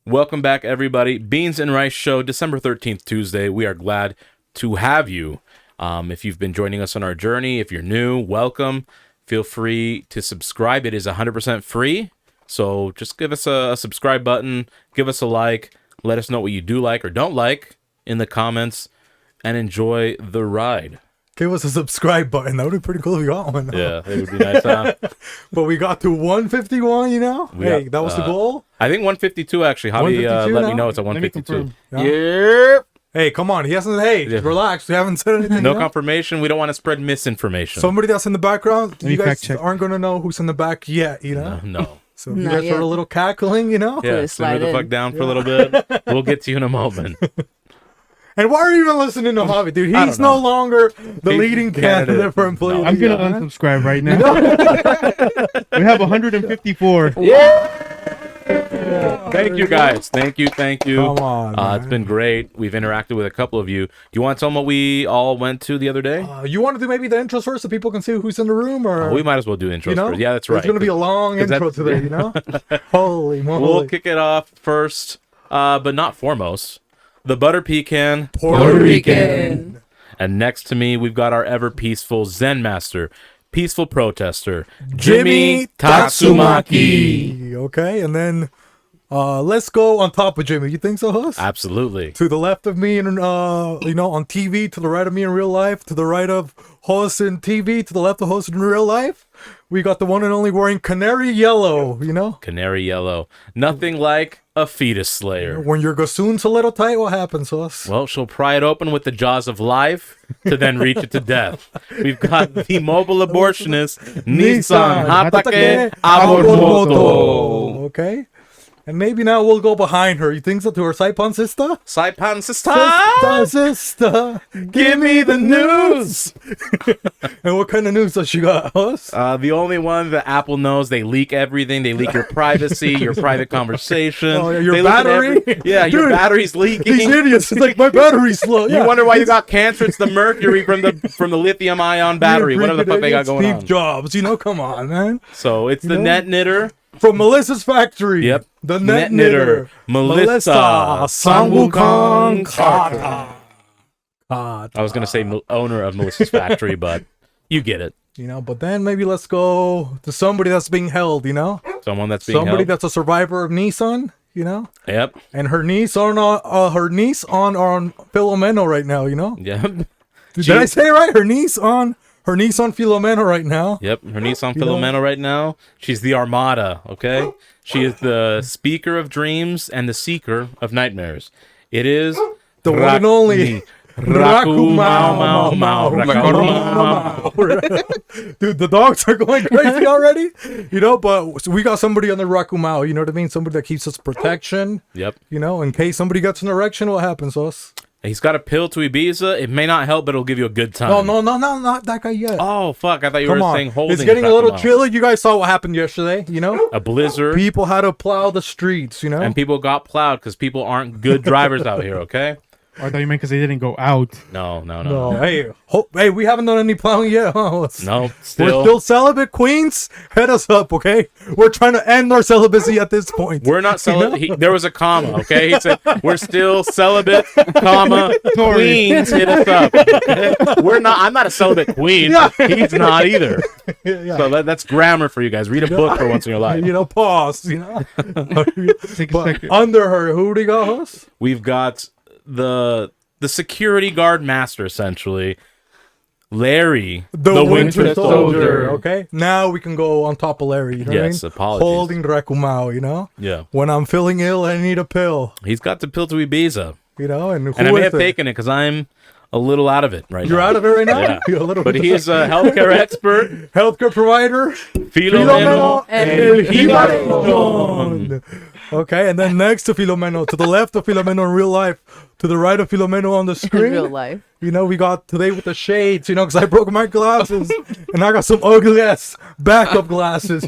Welcome back, everybody. Beans and Rice Show, December 13th, Tuesday. We are glad to have you. If you've been joining us on our journey, if you're new, welcome. Feel free to subscribe. It is 100% free. So just give us a subscribe button. Give us a like. Let us know what you do like or don't like in the comments. And enjoy the ride. Give us a subscribe button. That would be pretty cool if we got one. Yeah, it would be nice, huh? But we got to 151, you know? That was the goal? I think 152, actually. Javi let me know it's at 152. Yeah. Hey, come on. He hasn't... relax. We haven't said anything. No confirmation. We don't want to spread misinformation. Somebody that's in the background, you guys aren't going to know who's in the back yet, you know? No. So if you guys are a little cackling, you know? Yeah, slide the fuck down for a little bit. We'll get to you in a moment. And why are you even listening to Javi, dude? He's no longer the leading candidate for employee. I'm going to unsubscribe right now. We have 154. Yeah. Thank you, guys. Thank you. Come on, it's been great. We've interacted with a couple of you. Do you want to tell them what we all went to the other day? You want to do maybe the intros first so people can see who's in the room? Or we might as well do intros first. Yeah, that's right. It's going to be a long intro today, you know? Holy moly. We'll kick it off first, but not foremost. The Butter Pecan, Puerto Rican. And next to me, we've got our ever peaceful Zen master, peaceful protester, Jimmy Tatsumaki. Okay, and then let's go on top of Jimmy. You think so, Hus? Absolutely. To the left of me, and on TV. To the right of me in real life. To the right of Hus in TV. To the left of Hus in real life. We got the one and only wearing canary yellow. You know, canary yellow. Nothing like a fetus slayer. When your gossoon's a little tight, what happens, Hus? Well, she'll pry it open with the jaws of life to then reach it to death. We've got the mobile abortionist, Nissan Hatake Abormoto. Okay. And maybe now we'll go behind her. You think so? To her Saipan sister? Saipan sister! Sister! Give me the news! And what kind of news does she got, Hus? The only one that Apple knows, they leak everything. They leak your privacy, your private conversation. Oh, yeah, your battery? Dude, your battery's leaking. These idiots, it's like my battery's slow. You wonder why you got cancer? It's the mercury from the lithium-ion battery. Whatever the fuck they got going on. Steve Jobs, come on, man. So it's the net knitter. From Melissa's factory. Yep. The net knitter. Melissa Sangwukong Kata. I was going to say owner of Melissa's factory, but you get it. But then maybe let's go to somebody that's being held, Someone that's being held. Somebody that's a survivor of Nissan, Yep. And her niece on Filomeno right now, Yep. Did I say it right? Her niece on Filomeno right now. Yep, her niece on Filomeno right now. She's the Armada, okay? She is the speaker of dreams and the seeker of nightmares. It is the one and only Raku Mau Mau. Dude, the dogs are going crazy already. But we got somebody on the Raku Mau, you know what I mean? Somebody that keeps us protection. Yep. In case somebody gets an erection, what happens to us? He's got a pill to Ibiza. It may not help, but it'll give you a good time. No, not that guy yet. Oh, fuck. I thought you were saying holding. It's getting a little chilly. You guys saw what happened yesterday, A blizzard. People had to plow the streets, And people got plowed because people aren't good drivers out here, okay? I thought you meant because they didn't go out. No. Hey, we haven't done any plowing yet, huh? No, We're still celibate, queens. Hit us up, okay? We're trying to end our celibacy at this point. We're not celibate. There was a comma, okay? He said, we're still celibate, comma, queens. Hit us up. Okay? I'm not a celibate queen. Yeah. He's not either. Yeah. So that's grammar for you guys. Read a book for once in your life. Pause, Take a second. Under her, who do we got, Hus? We've got the security guard master, essentially, Larry, the Winter Soldier. Okay, now we can go on top of Larry. Yes, apologies. Holding Rakumao, Yeah. When I'm feeling ill, I need a pill. He's got the pill to Ibiza. And I may have taken it because I'm a little out of it right now. You're out of it right now? Yeah. You're a little but he's a healthcare expert. Healthcare provider. Filomeno and Hibaron. Okay, and then next to Filomeno, to the left of Filomeno in real life, to the right of Filomeno on the screen. In real life. We got today with the shades, because I broke my glasses and I got some ugly ass backup glasses,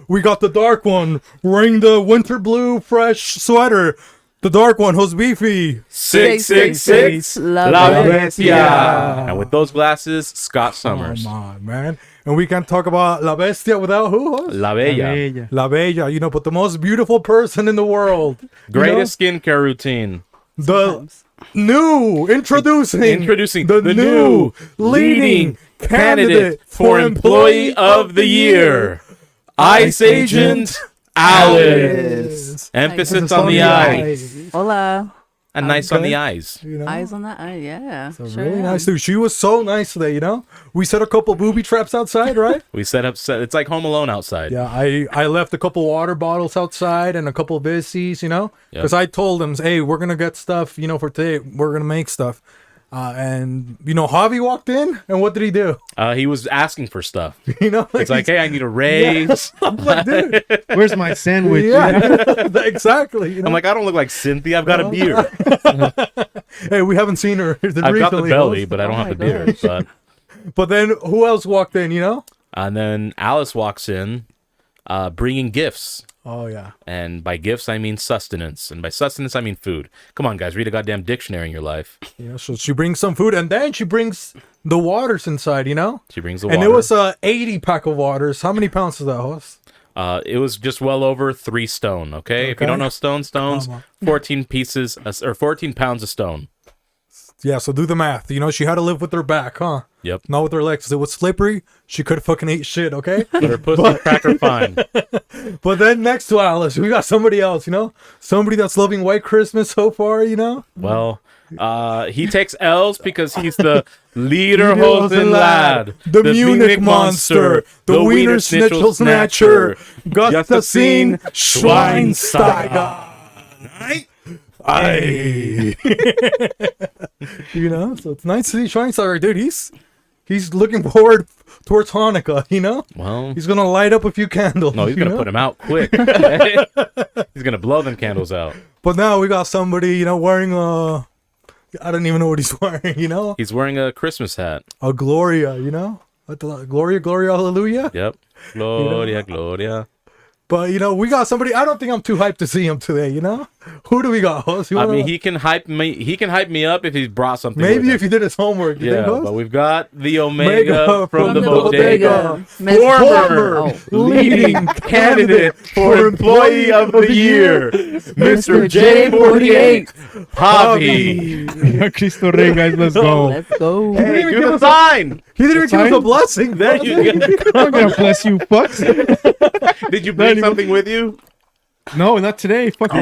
We got the dark one wearing the winter blue fresh sweater. The dark one, who's beefy. 666 La Bestia. And with those glasses, Scott Summers. Come on, man. And we can't talk about La Bestia without who? La Bella. Bella. La Bella, you know, but the most beautiful person in the world. you Greatest skincare routine. know? The new, introducing The new leading candidate for Employee of the Year. Ice Agent Alice. Emphasis on the eyes. Hola. And nice on Okay. the eyes. You know? Eyes on that eye, yeah. So sure really am. nice dude. She was so nice today, you know? We set a couple booby traps outside, right? We set up, it's like Home Alone outside. Yeah, I left a couple water bottles outside and a couple Vissies, you know? Yep. Because I told them, hey, we're going to get stuff, you know, for today. We're going to make stuff. And, you know, Javi walked in, and what did he do? He was asking for stuff. You know? It's like, hey, I need a raise. I'm like, dude. Where's my sandwich? Yeah, exactly. You know? I'm like, I don't look like Cynthia. I've got a beard. Hey, we haven't seen her I've got the recently, belly, host. but I don't Oh have my the beard. But But then who else walked in, you know? and then Alice walks in, bringing gifts. Oh, yeah. And by gifts, I mean sustenance. And by sustenance, I mean food. Come on, guys. Read a goddamn dictionary in your life. You know, so she brings some food, and then she brings the waters inside, you know? She brings the And water. it was a 80 pack of waters. How many pounds is that, host? It was just well over 3 stone, okay? If you Okay. don't know stones, 14 pieces, or 14 pounds of stone. Yeah, so do the math. You know, she had to live with her back, huh? Yep. Not with her legs. 'Cause it was slippery. She could fucking ate shit, okay? But her pussy cracker fine. But then next to Alice, we got somebody else, you know? Somebody that's loving White Christmas so far, you know? Well, he takes L's because he's the leader hosen lad, the Munich monster, the Wiener Schnitzel snatcher, Gustafsson Schweinsteiger. Aye. You know, so it's nice to see Schweinsteiger, dude. He's looking forward towards Hanukkah, you know? Well, He's gonna light up a few candles. no, he's you going to know? put him out quick. He's going to blow them candles out. But now we got somebody, you know, wearing I don't even know what he's wearing, you know? He's wearing a Christmas hat. A Gloria, you know? Gloria, Gloria, hallelujah. Yep. Gloria, Gloria. But, you know, we got somebody, I don't think I'm too hyped to see him today, you know? Who do we got, host? You I wanna- mean, he can hype me up if he brought something. maybe with if him. he did his homework, you Yeah, think, host? but we've got the Omega Omega from the the bodega. Miss- Former Oh. leading candidate for Employee of the Year, Mr. J48, Javi. Cristo Rey, guys, let's go. Let's go. Hey, even do give the us sign. He didn't even give us a Sign? blessing. There you go. I'm gonna bless you, fucks. Did you bring something with you? No, not today. Fuck you.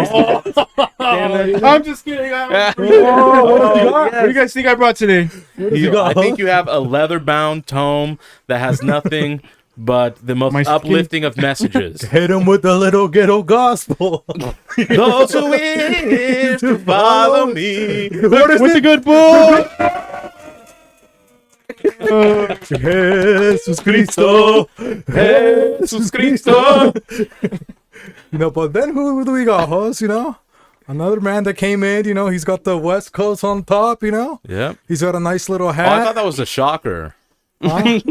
I'm just kidding. What do you guys think I brought today? I think you have a leather-bound tome that has nothing but the most My skin- uplifting of messages. Hit him with the little ghetto gospel. Those who wish to follow me. What is What's it? a good book? Jesus Cristo. Jesus Cristo. You know, but then who do we got, host? You know, another man that came in. You know, he's got the West Coast on top. You know, Yep. he's got a nice little Oh, I hat. thought that was a shocker. Huh? You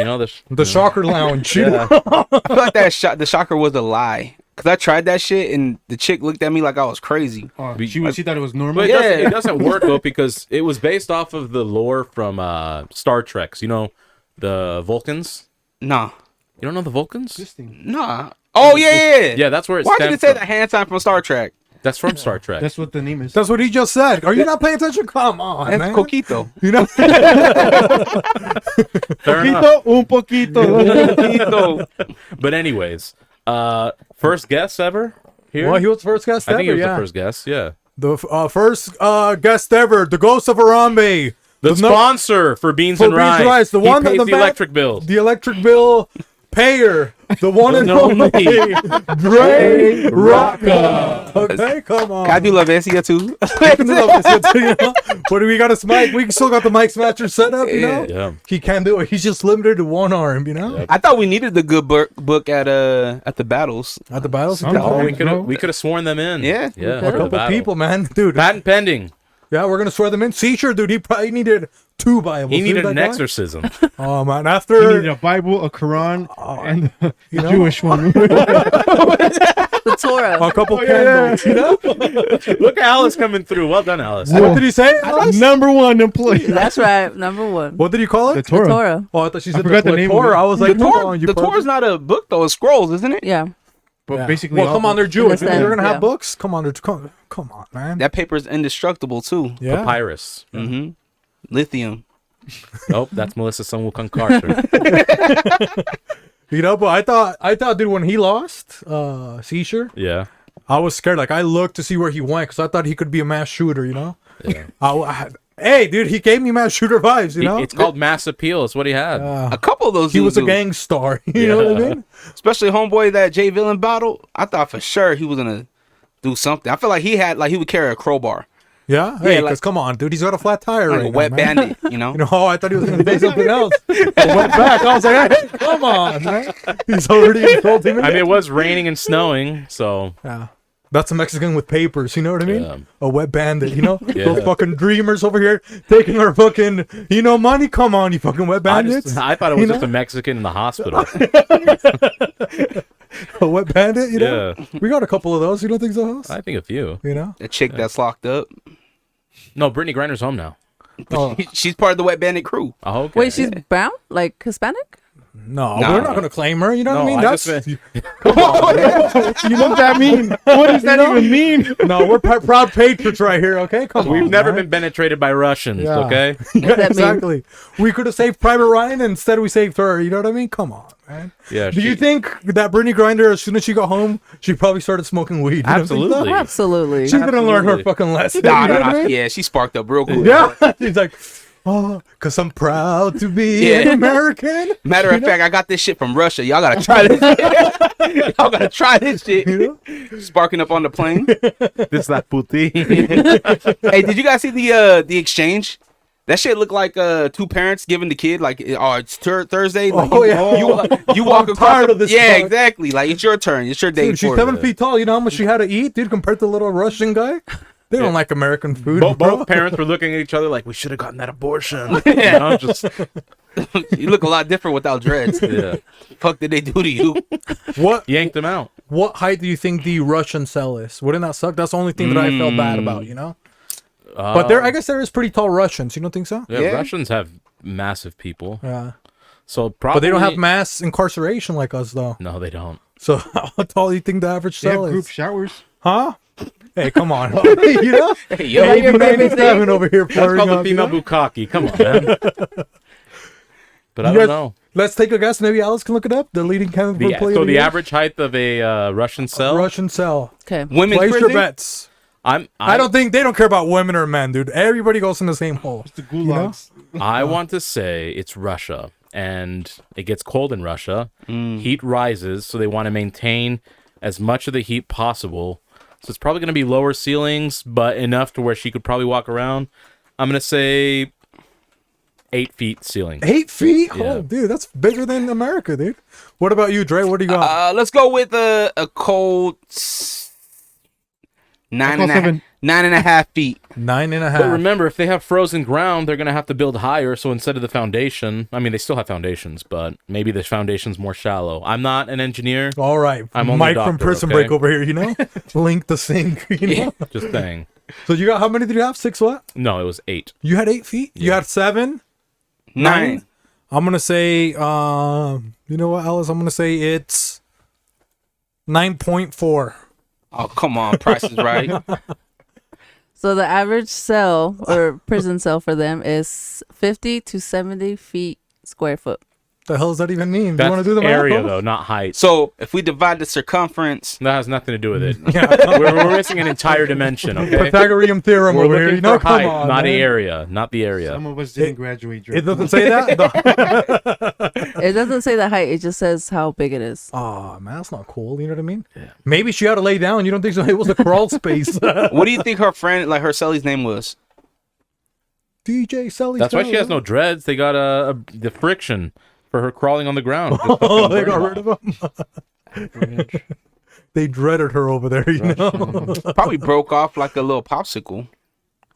know, The Shocker Lounge. You know? I feel like the shocker was a lie. Cause I tried that shit and the chick looked at me like I was crazy. She thought it was normal. But Yeah. it doesn't work though because it was based off of the lore from Star Trek. You know, the Vulcans. Nah, You don't know the Vulcans? nah. Oh yeah. Yeah, that's where it Why'd you stems say from. that hand sign from Star Trek? That's from Star Trek. That's what the name is. That's what he just said. Are you not paying attention? Come on, That's man. Coquito. You know, Fair enough. Un poquito. Coquito. But anyways, first guest ever here. well, he was the first guest I ever. think he was yeah, the first guest. Yeah. the first guest ever, the Ghost of Harambe. The no- sponsor for Beans For and Beans Rice. and Rice, the He one that pays the the back- electric bills. The electric bill payer, the one and only. only Dre Rocca. Okay, come on. I do love Essia too. You know? But we got his mic. We still got the mic smasher set up. You know, Yeah. he can't do it. He's just limited to one arm. You know, I thought we needed the good book at the battles. at the battles. Some- A Oh, Bro. we could have sworn them in. Yeah. Yeah. could've. for the couple battle. people, man, dude. Patent pending. Yeah, we're gonna swear them in. Seizure, dude. He probably needed 2 Bibles. He dude, needed that an guy. exorcism. Oh man, He after needed a Bible, a Quran, and the you know? Jewish one. The Torah. A couple candles, you know? Look at Alice coming through. Well done, Alice. What did he say? Alice? Number one employee. That's right. Number one. What did you call The it? The Torah. Torah. Oh, I thought she said forgot the name of Torah. it. I was like, The come Torah, on, you the pervert. Torah's not a book though. It's scrolls, isn't it? Yeah. But Yeah. basically, Well, come on, they're Jewish. Understand, They're gonna have yeah. books. Come on, come on, man. That paper's indestructible too. Yeah. Papyrus. Mm-hmm. Lithium. Nope, that's Melissa Sunwukong Carter. You know, but I thought, dude, when he lost, Seizure, Yeah. I was scared. Like, I looked to see where he went because I thought he could be a mass shooter. You know. Yeah. Hey, dude, he gave me mass shooter vibes. You know. It's called mass appeal. It's what he had. A couple of those. He dudes was a do. gang star. You know what I mean? Especially homeboy that Jay Villain battle. I thought for sure he was gonna do something. I feel like he would carry a crowbar, Yeah. Hey, like- because come on, dude, he's got a flat tire like right a now, wet man. bandit. You know. You know, I thought he was going to say something else. I went back. I was like, hey, come on, man. He's already insulting me. I mean, it was raining and snowing, so Yeah. That's a Mexican with papers, you know what I mean? Yeah. A wet bandit, you know? Yeah. Those fucking dreamers over here taking our fucking, money. Come on, you fucking wet bandits. I thought it was You just know? a Mexican in the hospital. A wet bandit, you know? Yeah. We got a couple of those. You don't think so, House? I think a few. You know? The chick that's locked up. No, Brittany Griner's home now. Oh, She's part of the wet bandit crew. Oh, okay. Wait, she's brown? Like Hispanic? no, Nah. we're not going to claim her. You know what I No, mean? I That's just You know what that mean? What does that even mean? no, we're proud patriots right here, okay? Come on. We've never man. been penetrated by Russians, Yeah. okay? Yeah, that mean? exactly. We could have saved Private Ryan, and instead we saved her. You know what I mean? Come on, man. Yeah. Do you think that Brittany Grinder, as soon as she got home, she probably started smoking weed? You don't think so? Absolutely. Absolutely. She's gonna learn her Absolutely. fucking lesson. Nah, you know nah, what I nah. mean? Yeah, she sparked up real good. Yeah. She's like, oh, cause I'm proud to be Yeah. an American. Matter of fact, I got this shit from Russia. Y'all gotta try this. Y'all gotta try this shit. You know? Sparking up on the plane. This that puti. Hey, did you guys see the exchange? That shit looked like two parents giving the kid like, oh, it's Thursday. Like, Oh, yeah. you walk I'm across. tired of this Yeah, part. exactly. Like it's your turn. It's your day. Dude, she's for 7 it. feet tall. You know how much she had to eat, dude, compared to the little Russian guy? They don't like American food. both, bro. both parents were looking at each other like, we should have gotten that abortion. Yeah. You know, just, You look a lot different without dreads. yeah. Fuck did they do to you? What Yanked them out. What height do you think the Russian cell is? Wouldn't that suck? That's the only thing that I felt bad about, you know? But I guess there is pretty tall Russians. You don't think so? Yeah, Yeah. Russians have massive people. Yeah. So probably. But they don't have mass incarceration like us, though. No, they don't. So how tall do you think the average They have cell group is? showers. Huh? Hey, come on. You know? Hey, yo, Yeah, your baby 97 over here That's flaring called the up, you female know? bukkake. Come on, man. But I You don't guys- know. Let's take a guess. Maybe Alice can look it up. The leading candidate player. So of the year? average height of a Russian cell. Russian cell. Okay. women's Place your prison? bets. I I don't think they don't care about women or men, dude. Everybody goes in the same hole. The gulags. I want to say it's Russia, and it gets cold in Russia. Heat rises, so they want to maintain as much of the heat possible. So it's probably going to be lower ceilings, but enough to where she could probably walk around. I'm going to say 8 feet ceiling. 8 feet? Yeah. Oh, dude, that's bigger than America, dude. What about you, Dre? What do you got? Let's go with a cold call seven. 9.5 feet. 9.5. But remember, if they have frozen ground, they're going to have to build higher. So instead of the foundation, I mean, they still have foundations, but maybe the foundation's more shallow. I'm not an engineer. All right. I'm only Mike a from doctor, Prison okay? Break over here, you know? Link the sink, you know? Just saying. So you got, how many did you have? 6 what? No, it was 8. You had 8 feet? You had 7? 9. I'm going to say, you know what, Alice? I'm going to say it's 9.4. Oh, come on. Price is right. So the average cell or prison cell for them is 50 to 70 feet square foot. The hell does that even mean? Do That's you want to do the math? area, though, not height. So if we divide the circumference, That has nothing to do with it. Yeah. we're missing an entire dimension, okay? Pythagorean theorem We're over here. looking You know, for height, come on, not man. the area. Not the area. Some of us didn't graduate. Dre. It doesn't say that? It doesn't say the height. It just says how big it is. Oh, man, that's not cool. You know what I mean? Yeah. Maybe she had to lay down. You don't think so? It was a crawl space. what do you think her friend, like her Sally's name was? DJ Sully. That's why she has no dreads. They got the friction for her crawling on the ground. Just Oh, fucking they got burn rid of him. They dreaded her over there, you know? Probably broke off like a little popsicle.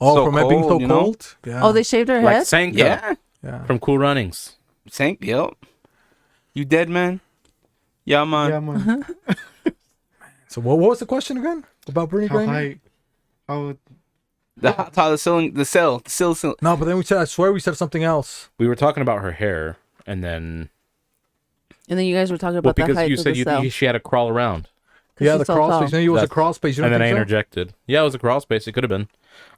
Oh, So from it being so cold, you know? cold? Yeah. Oh, they shaved her like head? Sanka Yeah. yeah. from Cool Runnings. Sank, yep. You dead, man? Yeah, man. Yeah, man. So what was the question again about Brittany How Griner? high? How? The top the cell. No, but then we said, I swear we said something else. We were talking about her hair, and then you guys were talking well, about the because height you of said the cell. she had to crawl around, Yeah, she's the so crawl tall. space. Maybe it was a That's- crawl space. You don't and then I think so? interjected. Yeah, it was a crawl space. It could have been.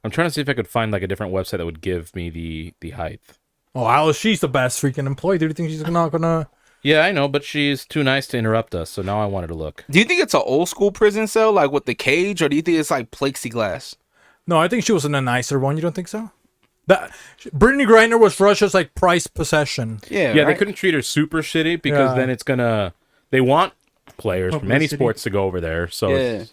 I'm trying to see if I could find like a different website that would give me the height. Oh, Alice, she's the best freaking employee. Do you think she's not gonna? Yeah, I know, but she's too nice to interrupt us. So now I wanted to look. Do you think it's an old school prison cell, like with the cage, or do you think it's like plexiglass? No, I think she was in a nicer one. You don't think so? That Brittany Griner was Russia's like prized possession. Yeah, Yeah, right? they couldn't treat her super shitty because Yeah. then it's gonna. They want players from any Publicity. sports to go over there. So Yeah,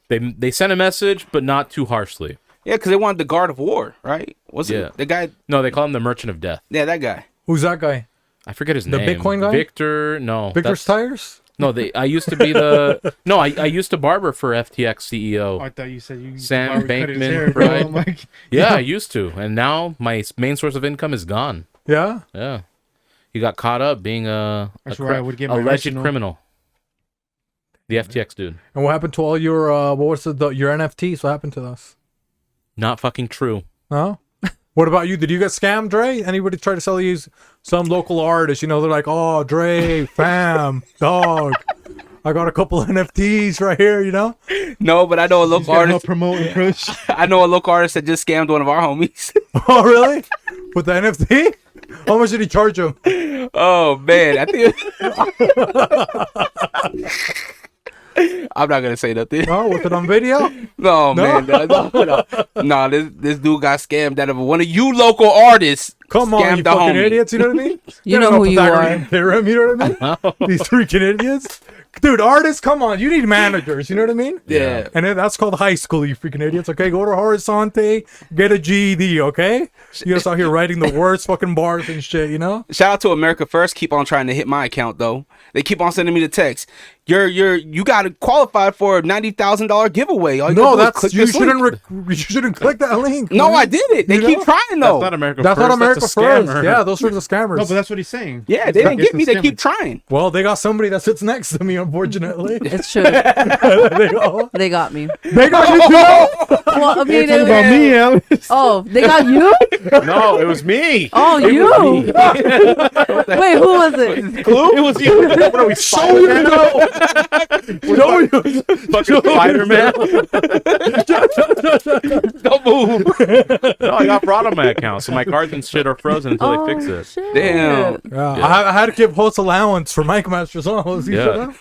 it's- they sent a message, but not too harshly. yeah, because they wanted the guard of war, right? Was Yeah. it the guy? No, they call him the Merchant of Death. Yeah, that guy. Who's that guy? I forget his The name. Bitcoin guy? Victor. No, Victor's that's- Tires? No, I used to be the. No, I used to barber for FTX CEO. I thought you said you. Sam already cut his Bankman hair, bro. Fried. I'm like, Yeah, I used to, and now my main source of income is gone. Yeah. Yeah, he got caught up being a That's where I would get my alleged arsenal. criminal. The FTX dude. And what happened to all your what was your NFTs? What happened to us? Not fucking true. No. What about you? Did you get scammed, Dre? Anybody try to sell you some local artist? You know, they're like, oh, Dre, fam, dog. I got a couple NFTs right here, you know? No, but I know a he's local gonna help artist. promote and push. I know a local artist that just scammed one of our homies. Oh, really? With the NFT? How much did he charge him? Oh man, I think. I'm not gonna say nothing. Oh, was it on video? No, man, no. This dude got scammed out of one of you local artists. Come on, Scammed you the fucking homie. idiots, you know what I mean? You know who you are. Pyramid, you know what I mean? These freaking idiots. Dude, artists, come on. You need managers, you know what I mean? Yeah. And then that's called high school, you freaking idiots. Okay, go to Horizonte, get a GED, okay? You guys out here writing the worst fucking bars and shit, you know? Shout out to America First. Keep on trying to hit my account though. They keep on sending me the text. You got to qualify for a $90,000 giveaway. All you No, gotta do is that's click you this shouldn't. link. You shouldn't click that link. No, man. I did it. They You keep know? trying though. That's not America That's First. not America that's a First. scammer. Yeah, those are the scammers. No, but that's what he's saying. Yeah, they didn't get me. They keep trying. trying. Well, they got somebody that sits next to me, unfortunately. It's true. they, go, They got me. they got you too. Well, I mean, Talking about me, Alex. oh, they got you? No, it was me. Oh, you? Wait, who was it? Clue? It was you. What are we, Show you know. Show you. fucking Spider-Man? Don't move. No, I got fraud on my account, so my cards and shit are frozen until Oh, they fix it. shit. Damn. Yeah, I had to give host allowance for Mike Masters on. Yeah.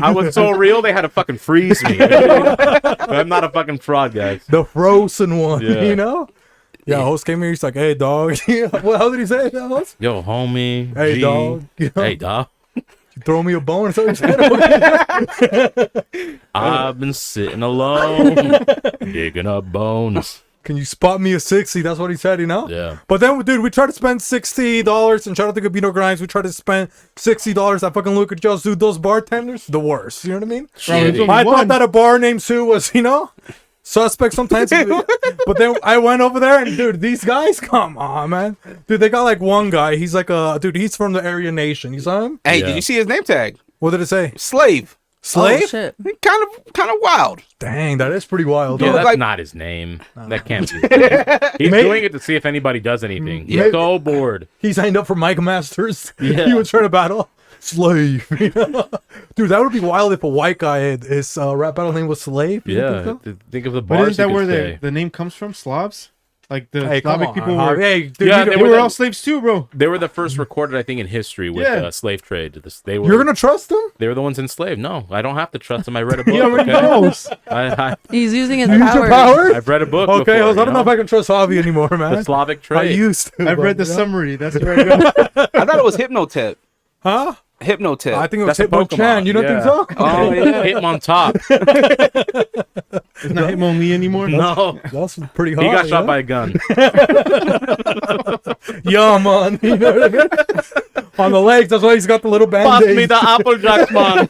I was so real, they had to fucking freeze me. I'm not a fucking fraud, guys. The frozen one, Yeah. you know? Yeah, host came here, he's like, hey, dog. Well, how did he say it, host? Yo, homie. Hey, G. dog. You know? Hey, dog. Throw me a bone or something. I've been sitting alone, digging up bones. Can you spot me a 60? That's what he said, you know? Yeah. But then, dude, we tried to spend $60, and shout out to Gabino Grimes. We tried to spend $60 at fucking Luca Joe's. Dude, those bartenders, the worst. You know what I mean? Bro, there's only I thought one. that a bar named Sue was, you know, suspect sometimes. But then I went over there, and dude, these guys, come on, man. Dude, they got like one guy. He's like dude, he's from the Aryan Nation. You saw him? Hey, Yeah. did you see his name tag? What did it say? Slave. Slave? Oh, shit. Kind of wild. Dang, that is pretty wild. Yeah, though. that's like- not his name. That can't be. His name. He's Maybe- doing it to see if anybody does anything. He's Maybe- so bored. He signed up for Mike Masters. Yeah. He was trying to battle Slave. You know? Dude, that would be wild if a white guy had his rap battle name was Slave. You Yeah. think so? Think of the But bars isn't that you where could say. the name comes from? Slavs? Like the Hey, come Slavic on. people were. Hey, dude, Yeah, you They they were were all slaves too, bro. They were the first recorded, I think, in history with Yeah. slave trade. They were. you're gonna trust him? They were the ones enslaved. No, I don't have to trust them. I read a book. He already okay? knows. He's using his Use your powers. power? I've read a book. Okay, before, I don't know if I can trust Javi anymore, man. the Slavic I trade. used to. I've but, read the you know? summary. That's where I go. I thought it was Hypnotep. Huh? Hypnotep. I think it was That's a Hitmonchan. You don't Pokemon, think so? Oh, yeah. Hit him on top. It's not Hitmon Lee anymore. No, That's pretty hard. he got shot yeah? by a gun. Yeah, man. You know what I mean? On the legs, that's why he's got the little Pass band-aid. me the apple jack, man.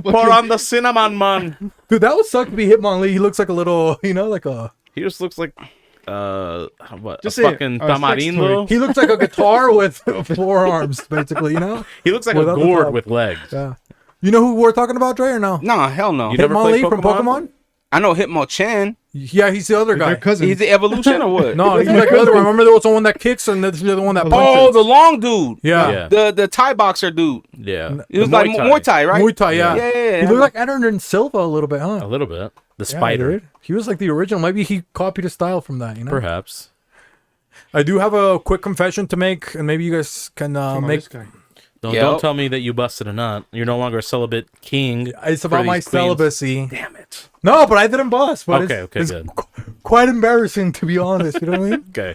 Pour on the cinnamon, man. Dude, that would suck to be Hitmonlee. He looks like a little, you know, like a... He just looks like what? Just a say it. fucking A sex tamarindo. He looks like a guitar with 4 arms, basically, you know? He looks like Without a the gourd top. with legs. Yeah. You know who we're talking about, Dre, or no? No, hell no. You never played Hitmonlee from Pokemon? I know Hitmonchan. Yeah, he's the other guy. They're cousins. He's the evolution or what? No, he's like the other one. Remember there was the one that kicks and there's the other one that punches. Oh, the long dude. Yeah. Yeah. The Thai boxer dude. Yeah. It was The like Muay Thai, right? Muay Thai, yeah. Yeah. He looked like Anderson Silva a little bit, A huh? little bit. The Yeah, spider, dude. He was like the original. Maybe he copied his style from that, you know? perhaps. I do have a quick confession to make, and maybe you guys can Come on, make... this guy. Don't, Yep. don't tell me that you busted a nut. You're no longer a celibate king. It's for about my these queens. celibacy. Damn it. No, but I didn't bust. But Okay, it's good. quite embarrassing, to be honest. You know what I mean? Okay.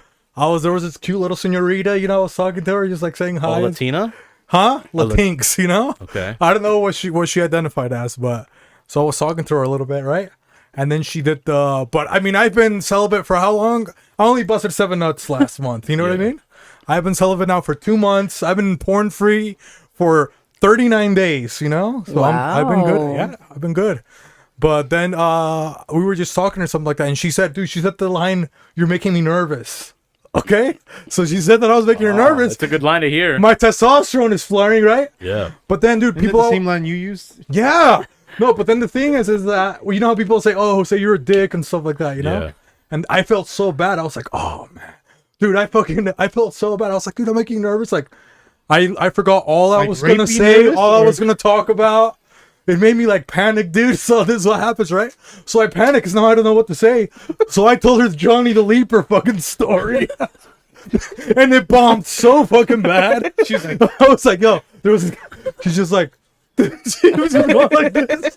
There was this cute little senorita, you know, I was talking to her, just like saying hi. Oh, Latina? Huh? Latinx, you know? Okay. I don't know what she identified as, but so I was talking to her a little bit, right? And then she did but I mean, I've been celibate for how long? I only busted 7 nuts last month. You know what I Yeah. mean? I've been celibate now for 2 months. I've been porn free for 39 days, you know? So I've been good. Wow. Yeah, I've been good. But then we were just talking or something like that, and she said the line, "You're making me nervous." Okay? So she said that I was making her nervous. It's a good line to hear. My testosterone is flaring, right? Yeah. But then, dude, Isn't people. that the same line you used? Yeah. No, but then the thing is that, well, you know how people say, "Oh, say you're a dick" and stuff like that, you know? Yeah. And I felt so bad. I was like, "Oh man, dude, I felt so bad." I was like, "Dude, I'm making you nervous." Like, I forgot all I Like was gonna rapey say, nervous, all I or- was gonna talk about. It made me like panic, dude. So this is what happens, right? So I panic because now I don't know what to say. So I told her the Johnny the Leaper fucking story. And it bombed so fucking bad. She was like, I was like, "Yo," she's just like, she was just going like this.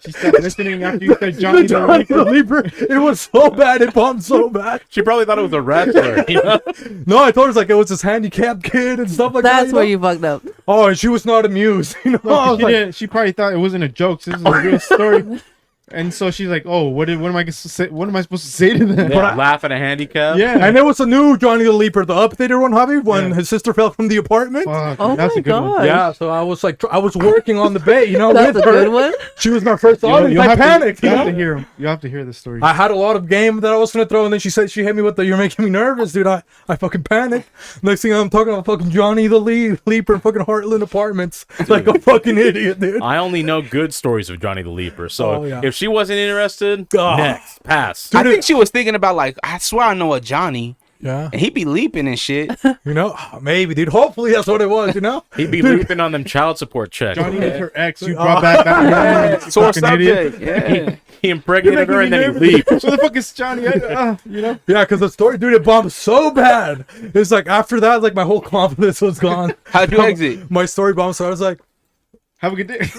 she stopped listening after you said Johnny the Johnny Leaper. the Leaper. It was so bad. It bombed so bad. She probably thought it was a wrestler. You know? No, I told her like it was this handicapped kid and stuff like that. That's where know? you fucked up. Oh, and she was not amused. You know, I No, was she, like, didn't. She probably thought it wasn't a joke. This is a real story. And so she's like, "Oh, what am I supposed to say? What am I supposed to say to them?" Yeah, laugh at a handicap. Yeah. and there was a new Johnny the Leaper, the updated one, Javi, when Yeah. his sister fell from the apartment. Fuck, Oh that's my a good one. god. Yeah, so I was like, I was working on the bait, you know, That's with a her. good one. She was my first You'll audience. I have panicked. To, you you have know? to hear him. You have to hear the story. I had a lot of game that I was gonna throw, and then she said she hit me with the "You're making me nervous, dude." I fucking panicked. Next thing I'm talking about fucking Johnny the Leaper in fucking Heartland Apartments, like a fucking idiot, dude. I only know good stories of Johnny the Leaper. So Oh, yeah. if she wasn't interested, Oh. next. Pass. I think she was thinking about like, I swear I know a Johnny, Yeah, and he be leaping and shit. you know, maybe, dude. Hopefully that's what it was, you know. He'd be looping on them child support checks. Johnny okay? is her ex. You brought back that. Sore fucking idiot. subject. Yeah. He impregnated her and then he nervous. leaped. So the fuck is Johnny? You know? Yeah, because the story, dude, it bombed so bad. It's like after that, like my whole confidence was gone. How'd you exit? My story bombed, so I was like, Have a good day.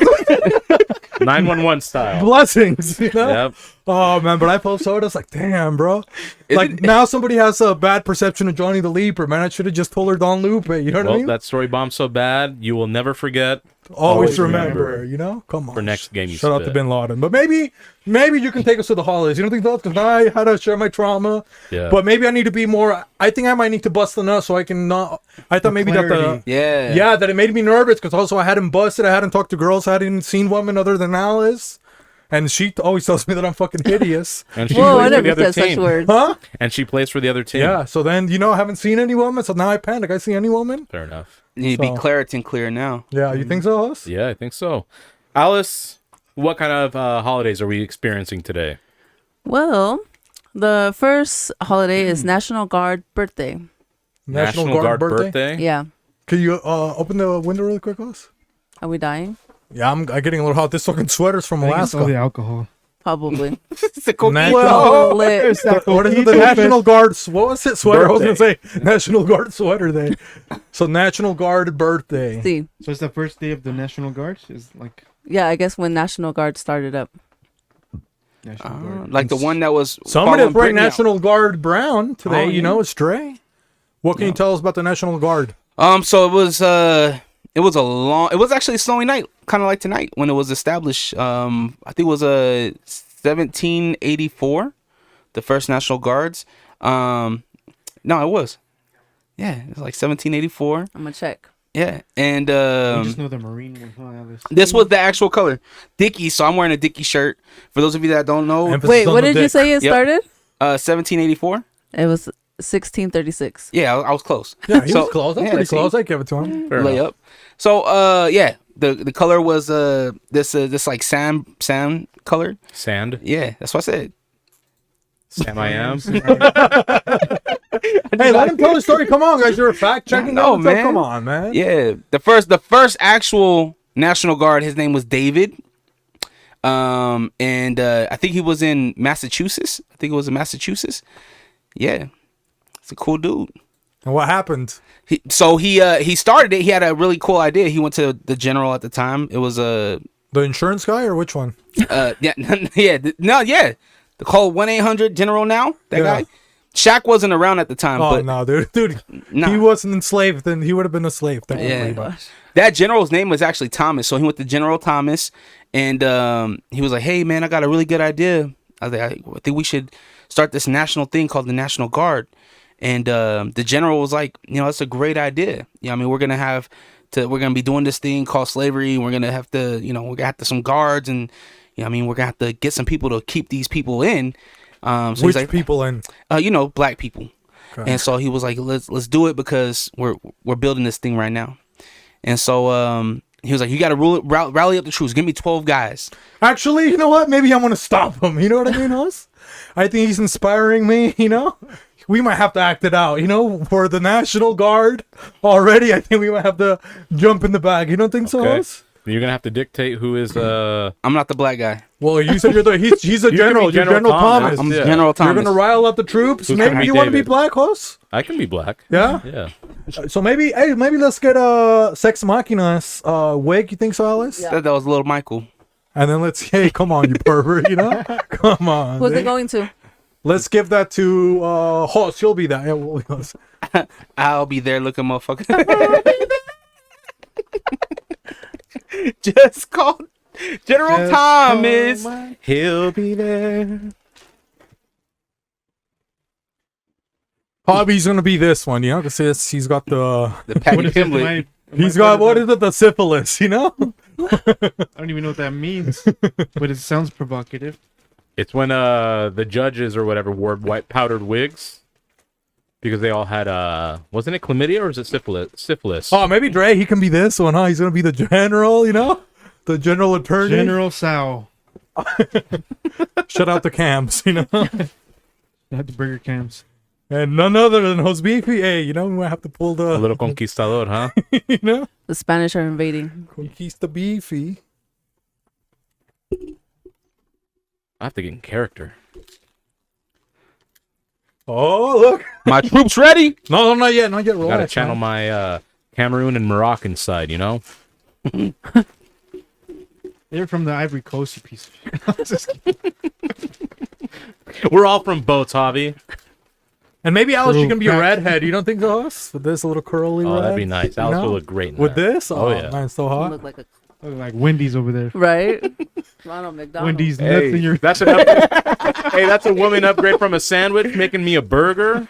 911 style. blessings, you know. Yep. Oh man, but I felt so. I was like, damn, bro. Is Like it- now somebody has a bad perception of Johnny the Leaper, man. I should have just told her Don Lupe. You know what I Well, mean? that story bombed so bad, you will never forget. Always remember. remember. You know, come on. For next game you Shout out to spit. Bin Laden. But maybe you can take us to the holidays. You don't think so? Because now I had to share my trauma. Yeah. But maybe I need to be more. I think I might need to bust the nut so I can not. I thought maybe that the. clarity. Yeah. Yeah, that it made me nervous because also I hadn't busted. I hadn't talked to girls. I hadn't seen women other than Alice. And she always tells me that I'm fucking hideous. And she Whoa, I plays for the never other said such team. words. Huh? And she plays for the other team. Yeah. So then, I haven't seen any woman. So now I panic. I see any woman. Fair enough. You need to be So- Claritin clear now. Yeah. You think so, Alice? Yeah, I think so. Alice, what kind of holidays are we experiencing today? Well, the first holiday is National Guard birthday. National Guard birthday. Yeah. Can you open the window really quick, Alice? Are we dying? Yeah, I'm getting a little hot. This fucking sweater's from I think it's all the Alaska. alcohol. Probably. It's a cookie. National- Whoa, lit. What is it? The National Guard. What was it? Sweater. I was gonna say National Guard sweater day. So National Guard birthday. See. So it's the first day of the National Guard. Is like Yeah, I guess when National Guard started up. National Guard. Like the one that was. Somebody following that's wearing Britney out. National Guard brown today. Oh, You yeah. know, it's Dre. What can you tell us about the National Guard? So it was actually a snowy night, kind of like tonight when it was established. I think it was 1784, the first National Guards. No, it was. Yeah, it was like 1784. I'm going to check. Yeah, and You just know the Marine one, huh, Alice? this was the actual color, Dickie. So I'm wearing a Dickie shirt. For those of you that don't know, Emphasis Wait, on what the did you dick. say it Yep. started? 1784. It was 1636. Yeah, I was close. Yeah, he So- was close. That's yeah, pretty see? close. I give it to him. Fair enough. Layup. So yeah, the color was this like sand color. Sand. Yeah, that's what I said. Sam I am. Hey, let him tell the story. Come on, guys. You're fact checking. No, man. Come on, man. Yeah, the first actual National Guard. His name was David. And I think he was in Massachusetts. I think it was in Massachusetts. Yeah, it's a cool dude. And what happened? He started it. He had a really cool idea. He went to the general at the time. It was The insurance guy or which one? yeah the call 1-800 general now. That Yeah. guy. Shaq wasn't around at the time. Oh but no, dude. Nah. He wasn't enslaved. Then he would have been a slave. Don't Yeah. worry about it. That general's name was actually Thomas. So he went to General Thomas, and he was like, "Hey man, I got a really good idea. I think we should start this national thing called the National Guard." And the general was like, "That's a great idea. I mean, we're gonna be doing this thing called slavery. We're gonna have to, we're gonna have some guards, and I mean, we're gonna have to get some people to keep these people in." So Which he's like, people in? black people. Okay. And so he was like, let's do it because we're building this thing right now. And so he was like, you got to rally up the troops. Give me 12 guys. Actually, you know what? Maybe I want to stop him. You know what I mean, Hoss? I think he's inspiring me. We might have to act it out. For the National Guard already. I think we might have to jump in the bag. You don't think so, Okay. Hoss? You're gonna have to dictate who is I'm not the black guy. Well, you said he's a You can general. be You're General General Thomas. Thomas. I'm Yeah. General Thomas. You're gonna rile up the troops. Who's Maybe gonna be you want to be David? black, Hoss? I can be black. Yeah. Yeah. So maybe let's get Sex Machina's wig. You think so, Alice? Yeah. That was little Michael. And then hey, come on, you pervert, Come on. Who's dude. it going to? Let's give that to Hoss. She'll be that. Yeah, I'll be there looking motherfucker. Just call General Thomas. He'll be there. Hobby's gonna be this one, because he's got the The Patty What is it? Pimblett. he's got what is it, the syphilis, I don't even know what that means, but it sounds provocative. It's when the judges or whatever wore white powdered wigs because they all had wasn't it chlamydia or is it syphilis? Oh, maybe Dre, he can be this one, huh? He's gonna be the general, the general attorney. General Sal. Shut out the camps, Not the burger cams. And none other than Hosbeefy. Hey, we might have to pull A the little conquistador, huh? The Spanish are invading. Conquista Beefy. I have to get in character. Oh, look. My troops ready. No, not yet. Not yet. Relax, Gotta channel man. my Cameroon and Moroccan side, They're from the Ivory Coast, you piece of shit. Just kidding. We're all from boats, Hobby. And maybe Alice, you can be a True. redhead. You don't think so, Alice? With this little curly Oh, red? that'd be nice. Alice will look great in With that. this? Oh, yeah. Man, so You hot. look like a Look like Wendy's over there. right. Ronald McDonald. Wendy's nuts Hey, in your. that's hey, that's a woman upgrade from a sandwich, making me a burger.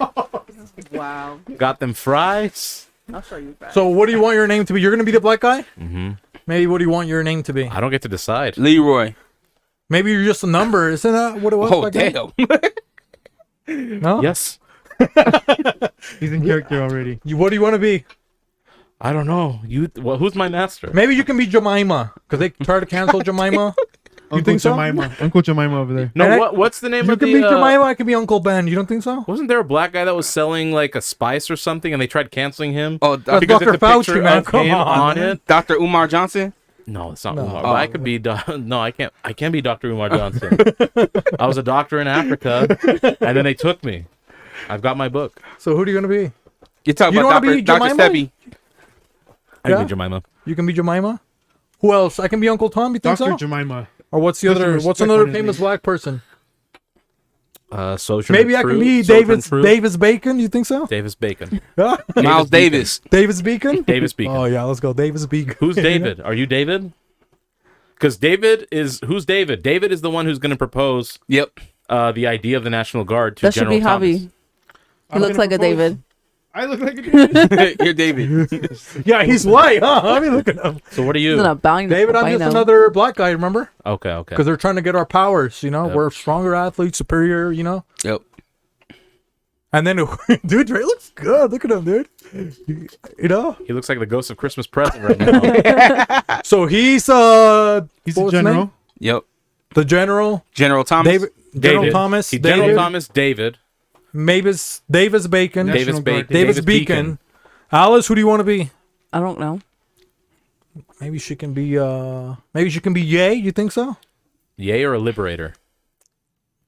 Wow. Got them fries. I'll show you. Fries. So what do you want your name to be? You're going to be the black guy? Mm-hmm. Maybe what do you want your name to be? I don't get to decide. Leroy. Maybe you're just a number. Isn't that what it was? Oh back then? damn. No? Yes. He's in character already. What do you want to be? I don't know. Who's my master? Maybe you can be Jemima. Because they tried to cancel Jemima. Uncle think so? Jemima. Uncle Jemima over there. No, And what's the name You of can the? be Jemima. I can be Uncle Ben. You don't think so? Wasn't there a black guy that was selling like a spice or something, and they tried canceling him? Oh, That's because Dr. it's a Fauci, picture man. of Come him on, man. it. Dr. Umar Johnson. No, it's not No. Umar. Oh. But I could be. No, I can't. I can be Dr. Umar Johnson. I was a doctor in Africa, and then they took me. I've got my book. So who are you going to be? You're talking You about don't wanna Dr. be Dr. Jemima? Steffi. I Yeah? can be Jemima. You can be Jemima? Who else? I can be Uncle Tom. You think Dr. so? Jemima. Or what's the Put some other? respect What's on another his famous name. black person? Social. Maybe I can be Davis Bacon. You think so? Davis Bacon. Yeah. Miles Davis. Davis Beacon. Davis Bacon. Oh yeah, let's go. Davis Beacon. Who's David? Are you David? Because who's David? David is the one who's going to propose Yep. the idea of the National Guard to that should General be Thomas. Javi. He I'm looks gonna like a propose. David. I look like a dude. You're David. Yeah, he's white, huh? I mean, look at him. So what are He's you? not bowing. David, I'm just another black guy. Remember? Okay. Because they're trying to get our powers. Yep. We're stronger athletes, superior. Yep. And then, dude, Dre looks good. Look at him, dude. You know? He looks like the ghost of Christmas present right now. So he's He's what a was his general. name? Yep. The general. General Thomas. David. General David. Thomas. General David. Thomas David. Davis Bacon. National Davis Guard. Bacon. Davis Beacon. Alice, who do you want to be? I don't know. Maybe she can be Yay, you think so? Yay or a liberator?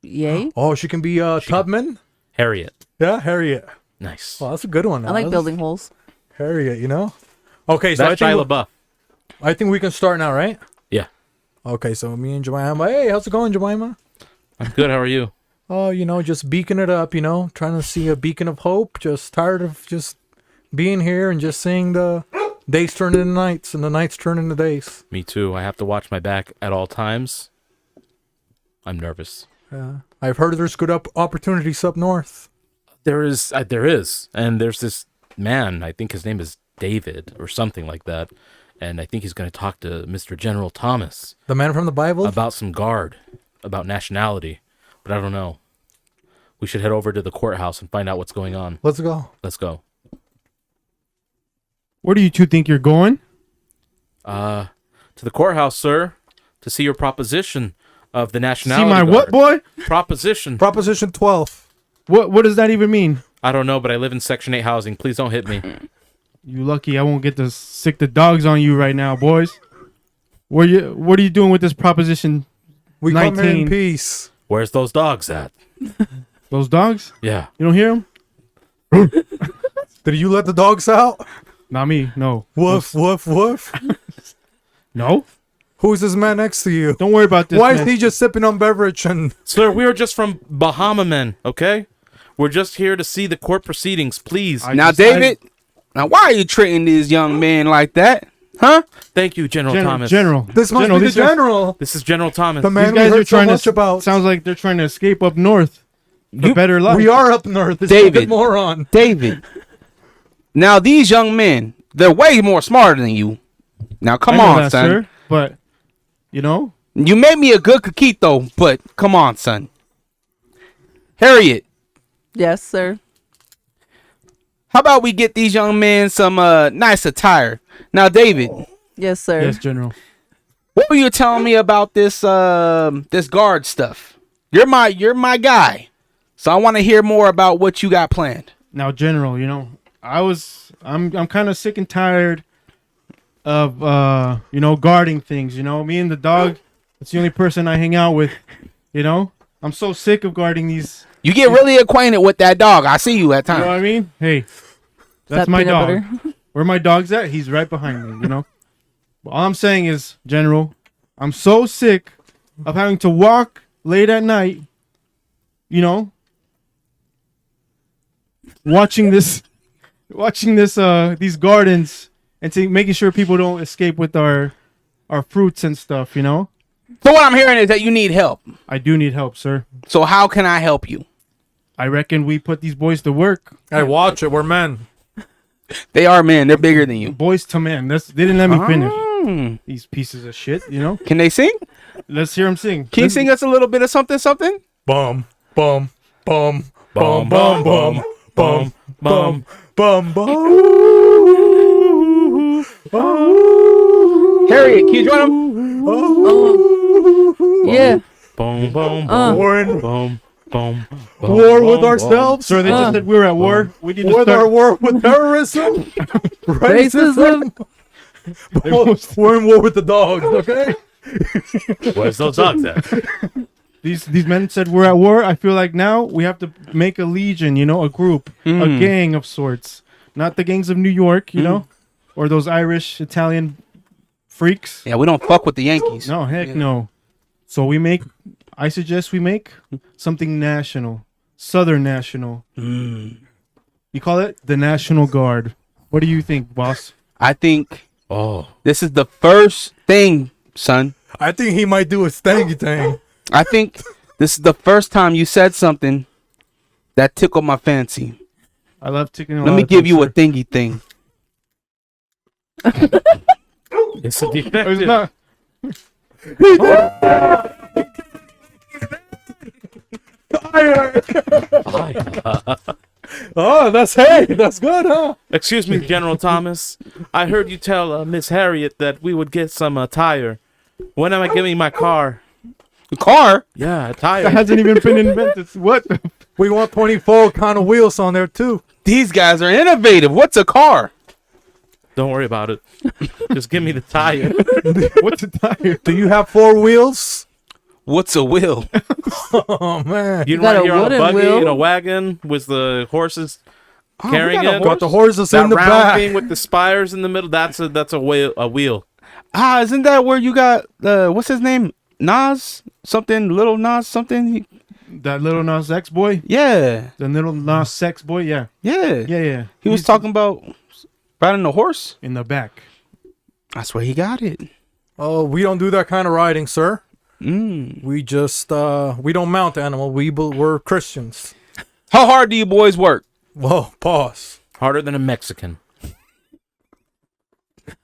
Yay. Oh, she can be Tubman? Harriet. Yeah, Harriet. Nice. Well, that's a good one. I like Alice. building holes. Harriet, you know? Okay, so That's Shia LaBeouf. I think we can start now, right? Yeah. Okay, so me and Jemima. Hey, how's it going, Jemima? I'm good. How are you? Oh, you know, just beaking it up, you know, trying to see a beacon of hope. Just tired of just being here and just seeing the days turn into nights and the nights turn into days. Me too. I have to watch my back at all times. I'm nervous. I've heard there's good opportunities up north. There is, and there's this man. I think his name is David or something like that, and I think he's going to talk to Mr. General Thomas The man from the Bible? about some guard, about nationality, but I don't know. We should head over to the courthouse and find out what's going on. Let's go. Let's go. Where do you two think you're going? To the courthouse, sir, to see your proposition of the See nationality. my what, guard. boy? Proposition. Proposition 12. What does that even mean? I don't know, but I live in Section 8 housing. Please don't hit me. You lucky I won't get to sick the dogs on you right now, boys. What are you doing with this proposition? We come here in 19. peace. Where's those dogs at? Those dogs? Yeah. You don't hear them? Did you let the dogs out? Not me. No. Woof, woof, woof. No. Who's this man next to you? Don't worry about this. Why man. is he just sipping on beverage and... Sir, we are just from Bahama Men, okay? We're just here to see the court proceedings, please. Now, David. Now, why are you treating these young men like that? Huh? Thank you, General Thomas. General. This must General, be the these guys- general. This is General Thomas. The man These guys we are heard so trying much to. about. Sounds like they're trying to escape up north. The better life. We are up north. This David. David. Moron. David. Now, these young men, they're way more smarter than you. Now, come I know on, that, son. sir, but you know, You made me a good coquito, but come on, son. Harriet, Yes, sir. how about we get these young men some nice attire? Now, David, Yes, sir. yes, General. what were you telling me about this this guard stuff? You're my guy. So I want to hear more about what you got planned. Now, General, you know, I'm kind of sick and tired of guarding things. You know, me and the dog. That's the only person I hang out with. You know, I'm so sick of guarding these. You get really acquainted with that dog. I see you at You know what times. I mean? Hey, that's That my peanut dog. butter? Where my dog's at, he's right behind me, you know? But all I'm saying is, General, I'm so sick of having to walk late at night, you know, watching these gardens and making sure people don't escape with our fruits and stuff, you know? So what I'm hearing is that you need help. I do need help, sir. So how can I help you? I reckon we put these boys to work. Hey, watch it. We're men. They are men. They're bigger than you. Boys to men. They didn't let me finish. Mm. These pieces of shit, you know? Can they sing? Let's hear them sing. Can you sing us a little bit of something? Bum, bum, bum, Bum, bum, bum, bum, bum. bum, bum. Harriet, can you join them? Yeah. Boom, boom, We're in boom, boom. war with ourselves. Sir, they just said we were at war. We need to With our start. war with terrorism. Racism. Racism. We're in war with the dogs, okay? Where's those dogs at? These men said we're at war. I feel like now we have to make a legion, you know, a group, a gang of sorts. Not the gangs of New York, you know, or those Irish, Italian freaks. Yeah, we don't fuck with the Yankees. No, heck no. So I suggest we make something national, Southern national. You call it the National Guard. What do you think, boss? I think Oh, this is the first thing, son. I think he might do a stanky thing. I think this is the first time you said something that tickled my fancy. I love ticking. Let me give you a thingy thing. it's a It's defective. not. Oh, that's good, huh? Excuse me, General Thomas. I heard you tell Miss Harriet that we would get some tire. When am I getting my car? The car? Yeah, a That tire. hasn't even been invented. What? We want 24 kind of wheels on there too. These guys are innovative. What's a car? Don't worry about it. Just give me the tire. What's a tire? Do you have 4 wheels? What's a wheel? Oh man, You got ride a here on a wooden buggy wheel? in a wagon with the horses carrying it. got the horses That in the round back. thing with the spires in the middle. That's a wheel. Ah, isn't that where you got what's his name? Nas something, little Nas something. That little Nas X boy? Yeah, The little Nas Sex boy? Yeah. yeah, Yeah. He was talking about riding a horse. In the back. That's where he got it. Oh, we don't do that kind of riding, sir. Mm. We just we don't mount animal. We're Christians. How hard do you boys work? Whoa, pause. Harder than a Mexican.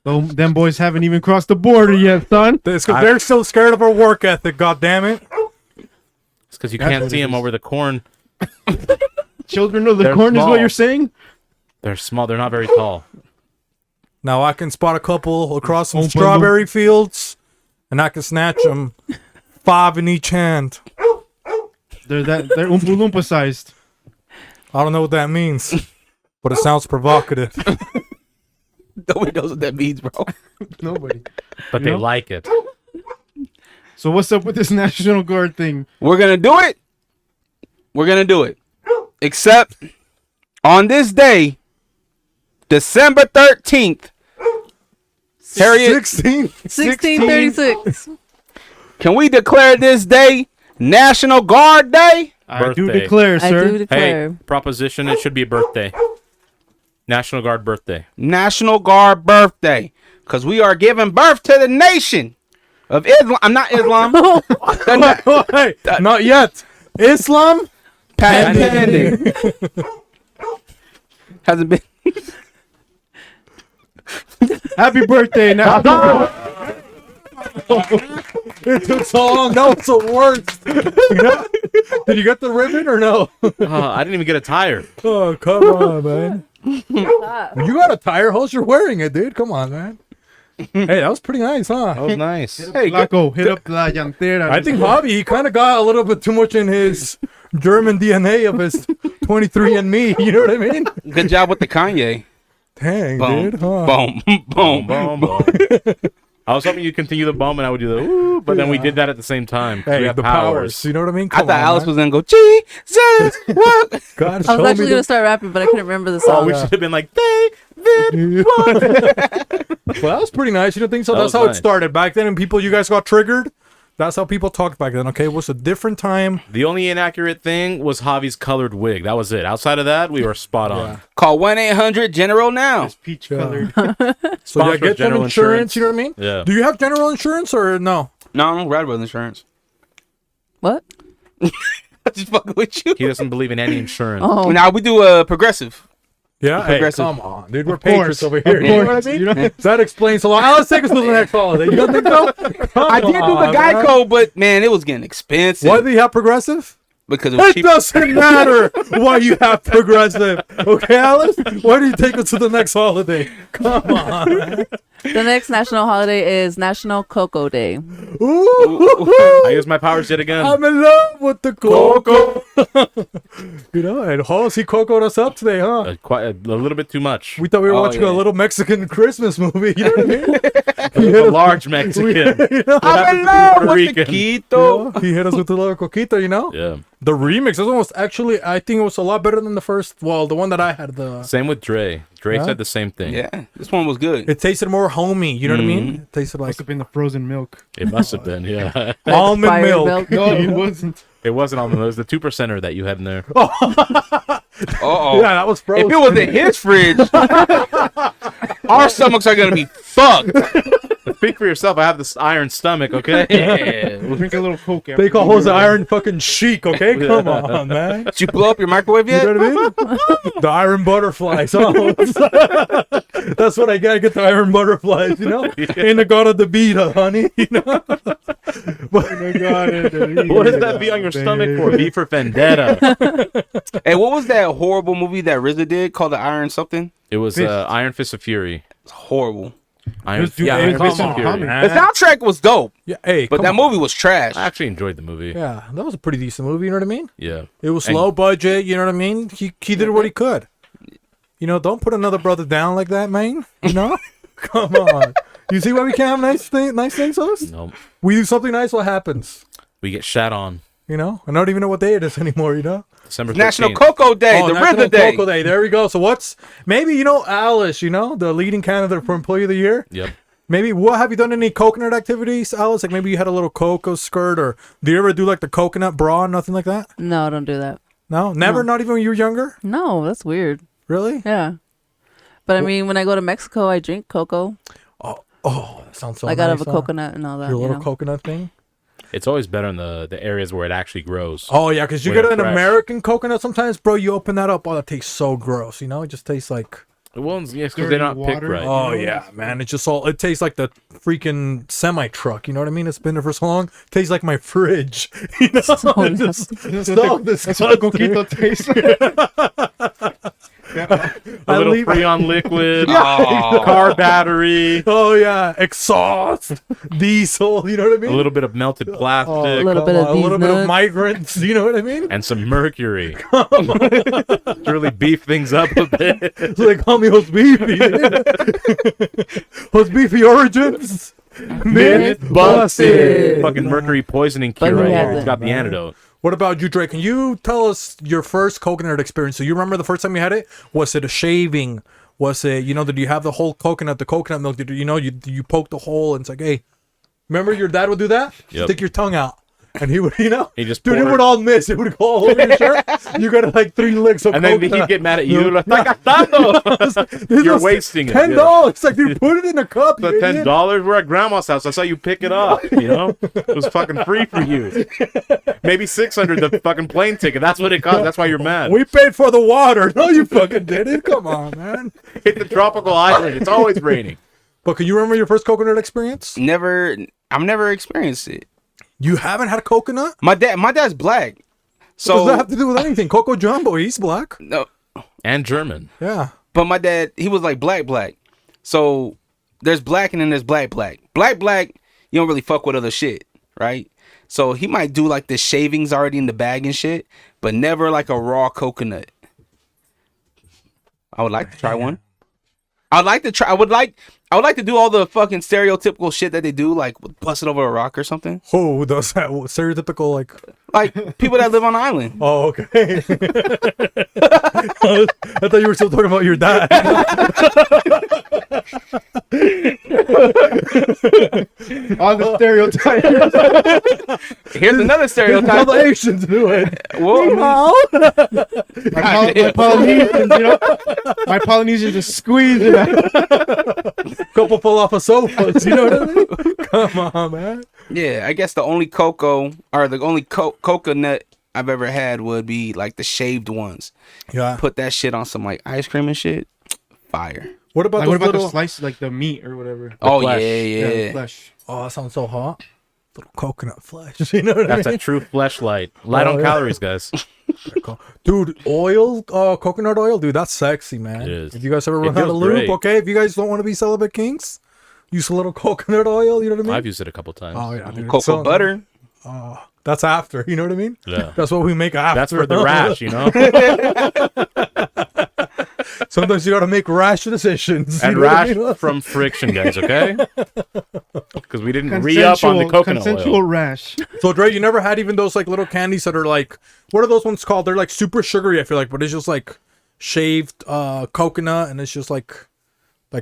Them boys haven't even crossed the border yet, son. It's 'cause they're so scared of our work ethic. God damn it! It's because you That's can't what see it them is. over the corn. Children of the They're corn is small. what you're saying? They're small. They're not very tall. Now I can spot a couple across some Oompa strawberry fields, and I can snatch them 5 in each hand. They're Oompa Loompa sized. I don't know what that means, but it sounds provocative. Nobody knows what that means, bro. Nobody. But You they know? like it. So what's up with this National Guard thing? We're gonna do it. We're gonna do it. Except on this day, December 13th. Harriet, 16. 1636. can we declare this day National Guard Day? I do Birthday. declare, I sir. do declare. Hey, proposition. It should be a birthday. National Guard birthday. National Guard birthday. Because we are giving birth to the nation of Islam. I'm not Islam. Hey, not yet. Islam? Pending. Hasn't been. Happy birthday, now. It took so long. That was the worst. Did you get the ribbon or no? I didn't even get a tire. Oh, come on, man. You got a tire hose. You're wearing it, dude. Come on, man. Hey, that was pretty nice, That huh? was nice. Hey, Flaco, hit up la llantera. I think Bobby, he kind of got a little bit too much in his German DNA of his 23andMe. You know what I mean? good job with the Kanye. Dang, Boom, dude. Huh? boom, boom, Boom, boom. I was hoping you'd continue the boom and I would do the ooh, but then we did that at the same time. 'cause we Hey, have the powers. You know what I mean? I Come thought on, Alice man. was gonna go Jesus. What? God, I was show actually me going to start rapping, but I couldn't remember the Oh, song. we should have been like David. Well, that was pretty nice. You don't think so? That That's was how nice. it started back then, and people, you guys got triggered. That's how people talked back then. Okay, it was a different time. The only inaccurate thing was Javi's colored wig. That was it. Outside of that, we were spot on. Call 1-800-GENERAL now. It's peach colored. So yeah, Sponsor get some general insurance. You know what I mean? Yeah. Do you have general insurance or no? No, I don't ride with insurance. What? I'm just fucking with you. He doesn't believe in any insurance. Oh, Now we do progressive. Yeah. Hey, Progressive. come on, dude. We're Of course. patriots over here. Of You know what I course. mean? You know? That explains a lot. Let's take us to the next holiday. You don't think so? Come I did do the on, man. Geico, but man, it was getting expensive Why do you have progressive? because it was It cheap. doesn't matter why you have progressive. Okay, Alice? Why do you take us to the next holiday? Come on, man. the next national holiday is National Cocoa Day. Ooh, I use my powers yet again. I'm in love with the cocoa. You know, and Hollis, he cocoed us up today, huh? Quite a little bit too much. We thought we were Oh, watching yeah. a little Mexican Christmas movie. You know what I mean? A large Mexican. You know? I'm in happens to be love Puerto with the Rican. Quito. He hit us with the little coquito, you know? Yeah. The remix is almost actually, I think it was a lot better than the first. Well, the one that I had. Same with Dre. Dre Yeah. said the same thing. Yeah, this one was good. It tasted more homey. You know what I mean? It tasted like Must have been the frozen milk. It must have been, yeah. almond Expired milk. No, it wasn't. It wasn't on those. The 2%er that you had in there. Uh-oh. Yeah, that was frozen. If it was in his fridge, our stomachs are gonna be fucked. Speak for yourself. I have this iron stomach, okay? We'll drink a little Coke. They call Jose Iron fucking chic, okay? Come on, man. Did you blow up your microwave You yet? know what I mean? The iron butterflies. Oh, that's what I gotta get, the iron butterflies, you know? In the god of the Beta, honey. You know? Oh my God. What does that be on your stomach for? V for vendetta. Hey, what was that horrible movie that RZA did called The Iron something? It was Fist. Iron Fist of Fury. It's horrible. Iron Hey, Fist come of on, Fury. man. The soundtrack was dope, Yeah, hey, but come that on. movie was trash. I actually enjoyed the movie. Yeah, that was a pretty decent movie. You know what I mean? Yeah. It was And- low budget. You know what I mean? He did what he could. You know, don't put another brother down like that, man. You know? Come on. You see why we can't have nice things, host? No. We do something nice, what happens? We get shat on You know? I don't even know what day it is anymore, you know? December 13th. National Cocoa Day, the National RZA Day. Cocoa Day. There we go. So what's maybe Alice, the leading candidate for Employee of the Year? Yep. Maybe what have you done any coconut activities, Alice? Like maybe you had a little cocoa skirt, or do you ever do like the coconut bra, nothing like that? No, don't do that. No? Never? No. Not even when you were younger? No, that's weird. Really? Yeah. But I mean, when I go to Mexico, I drink cocoa, Oh, that sounds so like nice. out of a huh? coconut and all that. Your you little know? coconut thing? It's always better in the areas where it actually grows. Oh, yeah, because you Where get an fresh. American coconut sometimes, bro. You open that up. Oh, that tastes so gross. It just tastes like. Well, yes, because Dirty they're not picked water. right. Oh, yeah, man. It tastes like the freaking semi truck. You know what I mean? It's been there for so long. Tastes like my fridge. It's just so That's what the coquito tastes like. A I little leave- Freon liquid, Oh. car battery, Oh, yeah. Exhaust. Diesel. You know what I mean? a little bit of melted plastic, Oh, little come bit of on, a little these bit of nuts. migrants. You know what I mean? and some mercury. Really beef things up a bit. So they call me Host Beefy. Host Beefy Origins. Myth busted. Fucking mercury poisoning But cure he right here. hasn't. It's got the Man. antidote. What about you, Drake? Can you tell us your first coconut experience? So you remember the first time you had it? Was it a shaving? Was it, did you have the whole coconut, the coconut milk? Did you poke the hole and it's like, hey, remember your dad would do that? Yep. Stick your tongue out. And he would, He just dude, it poured- would all miss. It would go all over your shirt. You got like 3 licks of And then coconut. he'd get mad at you. Like, "Está gastando." This You're was wasting it. $10. It's like, dude, put it in a cup. The you $10. idiot. We're at grandma's house. I saw you pick it up. It was fucking free for you. Maybe $600 the fucking plane ticket. That's what it cost. That's why you're mad. We paid for the water. No, you fucking didn't. Come on, man. Hit the tropical island. It's always raining. But can you remember your first coconut experience? I've never experienced it. You haven't had a coconut? My dad's black. What does that So have to do with anything? Coco Jumbo, he's black. no, And German. Yeah. but my dad, he was like black. So there's black and then there's black. Black, you don't really fuck with other shit, right? So he might do like the shavings already in the bag and shit, but never like a raw coconut. I would like to try one. I would like to do all the fucking stereotypical shit that they do, like bust it over a rock or something. Who does that? Stereotypical, like. Like people that live on the island. Oh, okay. I thought you were still talking about your dad. All the stereotypes. Here's another All stereotype. the Asians do it. Well, My Polynesians, my Polynesians just squeeze it out. Couple fall off of sofas. You know what I mean? Come on, man. yeah, I guess the only cocoa or the only coconut I've ever had would be like the shaved ones. Yeah. Put that shit on some like ice cream and shit. Fire. What about Like, those what about little? the slice, like the meat or whatever? Oh flesh. yeah. the flesh. Oh, that sounds so hot. Little coconut flesh. You know what That's I a mean? true fleshlight. Light on yeah. calories, guys. Dude, oil, coconut oil, dude, that's sexy, man. It is. If you guys ever It run out of feels lube, great. okay? If you guys don't want to be celibate kings, use a little coconut oil. You know what I mean? I've used it a couple times. Oh yeah, dude, Cocoa so- butter. That's after. You know what I mean? Yeah. That's what we make after. That's for the rash, Sometimes you gotta make rash decisions. you And know what I rash mean? from friction, guys, okay? Because we didn't re-up on the coconut consensual oil. rash. So Dre, you never had even those like little candies that are like, what are those ones called? They're like super sugary, I feel like, but it's just like shaved coconut and it's just like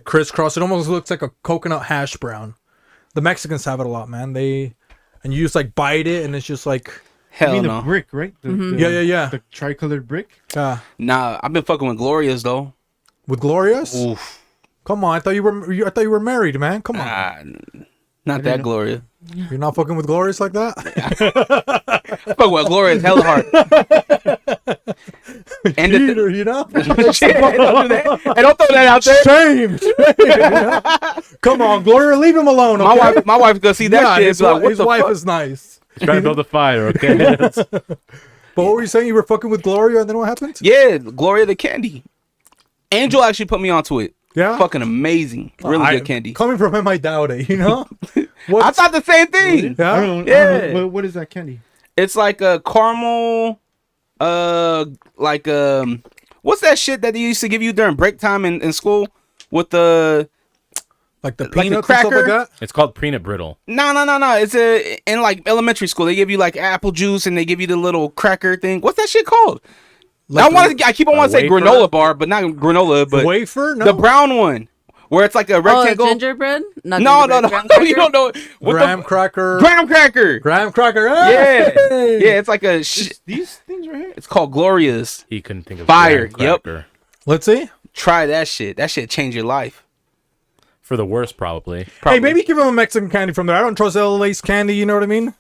crisscross. It almost looks like a coconut hash brown. The Mexicans have it a lot, man. And you just like bite it and it's just like I Hell mean no. the brick, right? The, Yeah. The tricolored brick. Nah, I've been fucking with Gloria's though. With Glorious? Oof. Come on, I thought you were married, man. Come on. Ah, not that Gloria. You're not fucking with Glorious like that? Fuck with Gloria's hella hard. And the Cheater, you know? shit, don't do that. Hey, don't throw that out there. Shame. Come on, Gloria, leave him alone, okay? My wife's gonna see that Yeah, shit. his, and be like, what his the wife fuck? is nice. He's trying to build a fire, okay? But what were you saying? You were fucking with Gloria, and then what happened? Yeah, Gloria the candy. Angel actually put me onto it. Yeah. Fucking amazing. Really good candy. Coming from him, I doubt it. You know. I What's- thought the same thing. Yeah? I don't know. Yeah. What is that candy? It's like a caramel, like what's that shit that they used to give you during break time in school with the Like the like a peanuts and stuff like cracker? that. It's called peanut brittle. No. It's in like elementary school. They give you like apple juice and they give you the little cracker thing. What's that shit called? I keep on wanting to say wafer? granola bar, but not granola, but Wafer? No. the brown one where it's like a Oh, rectangle. gingerbread? Not No, gingerbread, graham you cracker? don't know. What graham the cracker. graham cracker? Graham cracker. Yeah, Hey! yeah. It's like a. These things right here. It's called Gloria's. He couldn't think of Fire, graham yep. cracker. Let's see. Try that shit. That shit changed your life. For the worst, probably. Probably. Hey, maybe give him a Mexican candy from there. I don't trust LA's candy. You know what I mean?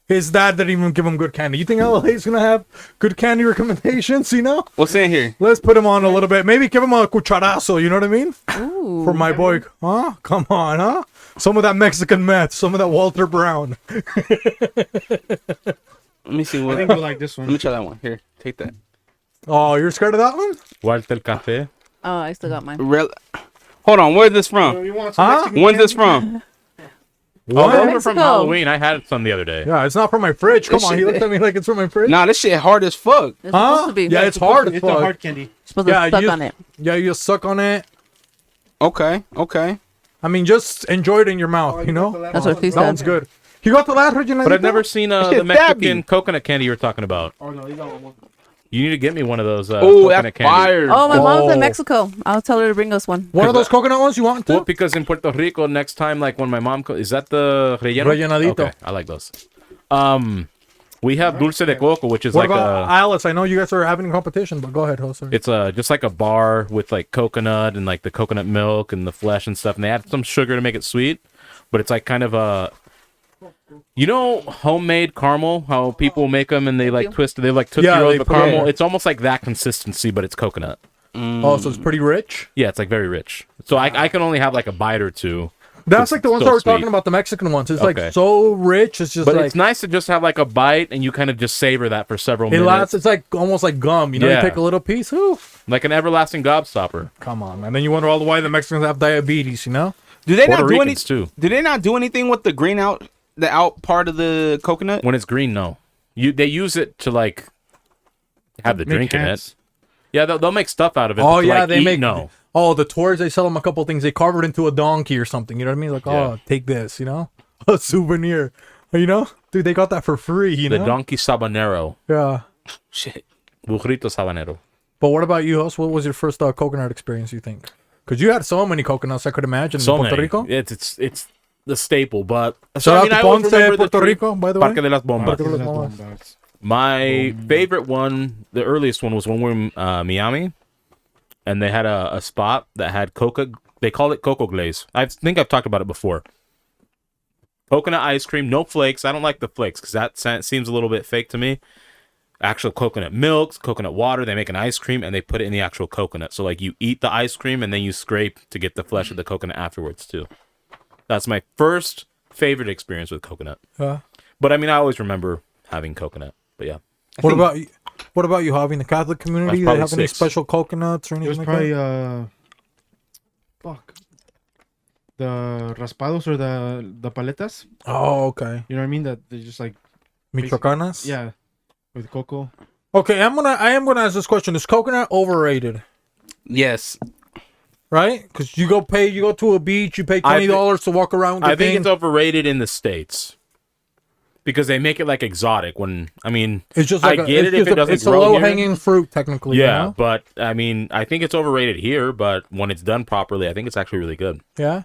His dad didn't even give him good candy. You think LA's gonna have good candy recommendations? You know? What's in here? Let's put him on a little bit. Maybe give him a cucharazo. You know what I mean? Ooh. For my boy. Huh? Come on, huh? Some of that Mexican meth. Some of that Walter Brown. Let me see. I What, think let you like this one. me try that one. Here, take that. Oh, you're scared of that one? Walter Café. Oh, I still got mine. Hold on. Where's this from? You want some Huh? Mexican When's this candy? from? Oh, those were from Mexico. Halloween. I had some the other day. Yeah, it's not from my fridge. Come This on, shit- he looked at me like it's from my fridge. Nah, this shit hard as fuck. It's Huh? supposed to be. Yeah, it's hard as It's a fuck. hard candy. supposed Yeah, to suck you- on it. Yeah, you just suck on it. Okay. I mean, just enjoy it in your mouth, you know? That's what he That one's said. good. You got the last original? But I've never seen the Shit, Mexican Dabby. coconut candy you were talking about. Oh no, you got one more. You need to get me one of those Oh, coconut that's candy. fire. Oh, my mom's Oh. in Mexico. I'll tell her to bring us one. One of those coconut ones you want Well, to? because in Puerto Rico, next time, like when my mom is that the relleno? Rellenadito. Okay, I like those. We have dulce de coco, which is What like about a. Alice? I know you guys are having a competition, but go ahead, Jose. It's just like a bar with like coconut and like the coconut milk and the flesh and stuff, and they add some sugar to make it sweet. But it's like kind of a, you know, homemade caramel. How people make them and they like you. twist. They like Tootsie Yeah, Rolls they the put caramel. it- It's almost like that consistency, but it's coconut. Oh, so it's pretty rich. Yeah, it's like very rich. So I can only have like a bite or two. That's It's like the ones so I was sweet. talking about, the Mexican ones. It's Okay. like so rich. It's just But like it's nice to just have like a bite and you kind of just savor that for several it minutes. lasts. It's like almost like gum. You know, Yeah. you take a little piece. Ooh, Like an everlasting gobstopper. come on, man. Then you wonder all the why the Mexicans have diabetes. You know? Do they Puerto not do any? Ricans too. Do they not do anything with the green out, the out part of the coconut? When it's green, no. They use it to like have the Make drink in it. hats. Yeah, they'll make stuff out of it. Oh but to, yeah, like, they eat, make no. Oh, the tours they sell them a couple things. They carve it into a donkey or something. You know what I mean? Like, Yeah. oh, take this. You know, a souvenir. You know, dude, they got that for free. You The know? donkey sabanero, Yeah. Shit. burrito sabanero. But what about you, host? What was your first coconut experience? You think? Because you had so many coconuts, I could imagine So in Puerto many. Rico. It's the staple, but Shout out to I always Ponce, remember the Puerto tree- Rico, by the way. Parque de las Bombas. Parque de las Bombas. Bombas. My favorite one, the earliest one, was when we were in Miami, and they had a spot that had coca. They call it cocoa glaze. I think I've talked about it before. Coconut ice cream, no flakes. I don't like the flakes because that seems a little bit fake to me. Actual coconut milk, coconut water. They make an ice cream and they put it in the actual coconut. So like you eat the ice cream and then you scrape to get the flesh of the coconut afterwards too. That's my first favorite experience with coconut. Yeah. But I mean, I always remember having coconut. But yeah. What about you? What about you, Javi? In the Catholic community, they probably have any 6. special coconuts or It anything was like probably that? fuck. The raspados or the paletas. Oh, okay. You know what I mean? That they're just like Michoacanas. yeah, with cocoa. Okay, I am gonna ask this question: is coconut overrated? Yes. Right? Because you go to a beach, you pay $20 to walk around. I think it's overrated in the States because they make it like exotic. It's just I like get it if it doesn't it's a grow low here. hanging fruit technically. Yeah, You know? but I mean, I think it's overrated here. But when it's done properly, I think it's actually really good. Yeah.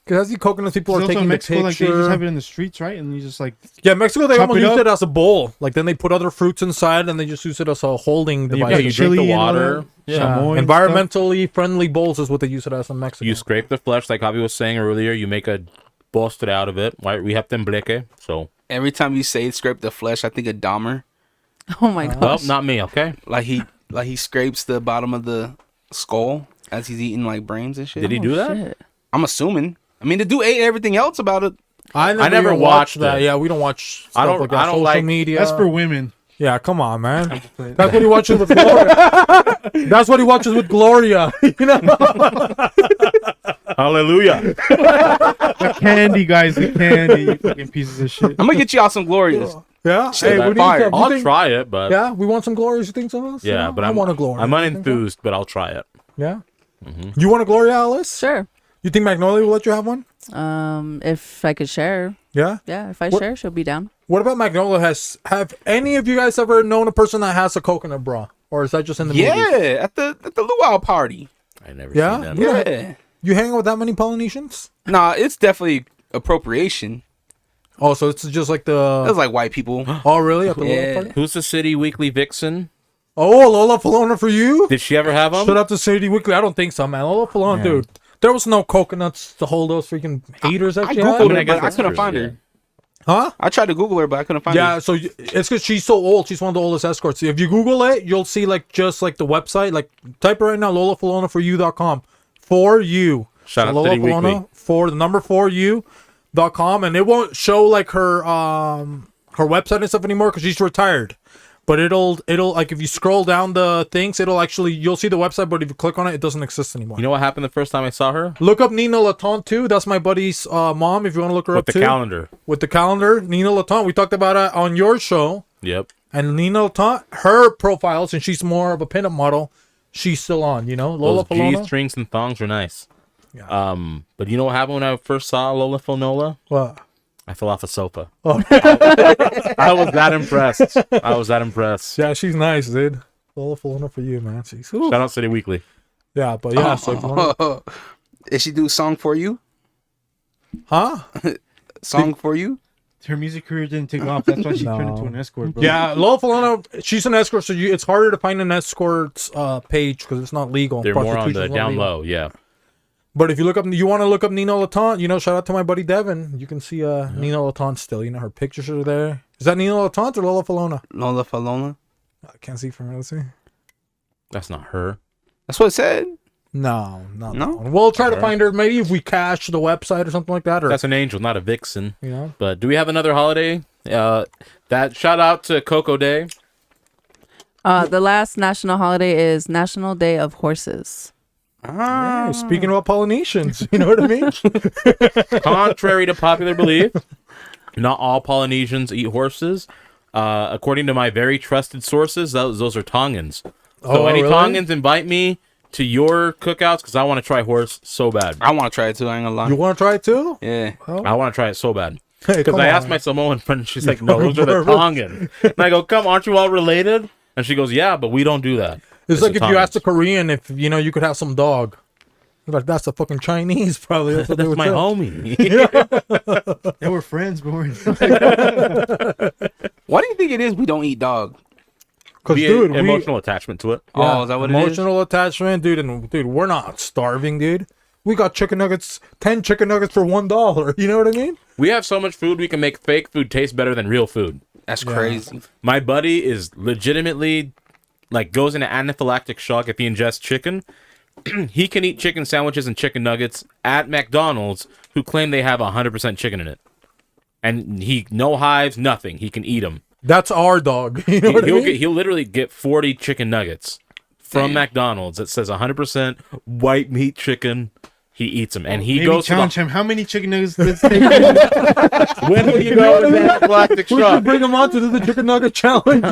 Because I see coconuts, people are Also taking in the Mexico, like they picture. just have it in the streets, right? And you just like Yeah, Mexico, they Chop almost it use up. it as a bowl. Like, then they put other fruits inside, and they just use it as a holding you device. Yeah, put you chili drink the and all water. that. Yeah. Chamoy and Environmentally friendly bowls is what they use it as in Mexico. You scrape the flesh, like Javi was saying earlier. You make a postre out of it. Right? We have tembleque. So, Every time you say scrape the flesh, I think of Dahmer. Oh my gosh. well, not me. Okay. Like he scrapes the bottom of the skull as he's eating like brains and shit. Did he do that? Shit. I'm assuming. I mean, the dude ate everything else about it. I never even watched that. it. Yeah, we don't watch stuff I don't- like that. I don't Social like- media. That's for women. Yeah, come on, man. That's what he watches with Gloria. That's what he watches with Gloria. You know? Hallelujah. The candy, guys, the candy. You fucking pieces of shit. I'm gonna get y'all some Glorias. Yeah. Shit, what do fire. you I'll think? try it, but Yeah, we want some Glorias. You think so? Alice? yeah, No, but I want a Gloria. I'm You think so? unenthused, but I'll try it. Yeah. You want a Gloria, Alice? Sure. You think Magnolia will let you have one? If I could share. Yeah. Yeah, if I What- share, she'll be down. What about Magnolia? Have any of you guys ever known a person that has a coconut bra, or is that just in the movies? Yeah, at the luau party. I never Yeah? seen that. Yeah. Yeah. You hang out with that many Polynesians? Nah, it's definitely appropriation. Oh, so it's just like That's the. like white people. Oh, really? At the Yeah. little party? Who's the City Weekly vixen? Oh, Lola Falona for you? Did she ever have them? Shut up to City Weekly. I don't think so, man. Lola Falona, dude. There was no coconuts to hold those freaking haters that I you googled had. her, I guess but I that's couldn't true, find yeah. her. Huh? I tried to Google her, but I couldn't find her. Yeah, so it's because she's so old. She's one of the oldest escorts. If you Google it, you'll see like just like the website. Like type it right now, lolafalonaforyou.com. For you. Shout out Lola City Falona Weekly. for the number 4u.com, and it won't show like her website and stuff anymore because she's retired. But it'll like if you scroll down the things, you'll see the website, but if you click on it, it doesn't exist anymore. You know what happened the first time I saw her? Look up Nina Laton too. That's my buddy's mom. If you want to look her With up the too. calendar. With the calendar, Nina Laton. We talked about it on your show. Yep. And Nina Laton, her profile, since she's more of a pinup model, she's still on. You know, Lola Those Falona. G-strings and thongs are nice. Yeah. But you know what happened when I first saw Lola Falona? What? I fell off a sofa. Oh. I was that impressed. Yeah, she's nice, dude. Lola Falona for you, man. She's Shout out City Weekly. yeah, but yeah. So if you wanna, Did she do song for you? huh? Song for you? Her music career didn't take off. That's why she turned into No. an escort, bro. Yeah, Lola Falona. She's an escort, so it's harder to find an escort's page because it's not legal. They're more on the Prostitution's not down legal. low, yeah. But if you look up, you want to look up Nina Laton, shout out to my buddy Devin. You can see Nina Laton still. Her pictures are there. Is that Nina Laton or Lola Falona? Lola Falona? I can't see from here. Let's see. That's not her. That's what it said. No. No? We'll try to Her. find her. Maybe if we cache the website or something like that. Or That's an angel, not a vixen. you know. But do we have another holiday? That shout out to Coco Day. The last national holiday is National Day of Horses. Ah. Hey, speaking about Polynesians, you know what I mean? Contrary to popular belief, not all Polynesians eat horses. According to my very trusted sources, those are Tongans. So Oh, any really? Tongans invite me to your cookouts because I want to try horse so bad. I want to try it too. I ain't gonna lie. You want to try it too? Yeah. I want to try it so bad. Hey, Because come I on. asked my Samoan friend, she's like, no, those are the Nervous. Tongan. And I go, come, aren't you all related? And she goes, yeah, but we don't do that. It's like the if you asked a Tongans. Korean if you could have some dog. You're like, that's the fucking Chinese, probably. That's, what they That's would my say. homie. They were friends, but we're Why do you think it is we don't eat dog? Because, Be dude, emotional attachment to it. Oh, is that what it is? emotional attachment, dude. And dude, we're not starving, dude. We got chicken nuggets, 10 chicken nuggets for $1. You know what I mean? We have so much food, we can make fake food taste better than real food. That's crazy. My buddy is legitimately, goes into anaphylactic shock if he ingests chicken. He can eat chicken sandwiches and chicken nuggets at McDonald's who claim they have 100% chicken in it. And no hives, nothing. He can eat them. That's our dog. You know what I mean? He'll literally get 40 chicken nuggets from Damn. McDonald's that says 100% white meat chicken. He eats them. And he maybe goes to challenge the, him. How many chicken nuggets does it take? when will you go with anaphylactic We should shock? bring him on to do the chicken nugget challenge.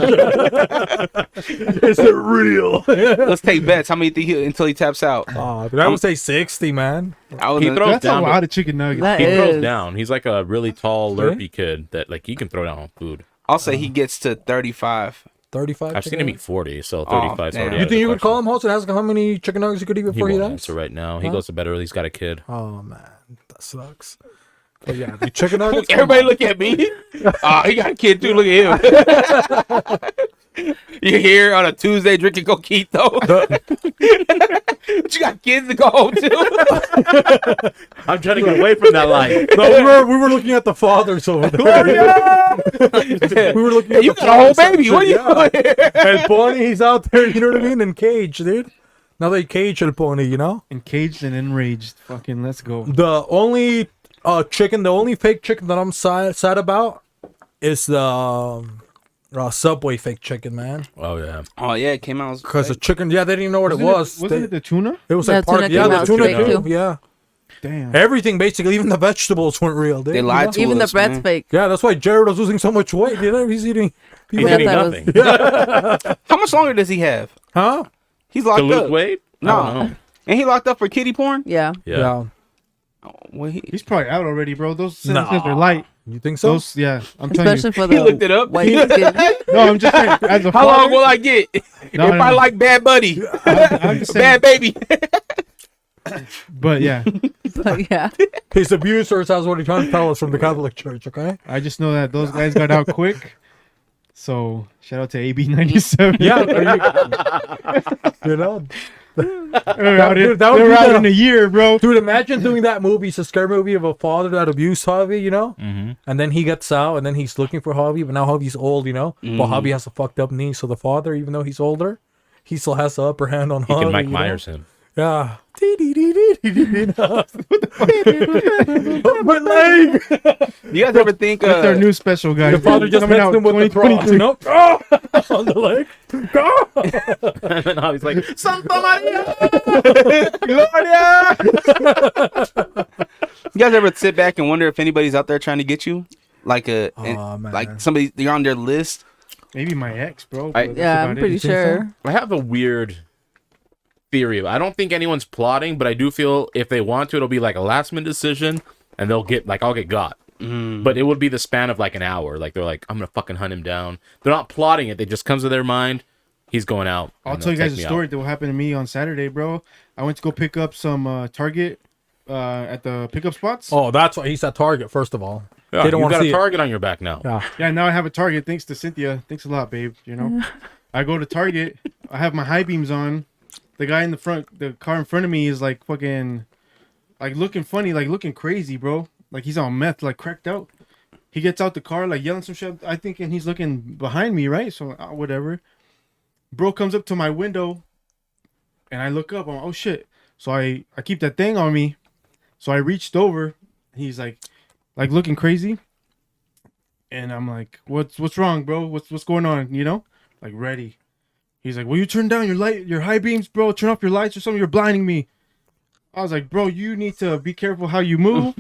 Is it real? Let's take bets. How many think until he taps out? Oh, dude, I would say 60, man. I was He throws That's a down. lot of chicken nuggets. That He throws is. down. He's like a really tall, See? lurpy kid that he can throw down on food. I'll say he gets to 35. 35 I've seen him eat 40, so 35 is damn. already You out of think the you would question. call him host and ask him how many chicken nuggets he could eat He before he, won't dies? answer right now. He Huh? goes to bed early. He's got a kid. Oh, man. That sucks. But yeah, the chicken nuggets. Everybody look at me. Oh, he got a kid too. Look at him. You here on a Tuesday drinking coquito? But you got kids to go home to. I'm trying to get away from that life. No, we were looking at the fathers over there. We were looking Hey, at you the got a whole fathers baby. and What are you shit, yeah. doing here? And Pony, he's out there, you know what I mean? In cage, dude. Now they cage El Pony, you know? Encaged and enraged. Fucking let's go. The only the only fake chicken that I'm sad about is the Subway fake chicken, man. Oh yeah. Oh yeah, it came out. Because the chicken, they didn't even know what it was. Wasn't it the tuna? It was Yeah, like part tuna of, yeah, came the out tuna fake, too. too. Yeah. Damn. Everything, basically, even the vegetables weren't real. They lied to Even the us, bread's man. fake. Yeah, that's why Jared was losing so much weight. You know, he's eating. He's Yeah, eating that was- nothing. How much longer does he have? Huh? He's To locked lose up. weight? I No, don't know. and he locked up for kiddie porn. Yeah. Yeah. Oh, well, He's probably out already, bro. Those Nah. sentences are light. You think so? Those, yeah, I'm telling Especially for he the looked it up. white skin. you. No, I'm just saying. As a How long father, will I get No, if no, I no. like Bad Buddy, I'm just saying. Bad Baby? But yeah, But yeah. His abusers, that's what he's trying to tell us from the Catholic Church, okay? I just know that those guys got out quick. So shout out to AB97. Yeah. You know? They're out, Dude, that would they're be out the- in a year, bro. Dude, imagine doing that movie. It's a scary movie of a father that abused Javi, you know? Mm-hmm. And then he gets out, and then he's looking for Javi, but now Javi's old, you know? But Javi has a fucked up knee, so the father, even though he's older, he still has the upper hand on He Javi. can Mike you know? Myers him. Yeah. My leg! You guys ever think? That's our new special, guys. The father just Coming hits out him with the cross, you know? Oh! On the leg. Oh! And then he's like, Santa Maria! You guys ever sit back and wonder if anybody's out there trying to get you, like Aw, man. like somebody you're on their list? Maybe my ex, bro. I- but that's Yeah, about I'm it. pretty think sure. I have a weird theory. I don't think anyone's plotting, but I do feel if they want to, it'll be like a last minute decision, and they'll get like I'll get got. But it would be the span of like an hour. Like they're like, I'm gonna fucking hunt him down. They're not plotting it. They just comes to their mind. He's going out. I'll and tell you they'll guys a take me story out. that will happen to me on Saturday, bro. I went to go pick up some Target at the pickup spots. Oh, that's why he's at Target, first of all. Yeah, They don't you want to got see a it. target on your back now. Yeah. Yeah, now I have a Target. Thanks to Cynthia. Thanks a lot, babe. You know, I go to Target. I have my high beams on. The guy in the front, the car in front of me is like fucking, like looking funny, like looking crazy, bro. Like he's on meth, like cracked out. He gets out the car, like yelling some shit. I think, and he's looking behind me, right? So whatever. Bro comes up to my window, and I look up. I'm like, oh shit. So I keep that thing on me. So I reached over. He's like looking crazy. And I'm like, what's wrong, bro? What's going on? You know, like ready. He's like, will you turn down your high beams, bro? Turn off your lights or something. You're blinding me. I was like, bro, you need to be careful how you move,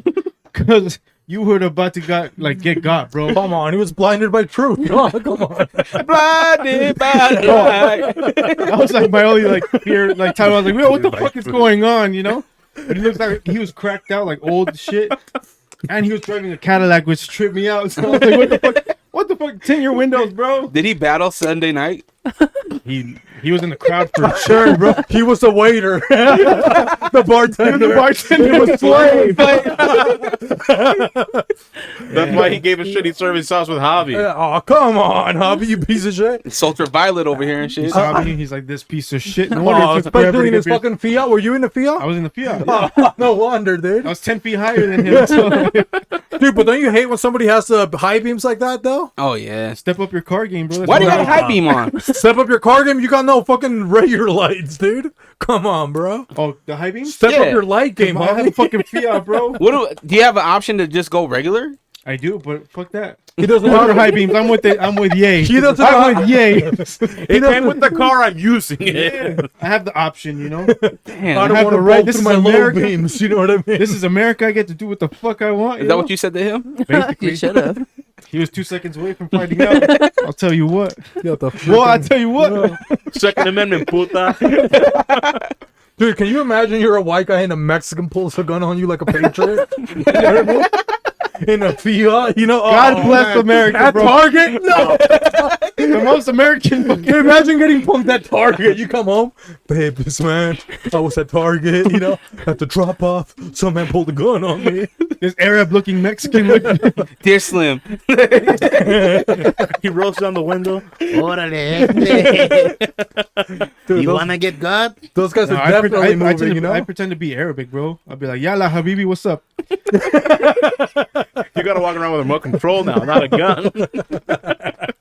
cause you were about to get got, bro. Come on, he was blinded by truth. Oh, come on. Blinded by the light. I was like, my only like fear, like time. I was like, yo, what the fuck is going on? You know? But he looks like he was cracked out, like old shit, and he was driving a Cadillac, which tripped me out. So I was like, what the fuck? What the fuck? Tint your windows, bro. Did he battle Sunday night? He was in the crowd for sure, bro. He was the waiter. The bartender. The bartender. He was slave. That's why he gave a shitty service sauce with Javi. Oh, come on, Hobby, you piece of shit. Sultra Violet over here and He shit. saw me. He's like, this piece of shit. No Oh, wonder it took forever especially to in get his here. fucking Fiat. Were you in the I Fiat? was in the Fiat. Yeah. No wonder, dude. I was 10 feet higher than him. So Dude, but don't you hate when somebody has high beams like that, though? Oh yeah. step up your car game, bro. That's Why do you what got a I- high beam on? Step up your car game. You got no fucking regular lights, dude. Come on, bro. Oh, the high beams? Step Yeah. up your light game, I have a Hobby. fucking Fiat, bro. Do you have an option to just go regular? I do, but fuck that. He doesn't Power have high beams. I'm with it. I'm with Yay. He doesn't I'm have- with Yay. It came with the car. I'm using it. I have the option, you know. I Damn. don't have want the to right- roll this through is my low America. beams. You know what I mean? This is America. I get to do what the fuck I want. Is that what you said to him? Basically, You should have. he was 2 seconds away from finding out. I'll tell you what. Yeah, the Well, I freaking- tell you what. Second Amendment, puta. Dude, can you imagine you're a white guy and a Mexican pulls a gun on you like a patriot? You know what I mean? In a Fiat, you know? God oh, bless man. America, At bro. Target? No! The most American fucking. Can you imagine getting punked at Target? You come home, babe, this man, I was at Target, you know, at the drop off. Some man pulled a gun on me. This Arab-looking Mexican. Dear Slim. He rolls down the window. Dude, You those, wanna get God? those guys No, are I, definitely moving, you know? I pretend to be Arabic, bro. I'll be like, Yalla, Habibi, what's up? You gotta walk around with a remote control now, not a gun.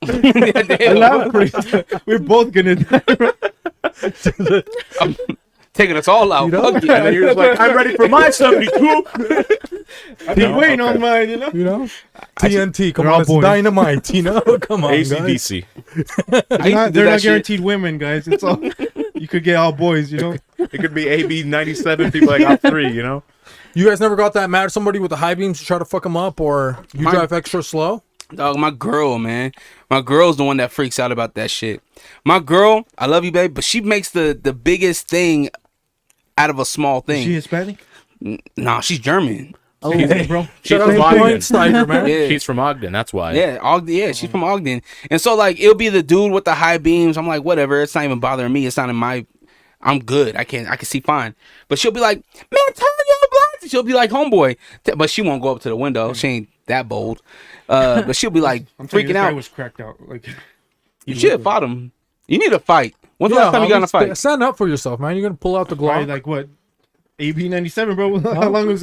Allow it. We're both gonna die. Taking us all out. You know? Fuck And then you. you're just like, I'm ready for my 72. I've been No? waiting Okay. on mine, you know. You know, TNT. Come They're on, all it's boys. dynamite. You know, come on, guys. ACDC. I used to do They're that not shit. guaranteed women, guys. It's all you could get all boys, you know. It could be AB 97 people that got 3, you know? You guys never got that mad at somebody with the high beams to try to fuck them up, or you My- drive extra slow? Dog, my girl, man. My girl's the one that freaks out about that shit. My girl, I love you, babe, but she makes the biggest thing out of a small Is she thing. Hispanic? Nah, she's German. Oh, Hey, bro. She's Shout out from to Ogden. Schweinsteiger, man. Yeah. She's from Ogden, that's why. Yeah, Ogden. Yeah, she's from Ogden, and so like it'll be the dude with the high beams. I'm like, whatever. It's not even bothering me. It's not in my. I'm good. I can see fine. But she'll be like, man, turn your blinds. She'll be like, homeboy, but she won't go up to the window. She ain't that bold. But she'll be like I'm telling you, freaking this guy out. was cracked out. Like, You should have fought him. You need a fight. When's the last time you got in a fight? Stand up for yourself, man. You're gonna pull out the probably Glock. like what? AB 97, bro. How long was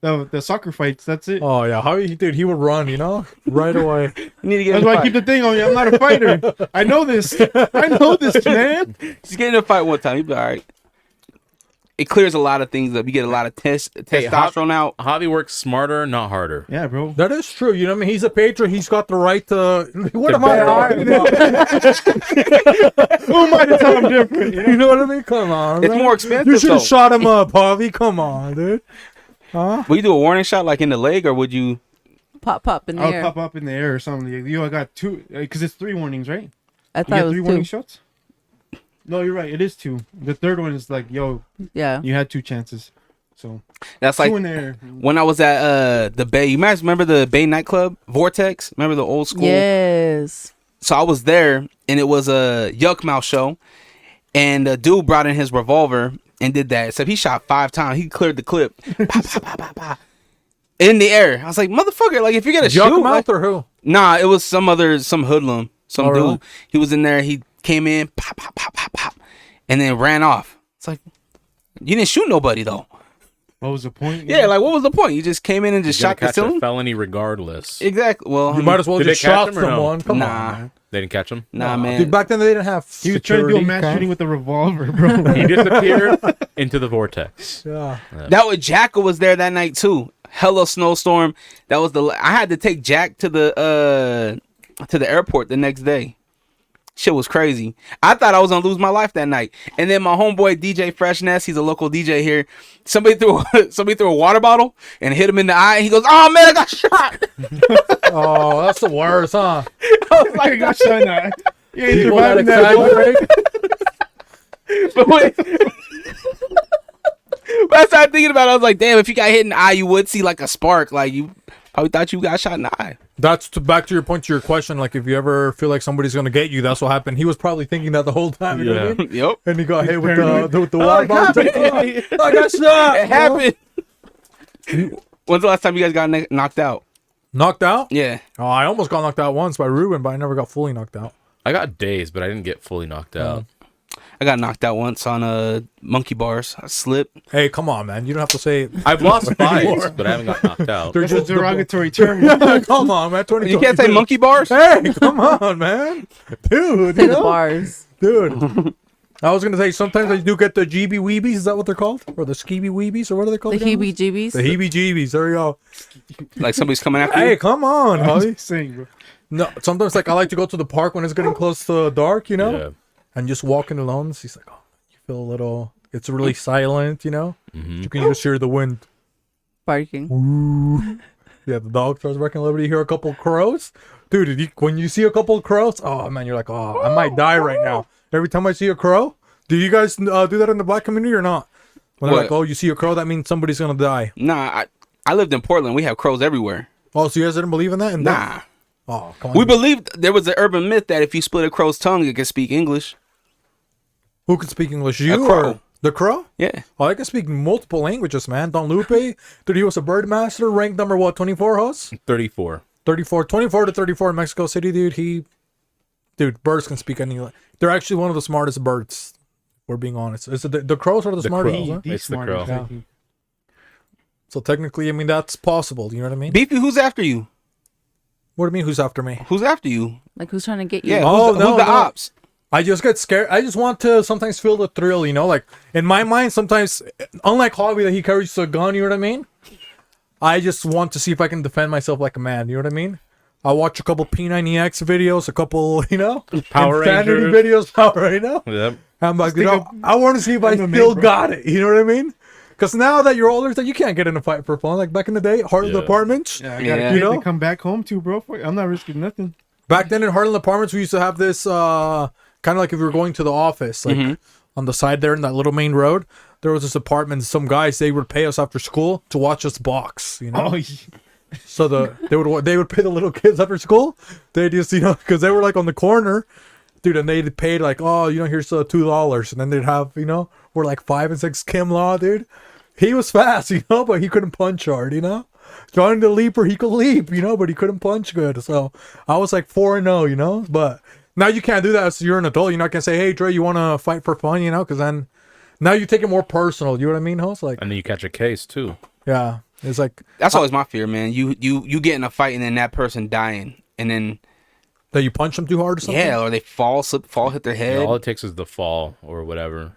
the soccer fights? That's it. Oh yeah, how dude? He would run, you know, right away. You need to get That's in a why I fight. keep the thing on you. I'm not a fighter. I know this. I know this, man. Just get in a fight one time. You'll be all right. It clears a lot of things up. You get a lot of testosterone out. Javi works smarter, not harder. Yeah, bro. That is true. You know what I mean? He's a patriot. He's got the right to. What To am I bear talking about? Who am I to tell him different? You know what I mean? Come on. It's man. more expensive, You should though. have shot him up, Harvey. Come on, dude. Huh? Would you do a warning shot like in the leg, or would you? pop in the I'll air. pop up in the air or something. Yo, I got 2 because it's 3 warnings, right? I You thought it get was 3 two. warning shots. No, you're right. It is 2. The third one is like, yo, Yeah. you had 2 chances. So That's 2 like in there. when I was at the Bay. You guys remember the Bay nightclub, Vortex? Remember the old school? Yes. So I was there, and it was a Yuck Mouth show, and a dude brought in his revolver and did that. Except he shot 5 times. He cleared the clip. Pa, pa, pa, pa, pa. In the air. I was like, motherfucker, like if you're gonna Yuck shoot, mouth like, or who? nah, it was some hoodlum, some Oh, dude. really? He was in there. He came in, pop, pop, pop, pop, pop, and then ran off. It's like you didn't shoot nobody though. What was the point? Yeah, like what was the point? You just came in and just You're shot gonna the catch a ceiling. felony regardless. Exactly. Well, You might as well Did just they catch shot him or no? someone. Come Nah. on, man. They didn't catch him. nah, man. Dude, back then they didn't have. He was trying to do a security, mass kind of. shooting with a revolver, bro. He disappeared into the vortex. Yeah. That was Jackal was there that night too. Hella snowstorm. That was I had to take Jack to the airport the next day. Shit was crazy. I thought I was gonna lose my life that night. And then my homeboy DJ Freshness, he's a local DJ here. Somebody threw a water bottle and hit him in the eye. He goes, "Oh man, I got shot." Oh, that's the worst, huh? I was like, I got shot in the eye. You ain't People that surviving that, boy. exaggerate. But wait. But I started thinking about it. I was like, damn, if you got hit in the eye, you would see like a spark. Like you probably thought you got shot in the eye. That's back to your point to your question. Like, if you ever feel like somebody's gonna get you, that's what happened. He was probably thinking that the whole time. You know what I mean? Yep. And he got hit with paranoid. the water bottle. I got shot. It happened. When's the last time you guys got knocked out? Knocked out? Yeah. Oh, I almost got knocked out once by Ruben, but I never got fully knocked out. I got dazed, but I didn't get fully knocked out. I got knocked out once on monkey bars. I slipped. Hey, come on, man. You don't have to say. I've lost fights, but I haven't got knocked out. They're That's a just derogatory term. Come on, man. 20, You can't say monkey bars? Hey, come on, man. Dude, Say you the know? bars. Dude. I was gonna say sometimes I do get the GB weebies. Is that what they're called? Or the skeeby weebies? Or what are they called? The again? heebie-jeebies. The heebie jeebies. There you go. Like somebody's coming after Hey, you? come on, I was Holly. saying, bro. No, sometimes like I like to go to the park when it's getting close to dark, you know, Yeah. and just walking alone. She's like, oh, you feel a little. It's really silent, you know. Mm-hmm. You can just hear the wind. Barking. Ooh. Yeah, the dog starts barking a little bit. You hear a couple crows, dude. When you see a couple crows, oh man, you're like, oh, I might die right now. Every time I see a crow, do you guys do that in the black community or not? When they're What? like, oh, you see a crow, that means somebody's gonna die. Nah, I lived in Portland. We have crows everywhere. Oh, so you guys didn't believe in that? In Nah. that? Oh, come on. We believed there was an urban myth that if you split a crow's tongue, it could speak English. Who can speak English? You crow. or the crow? Yeah. Oh, I can speak multiple languages, man. Don Lupe, dude, he was a bird master, ranked number what, 24, hosts? 34. 24 to 34 in Mexico City, dude. Dude, birds can speak any. They're actually one of the smartest birds. We're being honest. Is it the crows are the smartest? crow. Huh? It's the crow. Yeah. So technically, I mean, that's possible. You know what I mean? Beefy, who's after you? What do you mean? Who's after me? Who's after you? Like who's trying to get you? Yeah. Oh, who's the no. ops? I just get scared. I just want to sometimes feel the thrill, you know? Like, in my mind, sometimes, unlike Hobby that he carries a gun, you know what I mean? I just want to see if I can defend myself like a man. You know what I mean? I watch a couple P90X videos, a couple, Power insanity Rangers. videos, Yep. I'm like, I want to see if I still got it. You know what I mean? Because now that you're older, it's like you can't get in a fight for fun. Like back in the day, Heartland Apartments. Yeah, I got a kid to come back home to, bro. Fuck, I'm not risking nothing. Back then in Heartland Apartments, we used to have this kind of like if we were going to the office, like on the side there in that little main road, there was this apartment. Some guys, they would pay us after school to watch us box. Oh, So they would pay the little kids after school. They just because they were like on the corner, dude, and they paid like, oh, here's $2, and then they'd have we're like 5 and 6 Kim Law, dude. He was fast, but he couldn't punch hard, Johnny the Leaper, he could leap, but he couldn't punch good. So I was like 4-0, But now you can't do that as you're an adult. You're not gonna say, hey Dre, you want to fight for fun, because then now you take it more personal. You know what I mean, host? Like, And then you catch a case too. yeah, it's like That's always my fear, man. You get in a fight and then that person dying, and then that you punch them too hard or something. or they fall, hit their head, All it takes is the fall or whatever.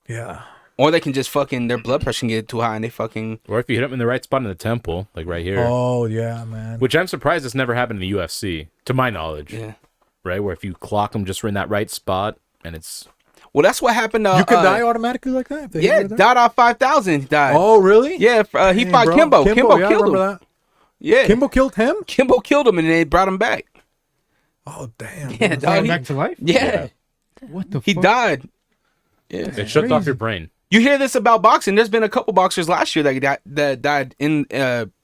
Yeah. or they can just their blood pressure can get too high and they fucking. Or if you hit him in the right spot in the temple, like right here. Oh yeah, man. Which I'm surprised it's never happened in the UFC, to my knowledge. Yeah. Right? Where if you clock them just in that right spot and it's... Well, that's what happened. You could die automatically like that. If they hit you there? Dada 5000 died. Oh really? Yeah, he Dang, fought bro. Kimbo. Kimbo yeah, I killed him. remember that. Yeah, Kimbo killed him. Kimbo killed him, and they brought him back. Oh damn. Yeah, dude. dog, Back to life? Yeah, What the he fuck? died. Yeah, It shuts off your brain. you hear this about boxing? There's been a couple boxers last year that died in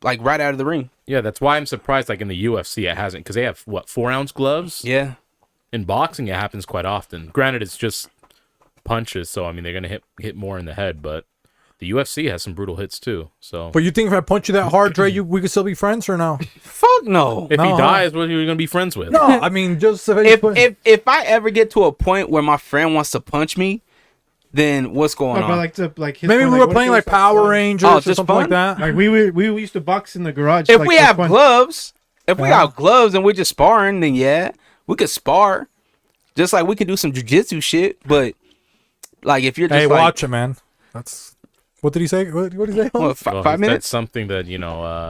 like right out of the ring. Yeah, that's why I'm surprised like in the UFC it hasn't. Because they have, 4-ounce gloves? Yeah, In boxing it happens quite often. Granted, it's just punches, so I mean they're going to hit more in the head, but the UFC has some brutal hits too. So But you think if I punch you that hard, Dre, we could still be friends or no? fuck no. if No, he huh? dies, what are you going to be friends with? No, I mean just If I ever get to a point where my friend wants to punch me, then what's going But on? like his maybe point, we like, were what playing if like it was Power fun? Rangers Oh, or just something like fun? that. Like we used to box in the garage. If like, we for have fun. gloves, if we Yeah. got gloves and we're just sparring, then yeah, we could spar. Just like we could do some jujitsu shit, but like if you're just Hey, like, watch it, man. That's what did he say? What did he say? what, Well, 5 he said minutes? something that,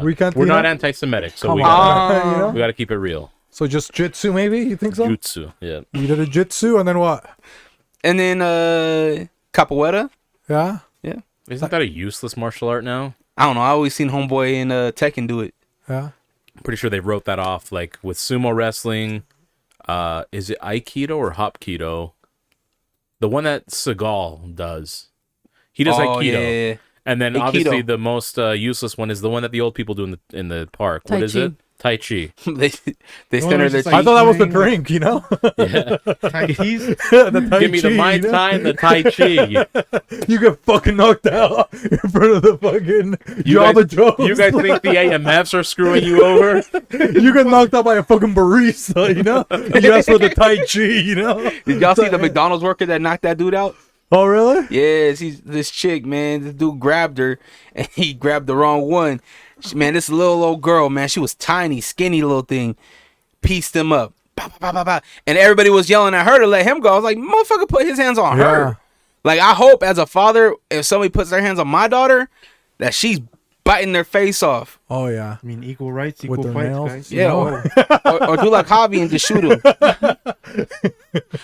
We can't we're do not that? anti-Semitic, so Come we on. got to keep it real. So just jitsu, maybe? You think so? Jutsu, yeah. You did a jitsu, and then what? And then capoeira. Yeah. Yeah, Isn't that a useless martial art now? I don't know. I always seen Homeboy in Tekken do it. Yeah. I'm pretty sure they wrote that off. Like with sumo wrestling, is it Aikido or Hapkido? The one that Seagal does. He does Aikido. Yeah. And then Aikido. obviously the most useless one is the one that the old people do in the park. Tai What is Chi. it? Tai Chi. they The one center where their it's I like- thought that was the Like- drink, Yeah. He's The Tai Give me the Chi, Mai you know? Tai and the Tai Chi. You get fucking knocked out in front of the fucking You Java guys, Jones. you guys think the AMFs are screwing you over? You get knocked out by a fucking barista, And you ask for the Tai Chi, Did y'all see the McDonald's worker that knocked that dude out? Oh, really? Yes, he's this chick, man. This dude grabbed her, and he grabbed the wrong one. Man, this little old girl, man, she was tiny, skinny little thing. Pieced him up, pow, pow, pow, pow, pow. And everybody was yelling at her to let him go. I was like, motherfucker, put his hands on Yeah. her. Like, I hope as a father, if somebody puts their hands on my daughter, that she's biting their face off. Oh, yeah. I mean, equal rights, With equal their fights, nails? guys. Yeah, or do like Javi and just shoot him.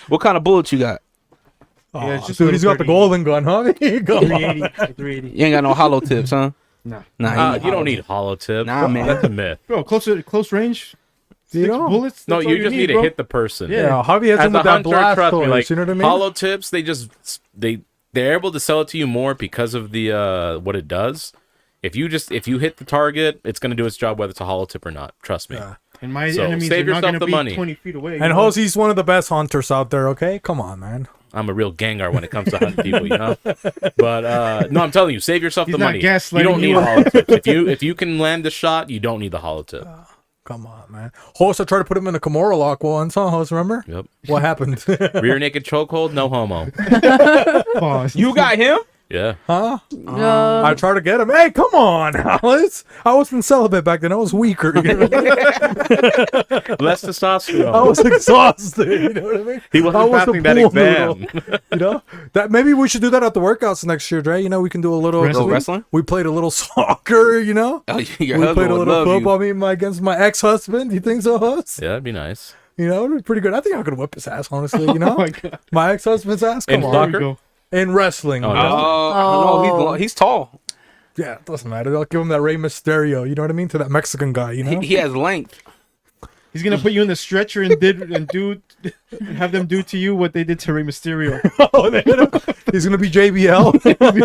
What kind of bullet you got? Oh, Yeah, it's just dude, he's got the 30. golden gun, huh? Go on. 380. 380. You ain't got no hollow tips, huh? Nah. Nah, You don't need hollow tip. Nah, man. That's a myth. Bro, close range. You 6 know? bullets. No, that's all you just need to bro. hit the person. Yeah. Yeah, Javi has As him a with that hunter, blast trust me, toys, like you know what I mean? hollow tips, they're able to sell it to you more because of the what it does. If you hit the target, it's gonna do its job whether it's a hollow tip or not. Trust me. Yeah. And my So, enemies save are not yourself going to the be money. 20 feet away. And Josie's one of the best hunters out there, okay? Come on, man. I'm a real Gengar when it comes to hunting people, But no, I'm telling you, save yourself He's the not money. You gaslighting don't need you. a hollow tip. If you can land the shot, you don't need the hollow tip. Come on, man. Host, I tried to put him in a Kimura lock once, huh, Host, remember? Yep. What happened? Rear naked chokehold, no homo. Pause. You got him? Yeah. Huh? No. I try to get him. Hey, come on, Alice. I wasn't celibate back then. I was weaker. You know? Less testosterone. I was exhausted. You know what I mean? He wasn't I was a passing that pool exam. noodle, you know that maybe we should do that at the workouts next year, Dre. You know, we can do a little Wrestling? Wrestling? We played a little soccer. You know, Oh, your we husband played a would little love football. you. Me against my ex-husband. You think so, Hus? Yeah, that'd be nice. You know, it'd be pretty good. I think I could whip his ass. Honestly, you know, Oh my God. my ex-husband's ass. Come In on, soccer? There we go. in wrestling. Oh, you no. know? Oh, no, he's tall. Yeah, it doesn't matter. I'll give him that Rey Mysterio. You know what I mean? To that Mexican guy. You know. He has length. He's gonna put you in the stretcher and have them do to you what they did to Rey Mysterio. Oh, they hit him. He's gonna be JBL.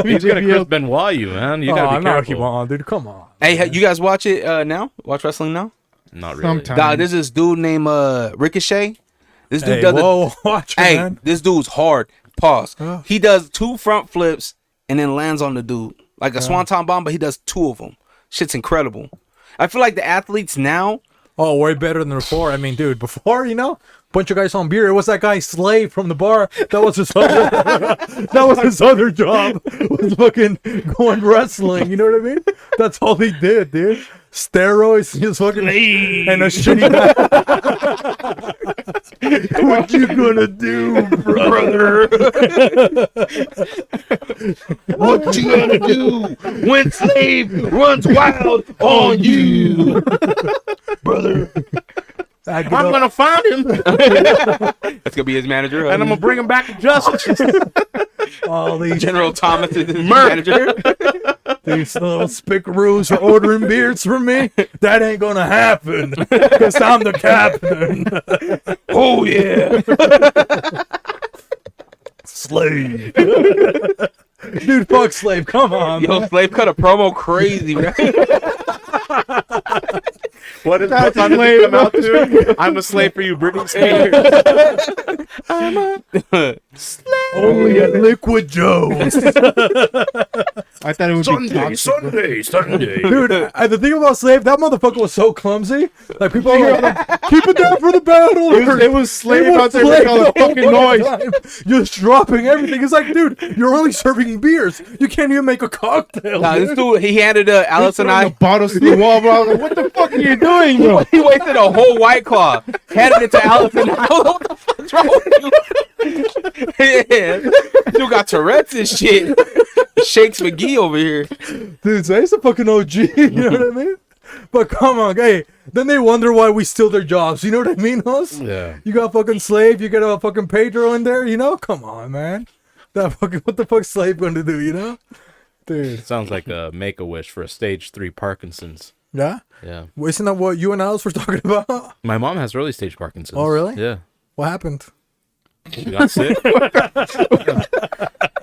He's gonna Chris Benoit you, man. You gotta be no, careful. come on, dude. Come on. Hey, you guys watch it now? Watch wrestling now? Not really. Sometimes. Dog, there's this dude named Ricochet. This dude Hey, does whoa, watch it, Hey, man. this dude's hard. Pause. Oh. He does 2 front flips and then lands on the dude like a swanton bomb, but he does 2 of them. Shit's incredible. I feel like the athletes now. Oh, way better than before. I mean, dude, before, you know, bunch of guys on beer. It was that guy Slave from the bar. That was his other, that was his other job. Was fucking going wrestling. You know what I mean? That's all he did, dude. Steroids, just fucking and a shitty guy. What you gonna do, brother? What you gonna do when Slave runs wild on you, brother? I'm gonna find him That's gonna be his manager. and I'm gonna bring him back to justice. all these General Thomas is his manager. These little spickaroos are ordering beers from me. That ain't gonna happen. Because I'm the captain. Oh yeah. Slave. Dude, fuck Slave. Come on, Yo, man. Slave cut a promo crazy, man. What is that song slave. come out to? I'm a slave for you, Britney Spears. Only at Liquid Joe's. I thought it would be toxic. Sunday. Dude, the thing about Slave, that motherfucker was so clumsy. Like, people are like, keep it down for the battle. It was Slave It was out there Slave making all the the whole fucking noise. time, just dropping everything. It's like, dude, you're only serving beers. You can't even make a cocktail. Nah, dude. this dude, he handed Alice and Throwing I. the bottles to the wall, bro. I was like, what the fuck are you doing, bro? He wasted a whole White Claw, handed it to Alice and I. What the fuck's wrong with you? Yeah, dude got Tourette's and shit. Shakes McGee over here. Dude, so he's a fucking OG, you know what I mean? But come on, hey, then they wonder why we steal their jobs, you know what I mean, Hus? Yeah. You got fucking Slave, you got a fucking Pedro in there, you know? Come on, man. That fucking, what the fuck's Slave gonna do, you know? Dude. Sounds like a Make-A-Wish for a stage 3 Parkinson's. Yeah? Yeah. Well, isn't that what you and Alice were talking about? My mom has early stage Parkinson's. Oh, really? Yeah. What happened? She got sick.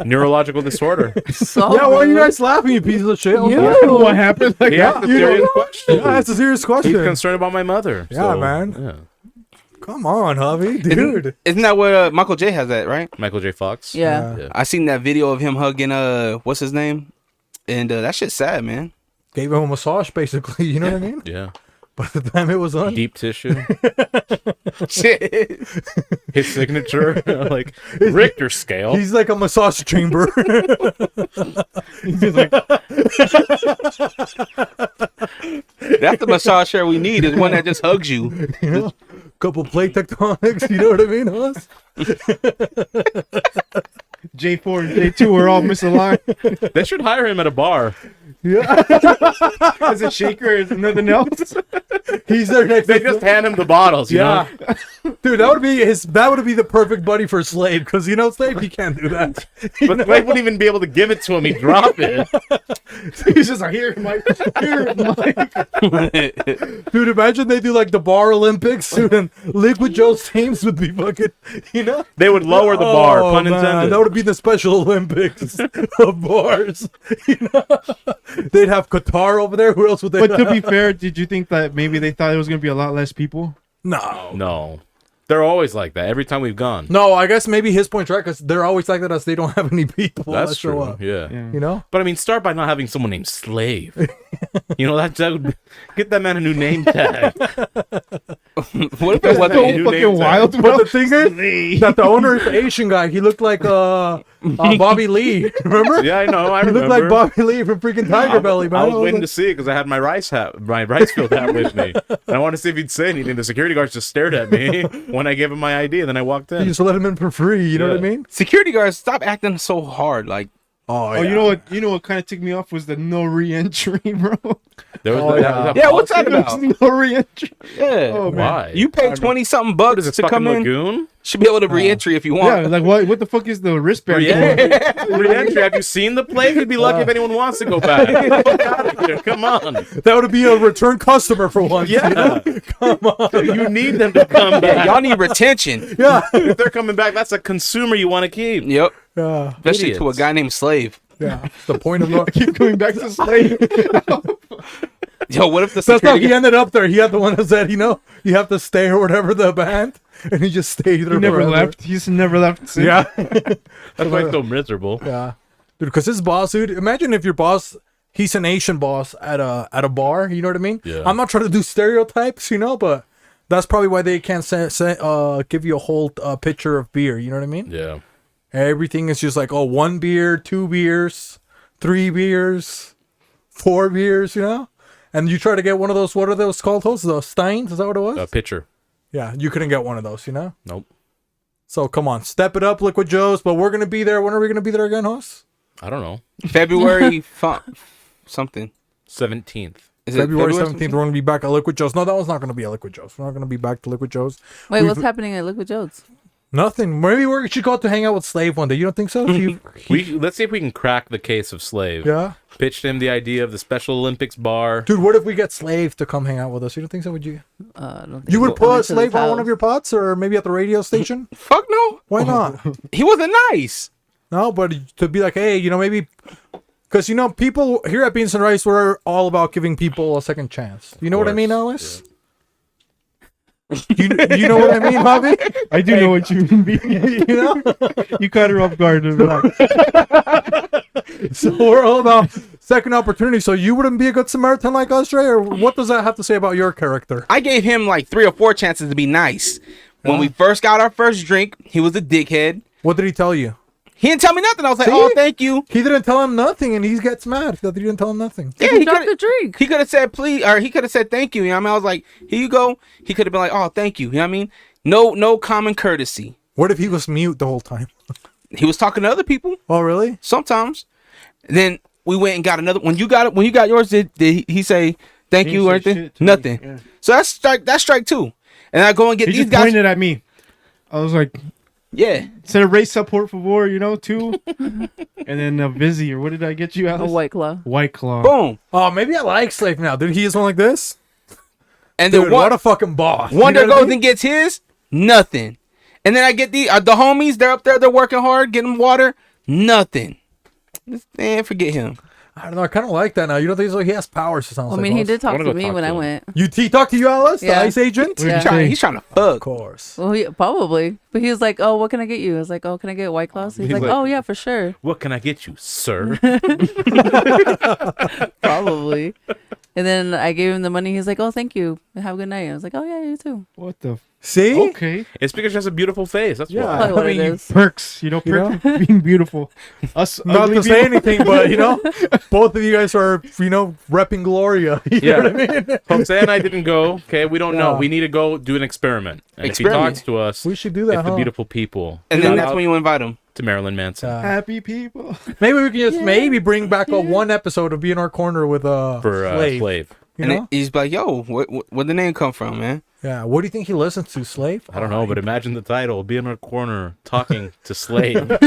Neurological disorder. So Yeah, why are you guys laughing, you pieces of shit? You don't know what happened. Like, He asked a you serious don't- question. Yeah, that's a serious He's question. concerned about my mother. Yeah, so, man. Yeah. Come on, hubby, dude. Isn't that what Michael J has that, right? Michael J. Fox. Yeah. Yeah. I seen that video of him hugging what's his name? And that shit's sad, man. Gave him a massage, basically, you know what I mean? Yeah. By the time it was done. Deep tissue. Shit. His signature. Like Richter scale. He's like a massage chamber. That's the massage chair we need, is one that just hugs you. You know, couple plate tectonics. You know what I mean, Hus? J4 and J2 are all misaligned. They should hire him at a bar. Yeah, As a shaker, is nothing else. he's there next. They to just hand him the bottles, you know? Dude, that would be his. That would be the perfect buddy for Slave, because you know, Slave, he can't do that. But they wouldn't even be able to give it to him. He'd drop it. He's just like, here, Mike. Here, Mike. Dude, imagine they do like the bar Olympics, dude, and Liquid Joe's teams would be fucking, you know. They would lower the bar, Oh, pun man, intended. that would be the Special Olympics of bars. You know, they'd have Qatar over there. Who else would they? But to have? be fair, did you think that maybe they thought it was going to be a lot less people? No. No. They're always like that every time we've gone. No, I guess maybe his point's right, because they're always like that as they don't have any people That's that show true. up. Yeah. You know? But I mean, start by not having someone named Slave. You know, that would get that man a new name tag. What if it wasn't? so New fucking names wild, But bro. the thing is that the owner is the Asian guy. He looked like Bobby Lee. Remember? Yeah, I know. I He looked remember. like Bobby Lee from freaking Tiger Belly, man. I was waiting like, to see it because I had my rice field hat with me, and I wanted to see if he'd say anything. The security guards just stared at me when I gave him my ID, and then I walked you in. just let him in for free. You know what I Yeah. mean? Security guards, stop acting so hard. Like, Oh, you know what? You know what kind of ticked me off was the no re-entry, bro. There was Oh, that yeah, what's that There's about? no re-entry. Yeah. Oh man. Why? You pay 20-something What bucks is it, to fucking come in. Lagoon? Should be able to re-entry if you want. Yeah, like what the fuck is the wristband? Yeah. Re-entry. Have you seen the place? You'd be lucky if anyone wants to go back. Get out of here. Come on. That would be a return customer for once. Yeah. Come on. You need them to come Yeah, back. y'all need retention. Yeah. If they're coming back, that's a consumer you want to keep. Yep. Yeah. Especially to a Idiots. guy named Slave. Yeah. It's the point of no. Keep going back to slave. Yo, what if the That's how security he ended up there. He had the one that said, you know, you have to stay or whatever the band, and he just stayed there. He never forever. left. He's never left. Since. Yeah. That's why it's so miserable. Yeah, dude. Because his boss, dude. Imagine if your boss, he's an Asian boss at a bar. You know what I mean? Yeah. I'm not trying to do stereotypes, you know, but that's probably why they can't give you a whole pitcher of beer. You know what I mean? Yeah. Everything is just like, oh, 1 beer, 2 beers, 3 beers, 4 beers. You know? And you try to get one of those. What are those called? Those the Steins? Is that what it was? Pitcher. Yeah, you couldn't get one of those. You know? Nope. So come on, step it up, Liquid Joe's. But we're gonna be there. When are we gonna be there again, host? I don't know. February something. 17th. Is it February 17th, something? we're going to be back at Liquid Joe's. No, that one's not going to be at Liquid Joe's. We're not going to be back to Liquid Joe's. Wait, We've- what's happening at Liquid Joe's? Nothing. Maybe we should go out to hang out with Slave one day. You don't think so? Let's see if we can crack the case of Slave. Yeah. Pitched him the idea of the Special Olympics bar. Dude, what if we get Slave to come hang out with us? You don't think so? Would you? I don't think You would so. put Coming to Slave this on one of house. your pots or maybe at the radio station? Fuck no. Why not? He wasn't nice. No, but to be like, hey, you know, maybe... Because, you know, people here at Beans and Rice, we're all about giving people a second chance. You know what I mean, Alice? You know what I mean, Bobby? I do know what you mean. You know? You caught her off guard. So we're all about second opportunity. So you wouldn't be a good Samaritan like us, Dre? Or what does that have to say about your character? I gave him like 3 or 4 chances to be nice. When we first got our first drink, he was a dickhead. What did he tell you? He didn't tell me nothing. I was like, See? oh, thank you. He didn't tell him nothing, and he gets mad that he didn't tell him nothing. Yeah, He he dropped could the drink. he could have said please, or he could have said thank you. You know what I mean? I was like, here you go. He could have been like, oh, thank you. You know what I mean? No common courtesy. What if he was mute the whole time? He was talking to other people Oh, really? sometimes. Then we went and got another. When you got yours, did he say thank you or anything? Nothing. Yeah. So that's strike 2. And I go and get He these just guys. pointed at me. I was like, Yeah. said a race support favor, you know, 2. And then a Vizzy, or what did I get you, A Alice? White Claw. White Claw. Boom. Oh, maybe I like Slave now. Dude, he is one like this? And Dude, then what a fucking boss. Wonder You know what I goes mean? and gets his, nothing. And then I get the homies, they're up there, they're working hard, getting water, nothing. Man, forget him. I don't know. I kind of like that now. You don't think so? He has powers. It sounds I like mean, he us. did talk wanna to go me talk when to I him. went. He talked to you, Alice, the Yeah. ICE agent? Yeah. He's trying to Of fuck. course. Well, probably. But he was like, "Oh, what can I get you?" I was like, "Oh, can I get White Claws?" He's He's like, like- "Oh, yeah, for sure, What can I get you, sir? probably." And then I gave him the money. He's like, "Oh, thank you. Have a good night." I was like, "Oh yeah, you too." What the? See? Okay. It's because she has a beautiful face. That's Yeah. why. Probably what I mean, it is. Perks, you know, You perks of being beautiful. Us Not ugly to say people- anything, but, you know, both of you guys are, you know, repping Gloria. You Yeah. know what I mean? Jose and I didn't go. Okay, we don't know. Yeah. We need to go do an experiment. And if he Experiment. talks to us, We should do that, if the huh? beautiful people, And then shout that's out when you invite him. to Marilyn Manson Happy people. Maybe we can just maybe bring back a one episode of Be in Our Corner with for Slave. Slave. You And know? then he's like, yo, where'd the name come from, man? Yeah. What do you think he listens to, Slave? I don't know, but imagine the title: "Be in our corner, talking to Slave." God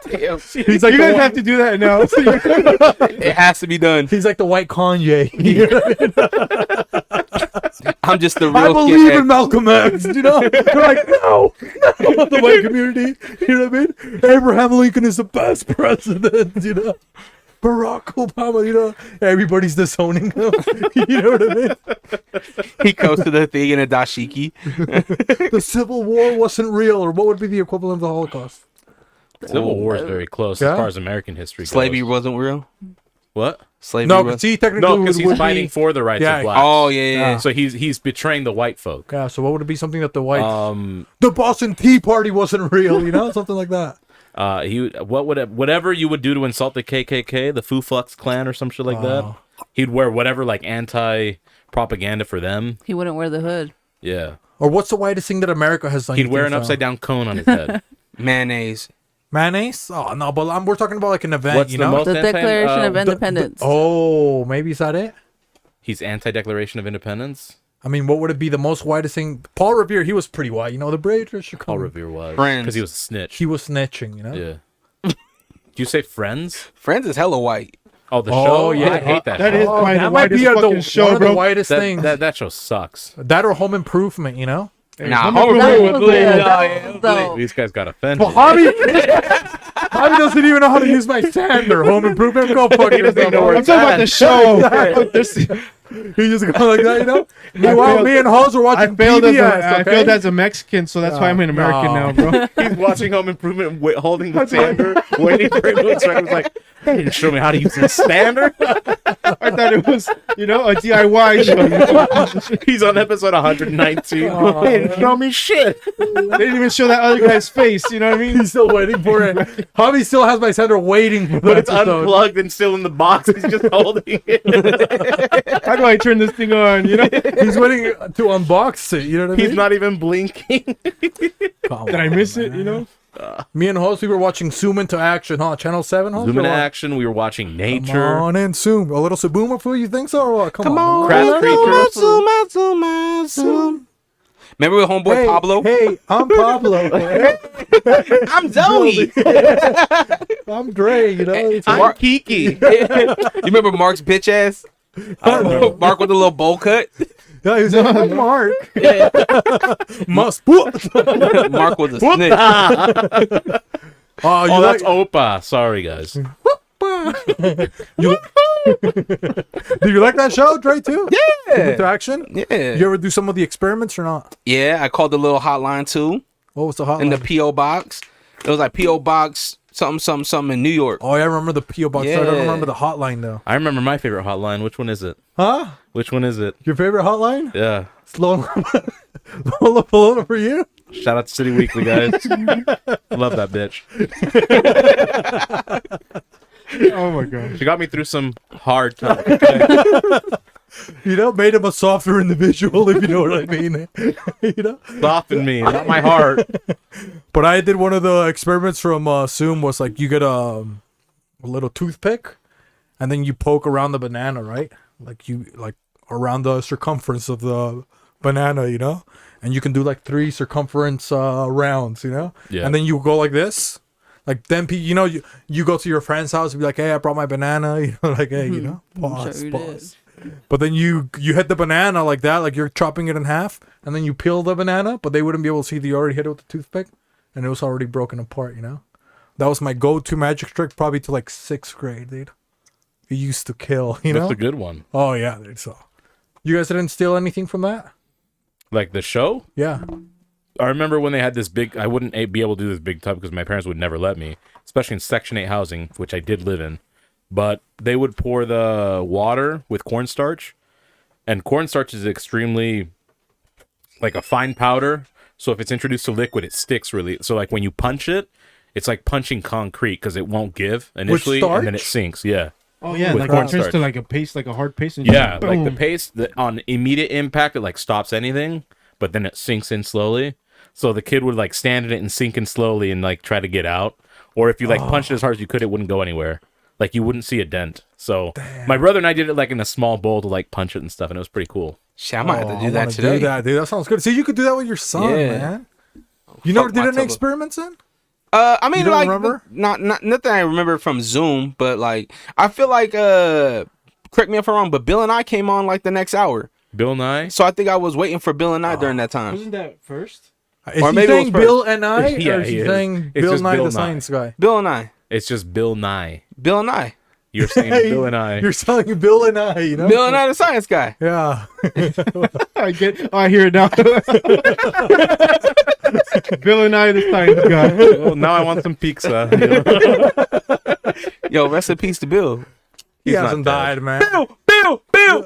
damn. He's like You the guys one- have to do that now. It has to be done. He's like the white Kanye. You know what I mean? I'm just the I real believe in skinhead. Malcolm X. You know, they're like, no, the white community. You know what I mean? Abraham Lincoln is the best president. You know, Barack Obama. You know, everybody's disowning him. You know what I mean? He goes to the thing in a dashiki. The Civil War wasn't real, or what would be the equivalent of the Holocaust? Civil War is very close Yeah. as far as American history goes. Slavery wasn't real. What? Slavery. No, was- because he technically No, because would he's be- fighting for the rights Yeah. of blacks. Oh yeah, yeah. Yeah. So he's betraying the white folk. Yeah, so what would it be? Something that the white, Um, the Boston Tea Party wasn't real, you know, something like that. whatever you would do to insult the KKK, the Ku Klux Klan, or some shit like that. Oh. He'd wear whatever like anti propaganda for them. He wouldn't wear the hood. Yeah, Or what's the whitest thing that America has done? he'd you wear think an so? upside down cone on his head. Mayonnaise. Mayonnaise? Oh no, but we're talking about like an event, What's you the know. most The Declaration of Independence. Oh, maybe is that it? He's anti-Declaration of Independence. I mean, what would it be? The most whitest thing? Paul Revere, he was pretty white, you know. The British are Paul coming. Revere was Friends. because he was a snitch. He was snitching, you know. Yeah. Do you say Friends? Friends is hella white. Oh, the Oh, show. yeah. I hate that. That show. is probably the that might be whitest fucking one show, of the bro. whitest that, things. that show sucks. That or Home Improvement, you know. Nah, Home Home That Improvement was was lit. good. Oh, yeah, That was dope. These guys got offended. Hobby doesn't even know how to use my sander. Home Improvement, go fuck He doesn't even know where I'm it's talking about the show. He just go like that, you know. Meanwhile, me and Halls were watching I failed PBS. Okay? as a Mexican, so that's why I'm an American No. now, bro. He's watching Home Improvement, holding the sander, waiting for him to instruct. He's like, they didn't show me how to use the sander. I thought it was, a DIY show. He's on episode 119. Oh, They didn't show me shit. They didn't even show that other guy's face. You know what I mean? He's still waiting for it. Hobby still has my sander waiting for But the it's episode. unplugged and still in the box. He's just holding it. How do I turn this thing on? You know? He's waiting to unbox it. You know what I He's mean? not even blinking. Come Did I on, miss it? man. You know? Me and Halls, we were watching Zoom into Action, huh? Channel 7, Halls? Zoom into Or what? action. We were watching Come nature. on in, Zoom. A little Subuma fool, you think so? Or what? Come on. Craft creatures. Zoom. Remember with homeboy Hey, Pablo? Hey, I'm Pablo. I'm Zoe. I'm Dre, you know? It's I'm Kiki. You remember Mark's bitch ass? Mark with the little bowl cut. yeah, he was like, I'm Mark. Must. Mark was a snitch. Oh, you Oh, like, that's Opa. Sorry, guys. you, do you like that show, Dre, too? Zoom into Yeah. Action? Yeah. You ever do some of the experiments or not? Yeah, I called the little hotline too What was the hotline? in the P.O. box. It was like P.O. box something in New York. Oh, yeah, I remember the P.O. box. I don't Yeah. remember the hotline, though. I remember my favorite hotline. Which one is it? Huh? Which one is it? Your favorite hotline? Yeah. Slow Lola for you? Shout out to City Weekly, guys. Love that bitch. Oh my god. She got me through some hard times. You know, made him a softer individual, if you know what I mean. You know? Soften me, not my heart. But I did one of the experiments from Zoom was like you get a little toothpick and then you poke around the banana, right? Like around the circumference of the banana, you know? And you can do like 3 circumference rounds, you know? Yeah. And then you go like this. Like then you go to your friend's house and be like, hey, I brought my banana, you know, like hey, you know, pause, Sure you pause. But then you hit the banana like that, like you're chopping it in half, and then you peel the banana, but they wouldn't be able to see that you already hit it with the toothpick, and it was already broken apart, you know? That was my go-to magic trick probably to like 6th grade, dude. It used to kill, you That's know? a good one. Oh yeah, dude, so. You guys didn't steal anything from that? Like the show? Yeah. I remember when they had this big, I wouldn't be able to do this big tub because my parents would never let me, especially in Section 8 housing, which I did live in. But they would pour the water with cornstarch, and cornstarch is extremely like a fine powder. So if it's introduced to liquid, it sticks really. So like when you punch it, it's like punching concrete because it won't give initially, and then it starch? sinks. Yeah. Oh yeah, With like it turns cornstarch. to like a paste, like a hard paste. And Yeah, boom. like the paste on immediate impact, it like stops anything, but then it sinks in slowly. So the kid would like stand in it and sink in slowly and like try to get out. Or if you like punched it as hard as you could, it wouldn't go anywhere. Like you wouldn't see a dent. So my brother and I did it like in a small bowl to like punch it and stuff, and it was pretty cool. Shit, I might have Oh, to do I that wanna today. Do that, dude. That sounds good. See, you could do that with your son, Yeah. man. You never Fuck did my any tub. experiments then? I mean, You don't like, remember? not nothing I remember from Zoom, but like, I feel like, correct me if I'm wrong, but Bill and I came on like the next hour, Bill Nye? so I think I was waiting for Bill and I during that time. Wasn't that first? Is Or he maybe it was saying first. Bill and I? Yeah, or is he he is. saying It's Bill just Nye Bill the Nye. Science Guy? Bill and I, It's just Bill Nye. Bill and I, You're saying Bill and I. You're telling Bill and I, you know? Bill and I, the science guy. Yeah. I get. Oh, I hear it now. Bill and I, the science guy. Well, now I want some pizza. Yo, rest in peace to Bill. He He's hasn't not dead. died, man. Bill.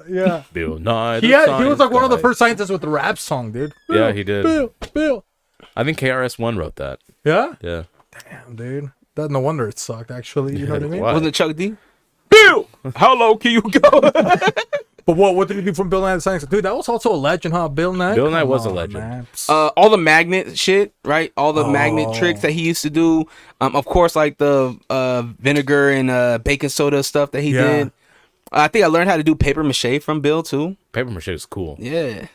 Yeah. Bill Nye. He was like one of the first scientists with the rap song, dude. Yeah, he did. Bill. I think KRS-One wrote that. Yeah? Yeah. Damn, dude. That, no wonder it sucked, actually. You know what I mean? Why? Wasn't it Chuck D? Bill, how low can you go? But what did he do from Bill Nye the Science? Dude, that was also a legend, huh? Bill Nye? Bill Nye Come was a on, legend. man. All the magnet shit, right? All the magnet tricks that he used to do. Of course, like the vinegar and baking soda stuff that he Yeah. did. I think I learned how to do paper mache from Bill too. Paper mache is cool. Yeah.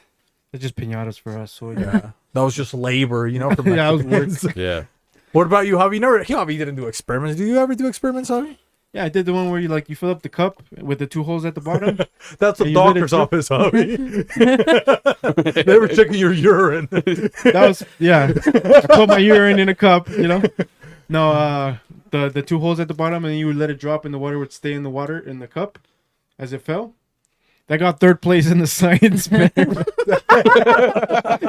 They're just pinatas for us. So Yeah. That was just labor, you know? For Yeah, it was Mexicans. Yeah. What about you, Javi? Javi didn't do experiments. Do you ever do experiments, Javi? yeah, I did the one where you fill up the cup with the 2 holes at the bottom. That's the And you lit it doctor's too? office, Javi. They were checking your urine. That was I put my urine in a cup. No, the 2 holes at the bottom, and you would let it drop, and the water would stay in the cup as it fell. That got 3rd place in the science fair. I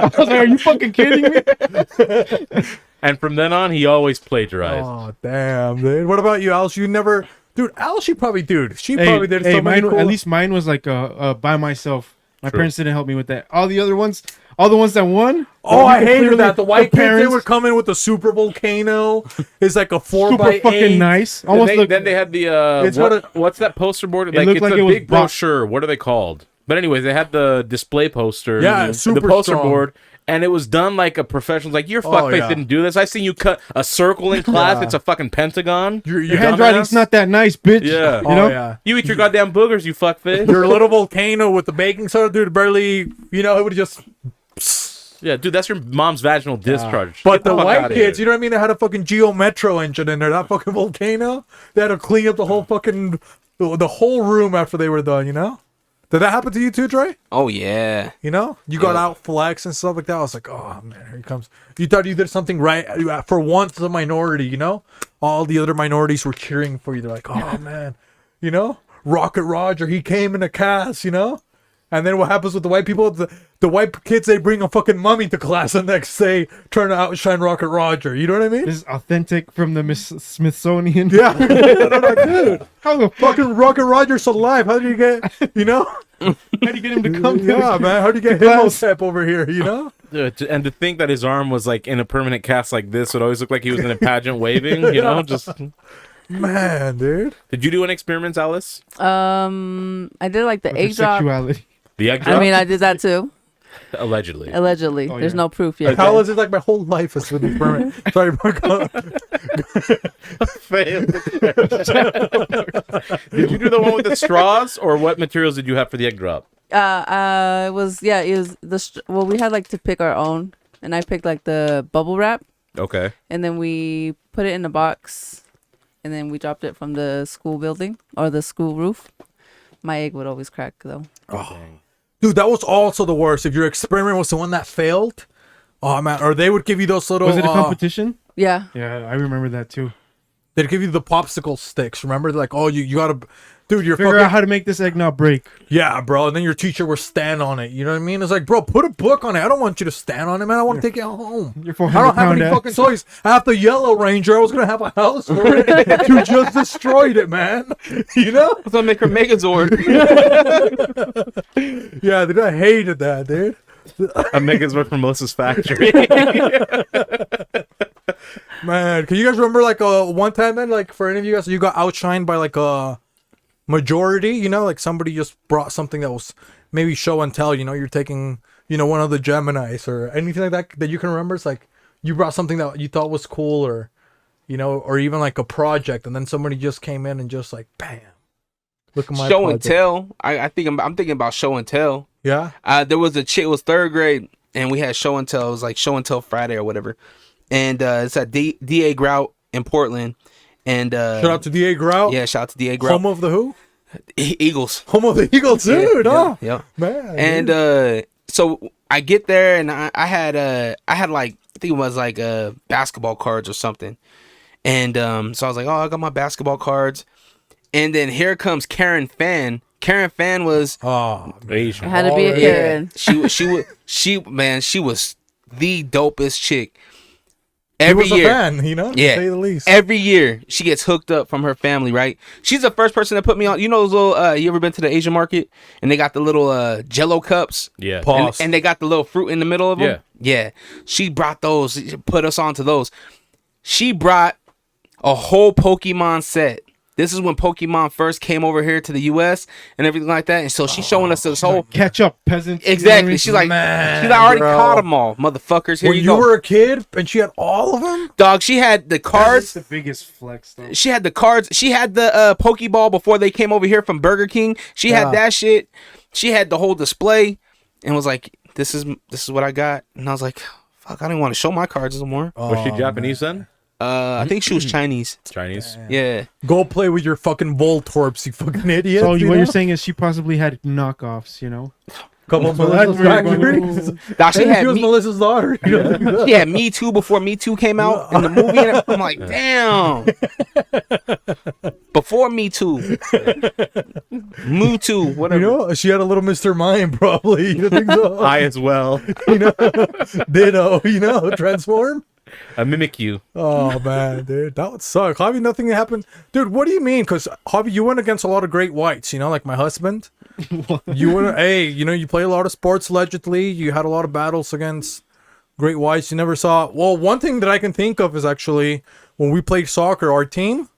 was like, "Are you fucking kidding me?" And from then on, he always plagiarized. Oh, damn, dude. What about you, Alice? You never... Dude, Alice, she probably did so many mine, cool... At least mine was like by myself. My True. parents didn't help me with that. All the ones that won. Oh, I hated clearly- that. The white kids, they parents- would come in with the super volcano. It's like a 4 super by fucking 8. nice. Then Almost they, then they had the It's what what's that poster board? It looked It's like a it was big bought- brochure. What are they called? But anyways, they had the display poster. Yeah, the super poster strong. board, and it was done like a professional. Like your fuckface yeah. didn't do this. I seen you cut a circle in class. Yeah. It's a fucking pentagon. Your Your handwriting's not that nice, bitch. Yeah. You know? yeah. You eat your goddamn boogers, you fuckface. Your little volcano with the baking soda, dude, barely, it would just... Yeah, dude, that's your mom's vaginal discharge. But Get the fuck white outta kids, here. you know what I mean? They had a fucking Geo Metro engine in there. That fucking volcano. They had to clean up the whole fucking... The whole room after they were done, you know? Did that happen to you too, Dre? Oh yeah. You know? You got Yeah. out flex and stuff like that. I was like, oh, man, here he comes. You thought you did something right. For once, a minority, you know? All the other minorities were cheering for you. They're like, oh, man. You know? Rocket Roger, he came in a cast, you know? And then what happens with the white people? The white kids, they bring a fucking mummy to class the next day, trying to outshine Rocket Roger. You know what I mean? This is authentic from the Smithsonian. Yeah. Dude, How the fuck? fucking Rocket Roger's alive. How do you get, How do you get him to come? Yeah, man. How do you get Class. Himotep over here, you know? And to think that his arm was like in a permanent cast like this would always look like he was in a pageant waving, you know? Just Man, dude. did you do any experiments, Alice? I did like the With your egg drop. sexuality. The egg drop? I mean, I did that too. Allegedly. Allegedly. Oh, There's yeah. no proof yet. How is it like my whole life has been experiment? Sorry, Marco. Did you do the one with the straws, or what materials did you have for the egg drop? It was well, we had like to pick our own, and I picked like the bubble wrap, Okay. and then we put it in a box, and then we dropped it from the school building or the school roof. My egg would always crack though. Dude, that was also the worst. If your experiment was the one that failed, oh man, or they would give you those little. Was it a competition? Yeah. Yeah, I remember that too. They'd give you the popsicle sticks. Remember, they're like, oh, you gotta, dude, you're Figure fucking. out how to make this egg not break. Yeah, bro. And then your teacher would stand on it. You know what I mean? It's like, bro, put a book on it. I don't want you to stand on it, man. I want to take it home. Your I 400 don't have pound any ass. fucking toys. I have the Yellow Ranger. I was gonna have a house for it. You just destroyed it, man. You know? What's gonna make her Megazord? Yeah, dude. I hated that, dude. A Megan's work from Melissa's factory. Man, can you guys remember like one time, man? Like for any of you guys, you got outshined by like a majority. You know, like somebody just brought something that was maybe show and tell. You know, you're taking, one of the Geminis or anything like that you can remember. It's like you brought something that you thought was cool, or or even like a project, and then somebody just came in and just like, bam, look at my Show and project. tell. I think I'm thinking about show and tell. Yeah. There was a chick. It was 3rd grade, and we had show and tell. It was like show and tell Friday or whatever. And it's at DA Grout in Portland. And Shout out to DA Grout. yeah, shout out to DA Grout. Home of the who? Eagles. Home of the Eagles, dude. Yeah, Huh? yeah. Man. And so I get there, and I had like, I think it was like basketball cards or something. And so I was like, oh, I got my basketball cards. And then here comes Karen Fan. Karen Fan was oh, It Asian. had to be a Already. Karen. she was the dopest chick. Every he was year. a fan, you know, to Yeah. say the least. Every year she gets hooked up from her family, right? She's the first person to put me on. You know those little you ever been to the Asian market and they got the little Jello cups? Yeah. Pause. And they got the little fruit in the middle of them? Yeah. She brought those, she put us onto those. She brought a whole Pokemon set. This is when Pokemon first came over here to the US and everything like that. And so she's showing us this whole Catch up, peasants. you know what I exactly. mean? She's like, Man, she's like, I already bro. caught them all, motherfuckers. Here When you you go. were a kid and she had all of them. Dog, she had the That's cards. the biggest flex, though. She had the cards. She had the Pokeball before they came over here from Burger King. She Yeah. had that shit. She had the whole display and was like, "This is what I got." And I was like, "Fuck, I didn't want to show my cards no more." Was she Oh, Japanese then? I think she was Chinese. Chinese. Yeah. Go play with your fucking Voltorps, you fucking idiot. So what you you're know? saying is she possibly had knockoffs, you know? Couple of So that's Melissa's where you're going. factories. Dog, she Maybe had she was me. Melissa's daughter. You know? She had Me Too before Me Too came out in the movie. And I'm like, damn. Before Me Too. Me Too. Whatever. You know, she had a little Mr. Mind, probably. You think so? I as well. You know, Ditto. You know, transform. I mimic you. Oh man, dude, that would suck. Javi, nothing happened, dude. What do you mean? Because Javi, you went against a lot of great whites. You know, like my husband. You went. Hey, you know, you play a lot of sports. Allegedly, you had a lot of battles against great whites. You never saw. Well, one thing that I can think of is actually when we played soccer, our team.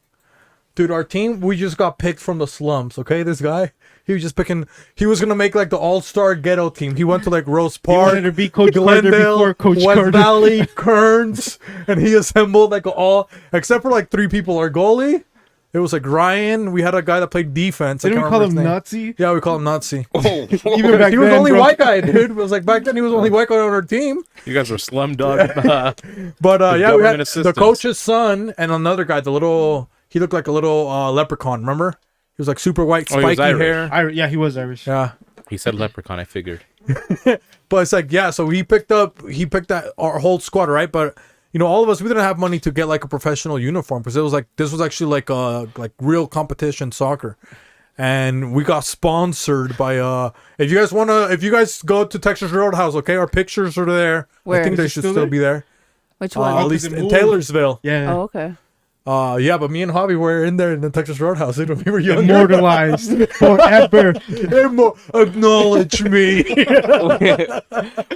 Dude, our team, we just got picked from the slums, okay? This guy, he was just picking, he was going to make like the all-star ghetto team. He went to like Rose He Park, wanted to be Coach Carter Glendale, before Coach West Carter. Valley, Kearns, and he assembled like all, except for like 3 people. Our goalie, it was like Ryan. We had a guy that played defense. I Didn't we can't call remember him his name. Nazi? Yeah, we call him Nazi. Oh, Even back He was then, the only bro. white guy, dude. It was like back then he was the only white guy on our team. You guys were slum dog. But The yeah, we had government the assistance. coach's son and another guy, the little, he looked like a little leprechaun, remember? He was like super white, Oh, he was spiky Irish. hair. Yeah, he was Irish. Yeah. He said leprechaun. I figured. But it's like, yeah, so he picked that our whole squad, right? But you know, all of us, we didn't have money to get like a professional uniform because it was like this was actually like real competition soccer. And we got sponsored by if you guys go to Texas Roadhouse, okay, our pictures are there. Where? I think Is they it should still still there? be there. Which At one? least it in moved. Taylorsville. Yeah. Oh, okay. Yeah, but me and Hobby were in there in the Texas Roadhouse when we were younger. Immortalized forever. Acknowledge me.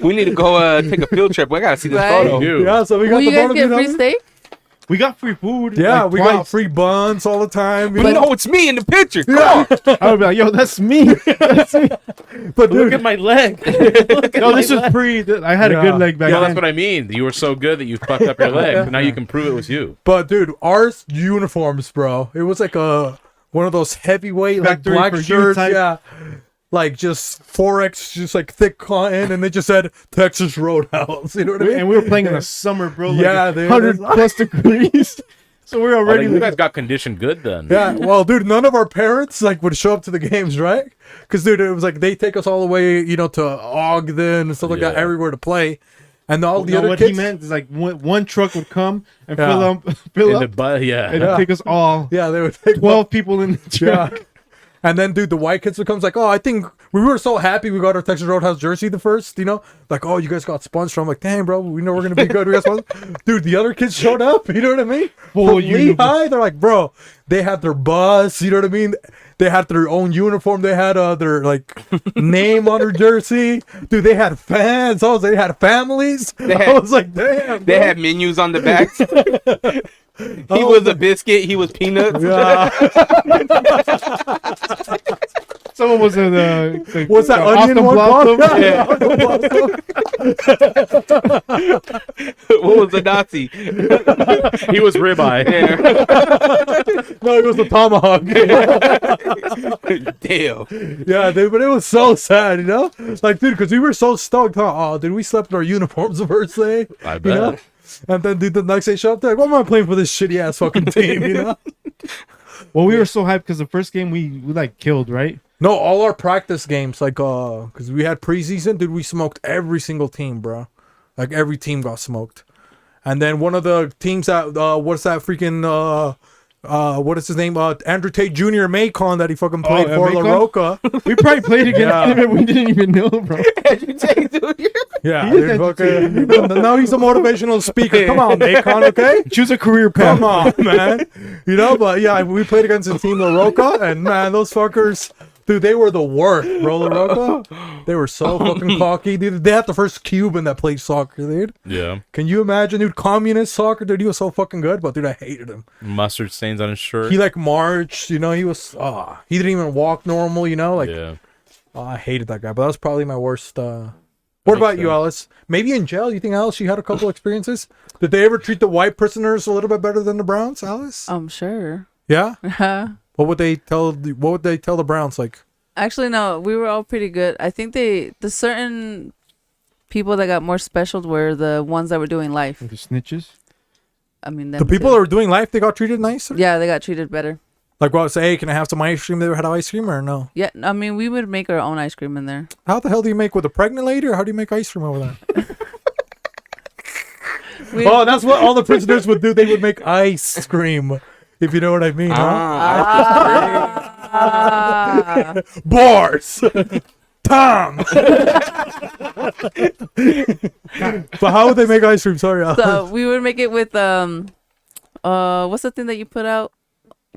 we need to go take a field trip. We gotta see this Right. photo. You. Yeah, so we got Will the you guys bonus, get you free know? steak? We got free food. Yeah, like, we got twice. free buns all the time. But no, it's me in the picture. Come on. I would be like, yo, that's me. That's me. But Look dude, at my leg. No, this was pre. I had a Yeah. good leg back Well, that's then. what I mean. You were so good that you fucked up your leg. Now you can prove it was you. but dude, our uniforms, bro. It was like one of those heavyweight like Factory black for you shirts, type. yeah. Like just 4X, just like thick cotton, and they just said Texas Roadhouse. You know what I mean? And we were playing in the summer, bro. Like Yeah, dude. 100 plus degrees. So we're Oh, already. you guys got conditioned good then. Yeah, well, dude, none of our parents like would show up to the games, right? Because, dude, it was like they take us all the way, you know, to Ogden and stuff like that, Yeah. everywhere to play, and all the No, other what kids. he meant is like one truck would come and Yeah. fill In the up, butt, yeah. and Yeah. take us all. Yeah, they would take 12 people in the Yeah. truck. And then, dude, the white kids would come. It's like, oh, I think we were so happy we got our Texas Roadhouse jersey the first, you know? Like, oh, you guys got sponsored. I'm like, damn, bro, we know we're going to be good. We got sponsored. Dude, the other kids showed up. You know what I mean? Full From uniform. Lehigh, they're like, bro, they had their bus. You know what I mean? They had their own uniform. They had their, like, name on their jersey. Dude, they had fans. They had families. I had- was like, damn. They bro. had menus on the back. He was a biscuit. He was peanuts. Yeah. Someone was in the What's that the onion Oscar one Blossom. called? Yeah. What was the Nazi? He was ribeye. No, it was the tomahawk. Damn. Yeah, dude, but it was so sad, you know? Like, dude, because we were so stoked. Oh, dude, we slept in our uniforms the first day. I You bet. know? And then, dude, the next day show up, they're like, why am I playing for this shitty ass fucking team, you know? Well, we were so hyped because the first game we like killed, right? No, all our practice games, like, because we had preseason, dude, we smoked every single team, bro. Like, every team got smoked. And then one of the teams that, what's that freaking, what is his name? Andrew Tate Jr. Macon that he fucking played yeah, for La Macon? Roca. We probably played against Yeah. him and we didn't even know, bro. Yeah, He is dude, fucking, now he's a motivational speaker. Come on, Macon, okay? Choose a career path. Come on, man. But yeah, we played against the team La Roca, and man, those fuckers, dude, they were the worst, bro. La Roca, they were so fucking cocky, dude. They had the first Cuban that played soccer, dude. Yeah. Can you imagine, dude? Communist soccer, dude. He was so fucking good, but dude, I hated him. Mustard stains on his shirt. He like marched, he was. He didn't even walk normal, Yeah. I hated that guy. But that was probably my worst. What about you, Alice? Maybe in jail. You think, Alice, you had a couple experiences? Did they ever treat the white prisoners a little bit better than the Browns, Alice? I'm sure. Yeah. What would they tell? What would they tell the Browns? Like, Actually, no, we were all pretty good. I think the certain people that got more special were the ones that were doing life. The snitches. the them people too. that were doing life, they got treated nicer. Yeah, they got treated better. Like, well, say, hey, can I have some ice cream? They had ice cream or no? Yeah, I mean, we would make our own ice cream in there. How the hell do you make with a pregnant lady, or how do you make ice cream over there? Oh, that's what all the prisoners would do. They would make ice cream, if you know what I mean. Bars. Tom. But how would they make ice cream? Sorry. So we would make it with what's the thing that you put out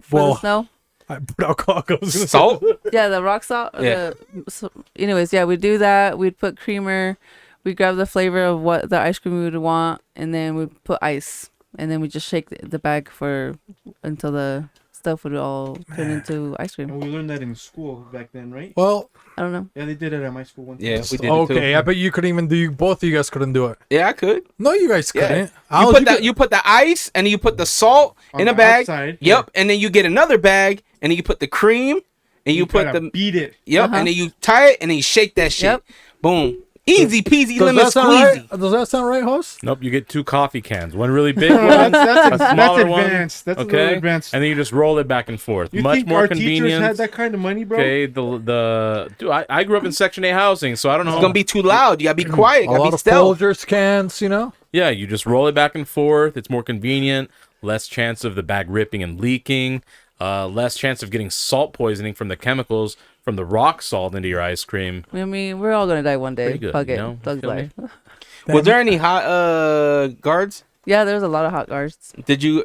for the snow? I put out cock. I was gonna say- Salt? Yeah, the rock salt. Yeah. Anyways, yeah, we'd do that. We'd put creamer. We'd grab the flavor of what the ice cream we would want, and then we'd put ice, and then we just shake the bag until the stuff would all turn into ice cream. And we learned that in school back then, right? Well, I don't know. Yeah, they did it at my school one time. Yeah, we did okay. it too. I bet you couldn't even do. Both of you guys couldn't do it. Yeah, I could. No, you guys Yeah. couldn't. You Alice, put you put the ice and then you put the salt On in a the bag. outside, Yep, and then you get another bag and then you put the cream and you put gotta the beat it. yep, and then you tie it and then you shake that shit. Yep. Boom. Easy peasy Does lemon that sound right? squeezy. Does that sound right, host? Nope, you get 2 coffee cans. One really big one, That's a smaller one. advanced. That's a little Okay, advanced. and then you just roll it back and forth. You Much think more our convenient. teachers had that kind of money, bro? Okay, dude, I grew up in Section 8 housing, so I don't know. It's gonna be too loud. You gotta be quiet. You A gotta lot be of stealth. Folgers cans, Yeah, you just roll it back and forth. It's more convenient. Less chance of the bag ripping and leaking. Less chance of getting salt poisoning from the chemicals from the rock salt into your ice cream. I mean, we're all gonna die one day. Pretty good, Fuck you it. know? Thug's Feel me? life. Was there any hot guards? Yeah, there was a lot of hot guards. Did you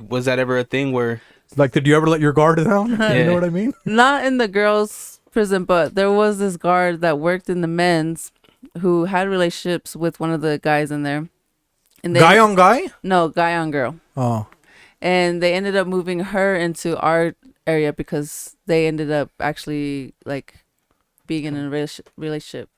was that ever a thing where Like, did you ever let your guard down? You Yeah. know what I mean? Not in the girls' prison, but there was this guard that worked in the men's who had relationships with one of the guys in there. And Guy on guy? No, guy on girl. Oh. And they ended up moving her into our area because they ended up actually being in a relationship.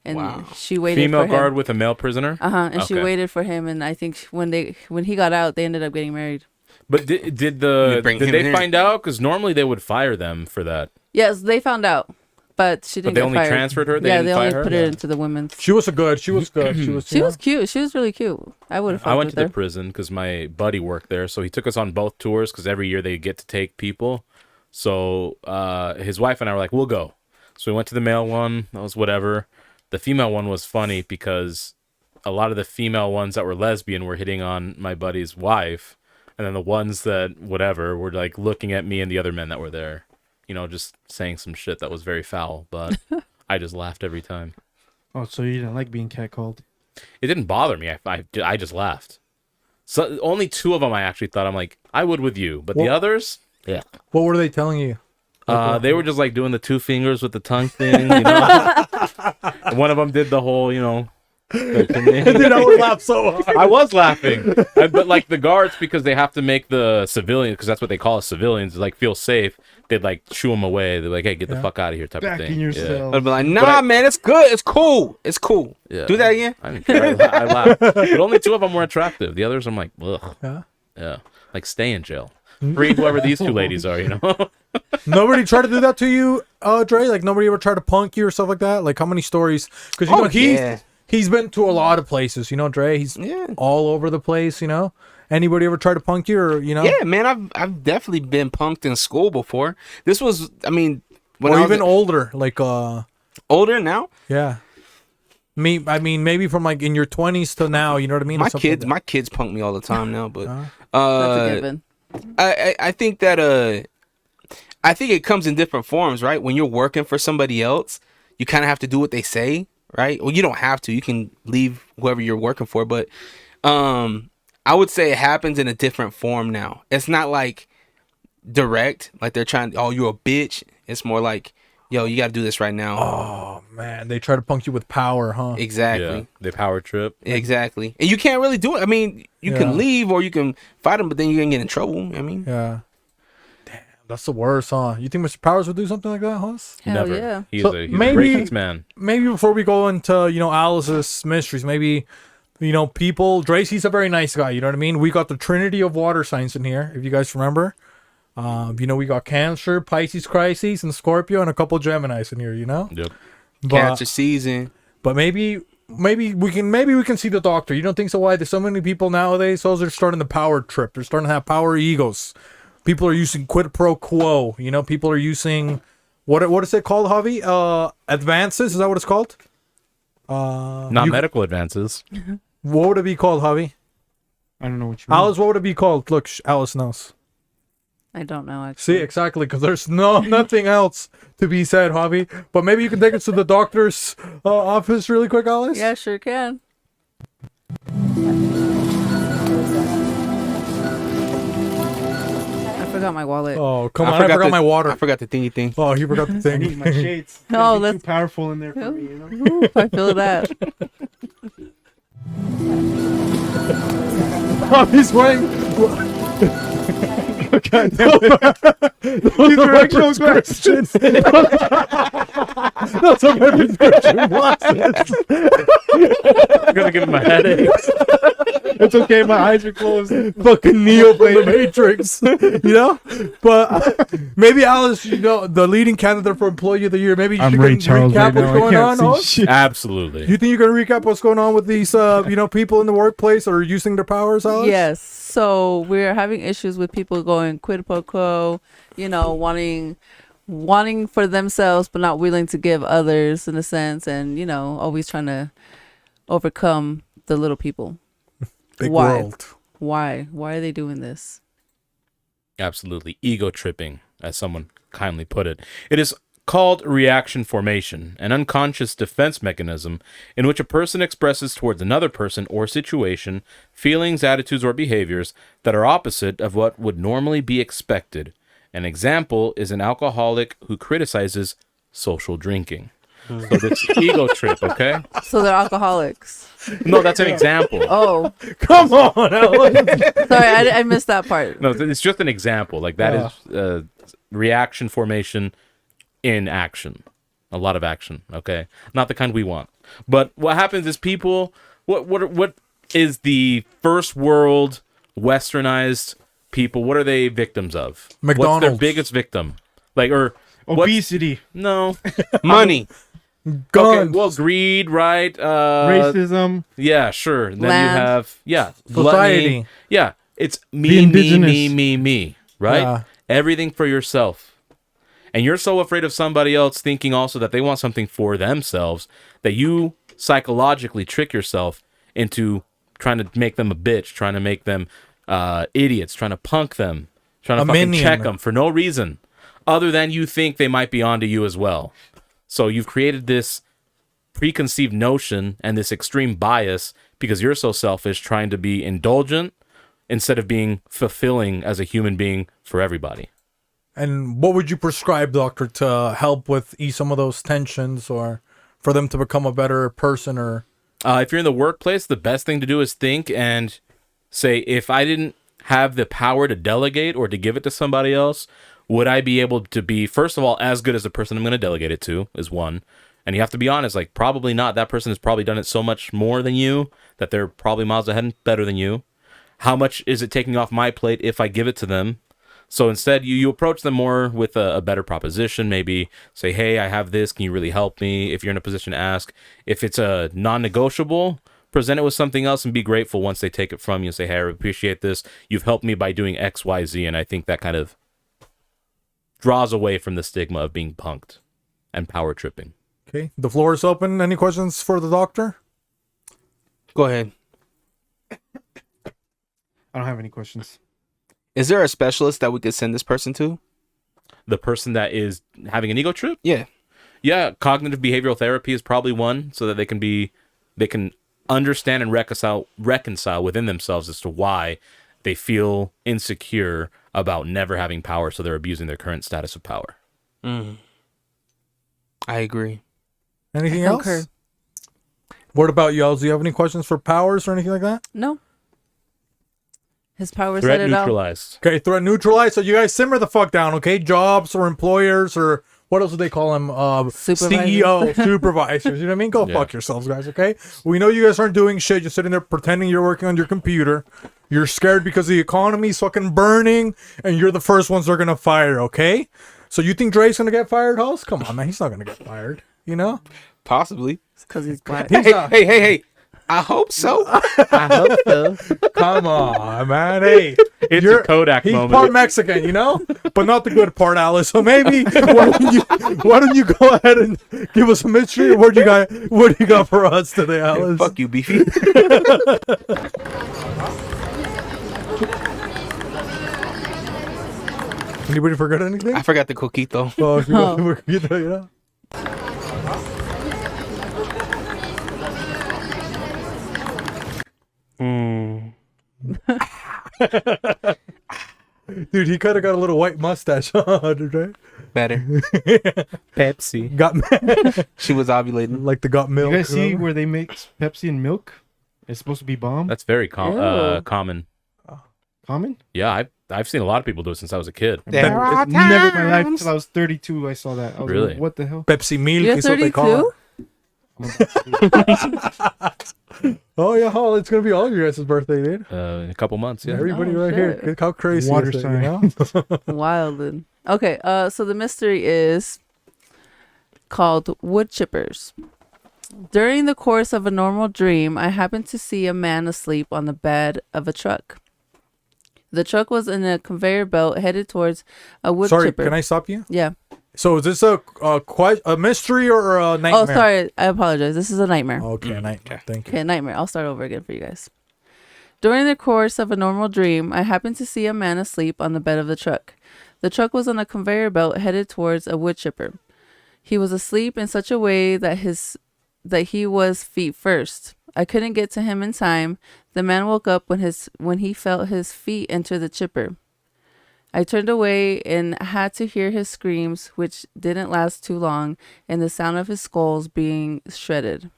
And Wow. she waited Female for him. guard with a male prisoner. And she Okay. waited for him, and I think when he got out, they ended up getting married. But did You bring him they here. find out? Because normally they would fire them for that. Yes, they found out, but she didn't. But they get only fired. transferred her? They yeah, didn't they only fire her? put her into the women's. She was good. She was good. She was. She was cute. She was really cute. I would have. I went to with the her. prison because my buddy worked there, so he took us on both tours because every year they get to take people. So his wife and I were like, "We'll go." So we went to the male one. That was whatever. The female one was funny because a lot of the female ones that were lesbian were hitting on my buddy's wife, and then the ones that whatever were like looking at me and the other men that were there, just saying some shit that was very foul. But I just laughed every time. Oh, so you didn't like being catcalled? It didn't bother me. I just laughed. So only 2 of them I actually thought I'm like I would with you, but the Well- others, yeah. What were they telling you? They were just like doing the 2 fingers with the tongue thing, One of them did the whole, Dude, I would laugh so hard. I was laughing, but like the guards, because they have to make the civilians, because that's what they call us, civilians, like feel safe. They'd like shoo them away. They're like, "Hey, get the fuck out of here," type Back of thing. in yourself. I'd be like, nah, man, it's good. It's cool. It's cool. Yeah. Do that again. I didn't care. I laughed, but only 2 of them were attractive. The others, I'm like, ugh. Yeah. Yeah, like stay in jail. Free whoever these 2 ladies are, Nobody tried to do that to you, Dre? Like, nobody ever tried to punk you or stuff like that? Like, how many stories? Because, yeah. he's been to a lot of places, Dre? He's Yeah. all over the place, Anybody ever try to punk you or, Yeah, man, I've definitely been punked in school before. This was, I mean, when or I was even older, like, older now. yeah. I mean, maybe from, like, in your 20s to now, you know what I mean? Or My something kids, like my kids punk me all the time now, but That's a given. I think that I think it comes in different forms, right? When you're working for somebody else, you kind of have to do what they say, right? Well, you don't have to. You can leave whoever you're working for, but I would say it happens in a different form now. It's not like direct, like they're trying, oh, you're a bitch. It's more like, yo, you got to do this right now. Oh man, they try to punk you with power, huh? Exactly. Yeah, they power trip. Exactly. And you can't really do it. I mean, you Yeah. can leave or you can fight them, but then you're going to get in trouble. I mean, Yeah. Damn, that's the worst, huh? You think Mr. Powers would do something like that, Hoss? Hell Never. yeah. He's So a maybe- great man. Maybe before we go into, Alice's mysteries, maybe, people, Drace, he's a very nice guy, you know what I mean? We got the Trinity of water signs in here, if you guys remember. We got Cancer, Pisces, Crises, and Scorpio, and a couple Geminis in here, Yep. But, cancer season. but maybe we can see the Doctor. You don't think so? Why? There's so many people nowadays. So they're starting the power trip. They're starting to have power egos. People are using quid pro quo. People are using what is it called, Javi? Advances? Is that what it's called? Not medical advances. What would it be called, Javi? I don't know what you mean. Alice, what would it be called? Look, Alice knows. I don't know See, actually. exactly, because there's nothing else to be said, Javi. But maybe you can take us to the doctor's office really quick, Alice. Yeah, sure can. I forgot my wallet. Oh, come on! I forgot my water. I forgot the thingy thing. Oh, he forgot the I need thing. my shades. It's Oh, gonna be that's- too powerful in there for me, you know? Ooh, I feel that. Oh, he's wearing. Those are actual prescriptions. Those are my prescription glasses. I'm gonna give him a headache. It's okay, my eyes are closed. Fucking Neo from the Matrix, But maybe Alice, the leading candidate for Employee of the Year. Maybe you I'm should Ray Charles recap right what's now. I going on. can't Hoss? see shit. Absolutely. You think you're gonna recap what's going on with these, people in the workplace or using their powers, Alice? Yes. So we're having issues with people going quid pro quo, wanting for themselves but not willing to give others in a sense, and always trying to overcome the little people. Big Why? world. Why are they doing this? Absolutely. Ego tripping, as someone kindly put it. It is called reaction formation, an unconscious defense mechanism in which a person expresses towards another person or situation feelings, attitudes, or behaviors that are opposite of what would normally be expected. An example is an alcoholic who criticizes social drinking. So this ego trip, okay? So they're alcoholics. No, that's an example. Oh, Come on, Alice. sorry, I missed that part. No, it's just an example. Like that is reaction formation in action. A lot of action, okay? Not the kind we want. But what happens is people what is the first world westernized people, what are they victims of? What's their McDonald's. biggest victim? Like or what's- Obesity, No. Money. Guns. Okay, well, greed, right? racism, Yeah, sure. And then Land. you have Society. gluttony. Yeah, it's The me, indigenous. me, right? Yeah. Everything for yourself. And you're so afraid of somebody else thinking also that they want something for themselves that you psychologically trick yourself into trying to make them a bitch, trying to make them idiots, trying to punk them, trying to A fucking minion. check them for no reason other than you think they might be onto you as well. So you've created this preconceived notion and this extreme bias because you're so selfish trying to be indulgent instead of being fulfilling as a human being for everybody. And what would you prescribe, doctor, to help with ease some of those tensions or for them to become a better person? Or If you're in the workplace, the best thing to do is think and say, if I didn't have the power to delegate or to give it to somebody else, would I be able to be, first of all, as good as the person I'm going to delegate it to is one. And you have to be honest, like probably not. That person has probably done it so much more than you that they're probably miles ahead and better than you. How much is it taking off my plate if I give it to them? So instead, you approach them more with a better proposition. Maybe say, hey, I have this. Can you really help me? If you're in a position to ask. If it's a non-negotiable, present it with something else and be grateful once they take it from you and say, hey, I appreciate this. You've helped me by doing X, Y, Z. And I think that kind of draws away from the stigma of being punked and power tripping. okay, the floor is open. Any questions for the doctor? Go ahead. I don't have any questions. Is there a specialist that we could send this person to? The person that is having an ego trip? Yeah. Yeah, cognitive behavioral therapy is probably one, so that they can understand and reconcile within themselves as to why they feel insecure about never having power, so they're abusing their current status of power. I agree. Anything I else? concur. What about y'all? Do you have any questions for Powers or anything like that? No. His power Threat set it out. neutralized. Okay, threat neutralized. So you guys simmer the fuck down, okay? Jobs or employers or what else do they call them? Supervisors. CEO, supervisors. You know what I mean? Go Yeah. fuck yourselves, guys, okay? We know you guys aren't doing shit. You're sitting there pretending you're working on your computer. You're scared because the economy's fucking burning and you're the first ones they're going to fire, okay? So you think Dre's going to get fired, host? Come on, man. He's not going to get fired, you know? Possibly. Because he's black. He's not. Hey. I hope so. I hope so. Come on, man. Hey, It's a Kodak he's moment. part Mexican, you know, but not the good part, Alice. So maybe why don't you go ahead and give us a mystery? What do you got for us today, Alice? Fuck you, Beefy. Anybody forget anything? I forgot the coquito. Oh, you know. Dude, he kind of got a little white mustache on, right? Better. Pepsi. Got She was ovulating. like the got milk. You guys see remember? where they make Pepsi and milk? It's supposed to be bomb. That's very Ew. common. Common? Yeah, I've seen a lot of people do it since I was a kid. There are It's never in my life times. till I was 32. I saw that. I was Really? like, what the hell? Pepsi milk You're is what they call 32? it. Oh yeah, oh, it's gonna be all your guys' birthday, dude. In a couple months, yeah. Everybody Oh, right here. shit. How crazy Water is it, sign. you know? Wild. Okay, so the mystery is called wood chippers. During the course of a normal dream, I happened to see a man asleep on the bed of a truck. The truck was in a conveyor belt headed towards a wood Sorry, chipper. can I stop you? Yeah. So is this a mystery or a nightmare? Oh, sorry. I apologize. This is a nightmare. Okay, nightmare. Thank you. Okay, nightmare. I'll start over again for you guys. During the course of a normal dream, I happened to see a man asleep on the bed of the truck. The truck was on a conveyor belt headed towards a wood chipper. He was asleep in such a way that he was feet first. I couldn't get to him in time. The man woke up when he felt his feet enter the chipper. I turned away and had to hear his screams, which didn't last too long, and the sound of his skulls being shredded.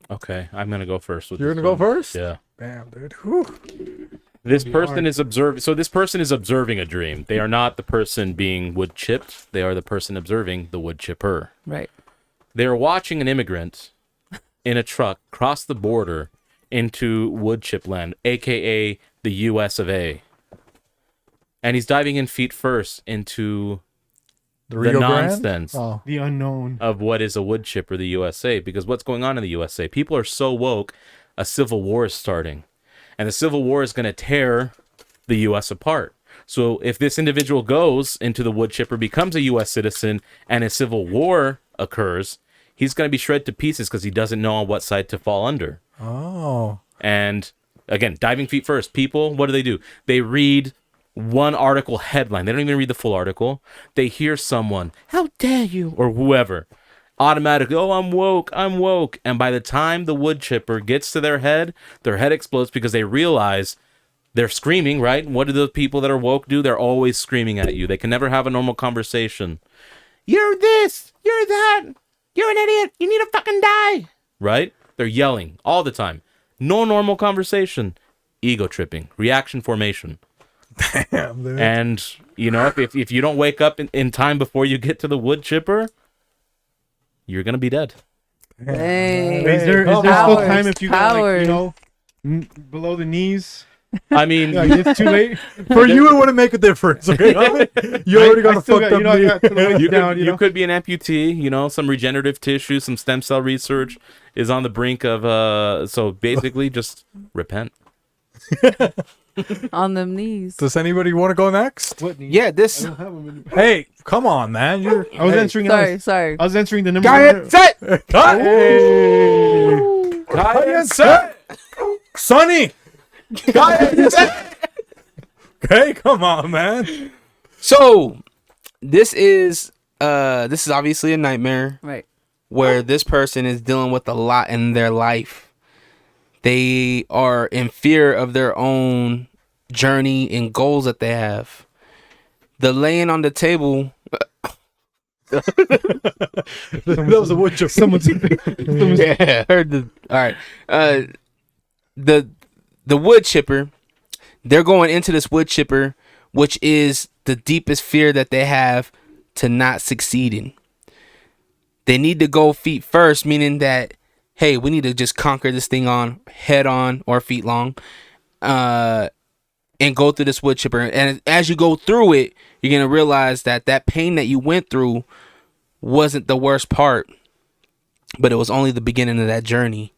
Okay, I'm gonna go first. With You're this gonna go one. first? Yeah. Damn, dude. Whew. This person is observing. So this person is observing a dream. They are not the person being wood chipped. They are the person observing the wood chipper. Right. They are watching an immigrant in a truck cross the border into wood chip land, aka the U.S. of A. And he's diving in feet first into the Rio Grande? nonsense Oh. The unknown. of what is a wood chip or the USA, because what's going on in the USA? People are so woke, a civil war is starting, and the civil war is going to tear the US apart. So if this individual goes into the wood chipper, becomes a US citizen, and a civil war occurs, he's going to be shredded to pieces because he doesn't know on what side to fall under. Oh. And again, diving feet first. People, what do? They read one article headline. They don't even read the full article. They hear someone, how dare you, or whoever, automatically, oh, I'm woke. And by the time the wood chipper gets to their head explodes because they realize they're screaming, right? What do the people that are woke do? They're always screaming at you. They can never have a normal conversation. You're this, you're that, you're an idiot, you need to fucking die, right? They're yelling all the time. No normal conversation. Ego tripping, reaction formation. Damn, dude. And, you know, if you don't wake up in time before you get to the wood chipper, you're going to be dead. Dang. Is there still Powers, time if you got, like, powers. you know, below the knees? I mean, Like, it's too late. For you, it wouldn't make a difference, okay? You already got I a still fucked got, up you know, I knee. got to the waist you, down, could, you you know. could be an amputee, you know, some regenerative tissue, some stem cell research is on the brink of, so basically just repent. On them knees. Does anybody want to go next? What knees? Yeah, I this. don't have them anymore. Hey, come on, man. You're. I was hey. answering. Sorry. I was answering the number. Got set. Cut. Cut and set. Sonny. Cut and set. Okay, come on, man. So this is obviously a nightmare Right. where this person is dealing with a lot in their life. They are in fear of their own journey and goals that they have. The laying on the table. That was a wood chipper. Someone's Yeah, heard the. All right, the wood chipper. They're going into this wood chipper, which is the deepest fear that they have to not succeeding. They need to go feet first, meaning that, hey, we need to just conquer this thing on head on or feet long, and go through this wood chipper. And as you go through it, you're gonna realize that pain that you went through wasn't the worst part, but it was only the beginning of that journey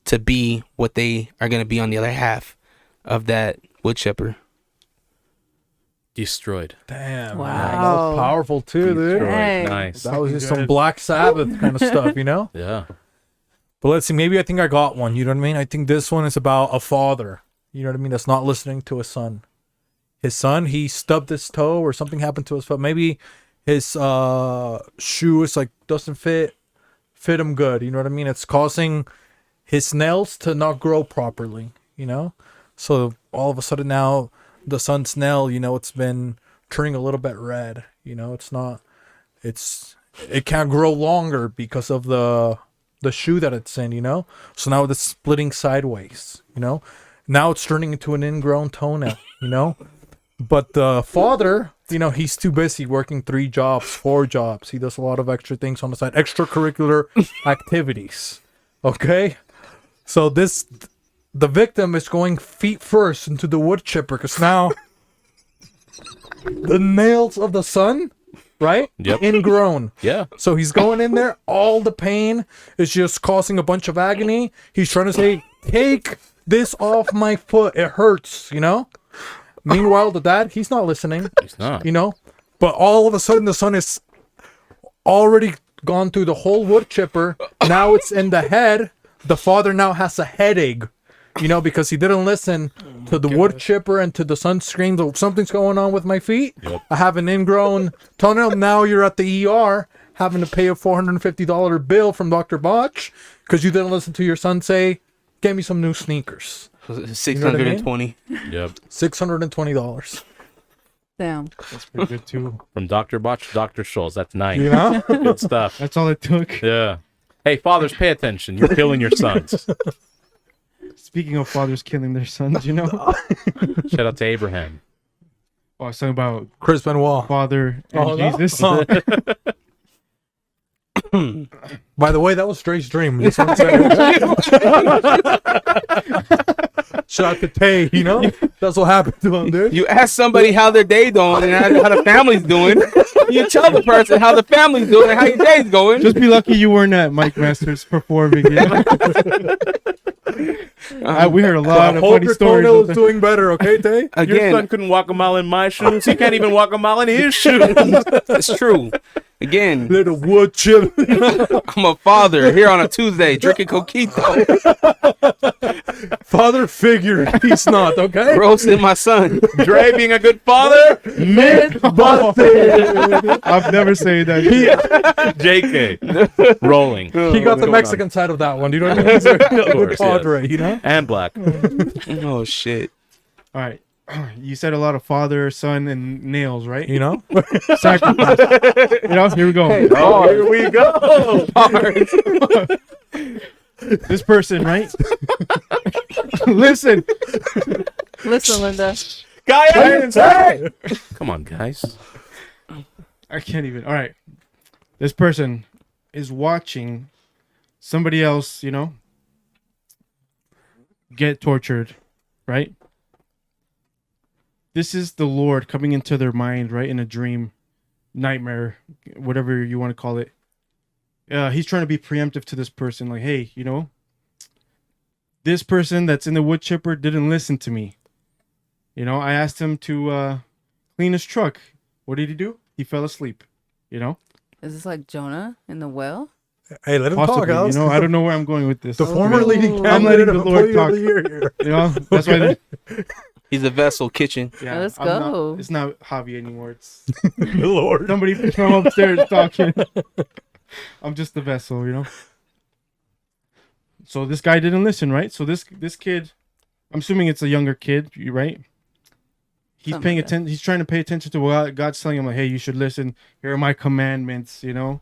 to be what they are gonna be on the other half of that wood chipper. Destroyed. Damn. Wow. Man, that was powerful too, dude. Destroyed. Dang. Nice. That was just Good. some Black Sabbath kind of stuff, you know? Yeah. But let's see, maybe I think I got one, you know what I mean? I think this one is about a father, you know what I mean, that's not listening to his son. His son, he stubbed his toe or something happened to his foot. Maybe his shoe is like doesn't fit him good, you know what I mean? It's causing his nails to not grow properly, you know? So all of a sudden now the son's nail, you know, it's been turning a little bit red, you know, it can't grow longer because of the shoe that it's in, you know? So now it's splitting sideways, you know? Now it's turning into an ingrown toenail, you know? But the father, you know, he's too busy working 3 jobs, 4 jobs. He does a lot of extra things on the side, extracurricular activities. Okay? So the victim is going feet first into the wood chipper because now the nails of the son, right? Yep. Ingrown. Yeah. So he's going in there. All the pain is just causing a bunch of agony. He's trying to say, take this off my foot. It hurts, you know? Meanwhile, the dad, he's not listening, He's not. you know? But all of a sudden, the son is already gone through the whole wood chipper. Now it's in the head. The father now has a headache, you know, because he didn't listen to the wood chipper and to the son screams, oh, something's going on with my feet. Yep. I have an ingrown toenail. Now you're at the ER having to pay a $450 bill from Dr. Botch because you didn't listen to your son say, get me some new sneakers. 620. Yep. $620. Damn. That's pretty good too. From Dr. Botch to Dr. Schultz. That's nice. You know? Good stuff. That's all it took. Yeah. Hey, fathers, pay attention. You're killing your sons. Speaking of fathers killing their sons, you know? Shout out to Abraham. Oh, I was talking about Chris Benoit. father and Oh, no? Jesus. Oh. By the way, that was Dre's dream. Just want to say. Shout out to Tay, you know? That's what happened to him, dude. You ask somebody how their day doing and how the family's doing. You tell the person how the family's doing and how your day's going. Just be lucky you weren't at Mike Masters performing. You know? We heard a lot I of hope funny your stories. toenail is doing better, okay, Tay? Your Again, son couldn't walk a mile in my shoes. He can't even walk a mile in his shoes. it's true. Again, Little wood chip. I'm a father here on a Tuesday drinking coquito, Father figure. He's not, okay? roasting my son. Dre being a good father. Myth busted. I've never said that. JK. Rolling. He got the Mexican side of that one. You know what I mean? He's a good course, padre, you know? And black. Oh shit. All right. You said a lot of father, son, and nails, right? You know? Sacrifice. You know, here we go. Oh, here we go. This person, right? Listen. Listen, Linda. Guy, come on, guys. I can't even. All right. This person is watching somebody else, you know, get tortured, right? This is the Lord coming into their mind, right? In a dream, nightmare, whatever you want to call it. He's trying to be preemptive to this person. Like, hey, you know, this person that's in the wood chipper didn't listen to me. You know, I asked him to clean his truck. What did he do? He fell asleep, you know? Is this like Jonah in the well? Hey, let him Possibly, talk, Alex. you know, I don't know where I'm going with this. The former leading I'm candidate letting of the Lord Employee of talk. the Year here. You know, that's why He's a vessel kitchen. Yeah, Let's I'm go. It's not Javi anymore. It's Lord. somebody from upstairs talking. I'm just the vessel, you know. So this guy didn't listen, right? So this kid, I'm assuming it's a younger kid, right? He's Something paying like that. attention. He's trying to pay attention to what God's telling him. Like, hey, you should listen. Here are my commandments. You know,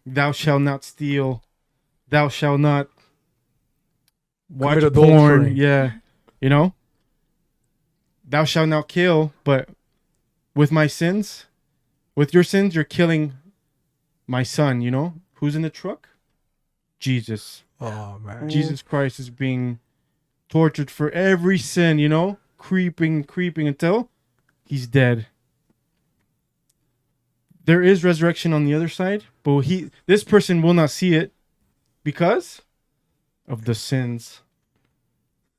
thou shalt not steal. Thou shalt not watch Commit porn. adultery. Yeah, you know. Thou shalt not kill. But with my sins, with your sins, you're killing my son. You know who's in the truck? Jesus. Oh man. Jesus Christ is being tortured for every sin, you know, creeping until he's dead. There is resurrection on the other side, but this person will not see it because of the sins.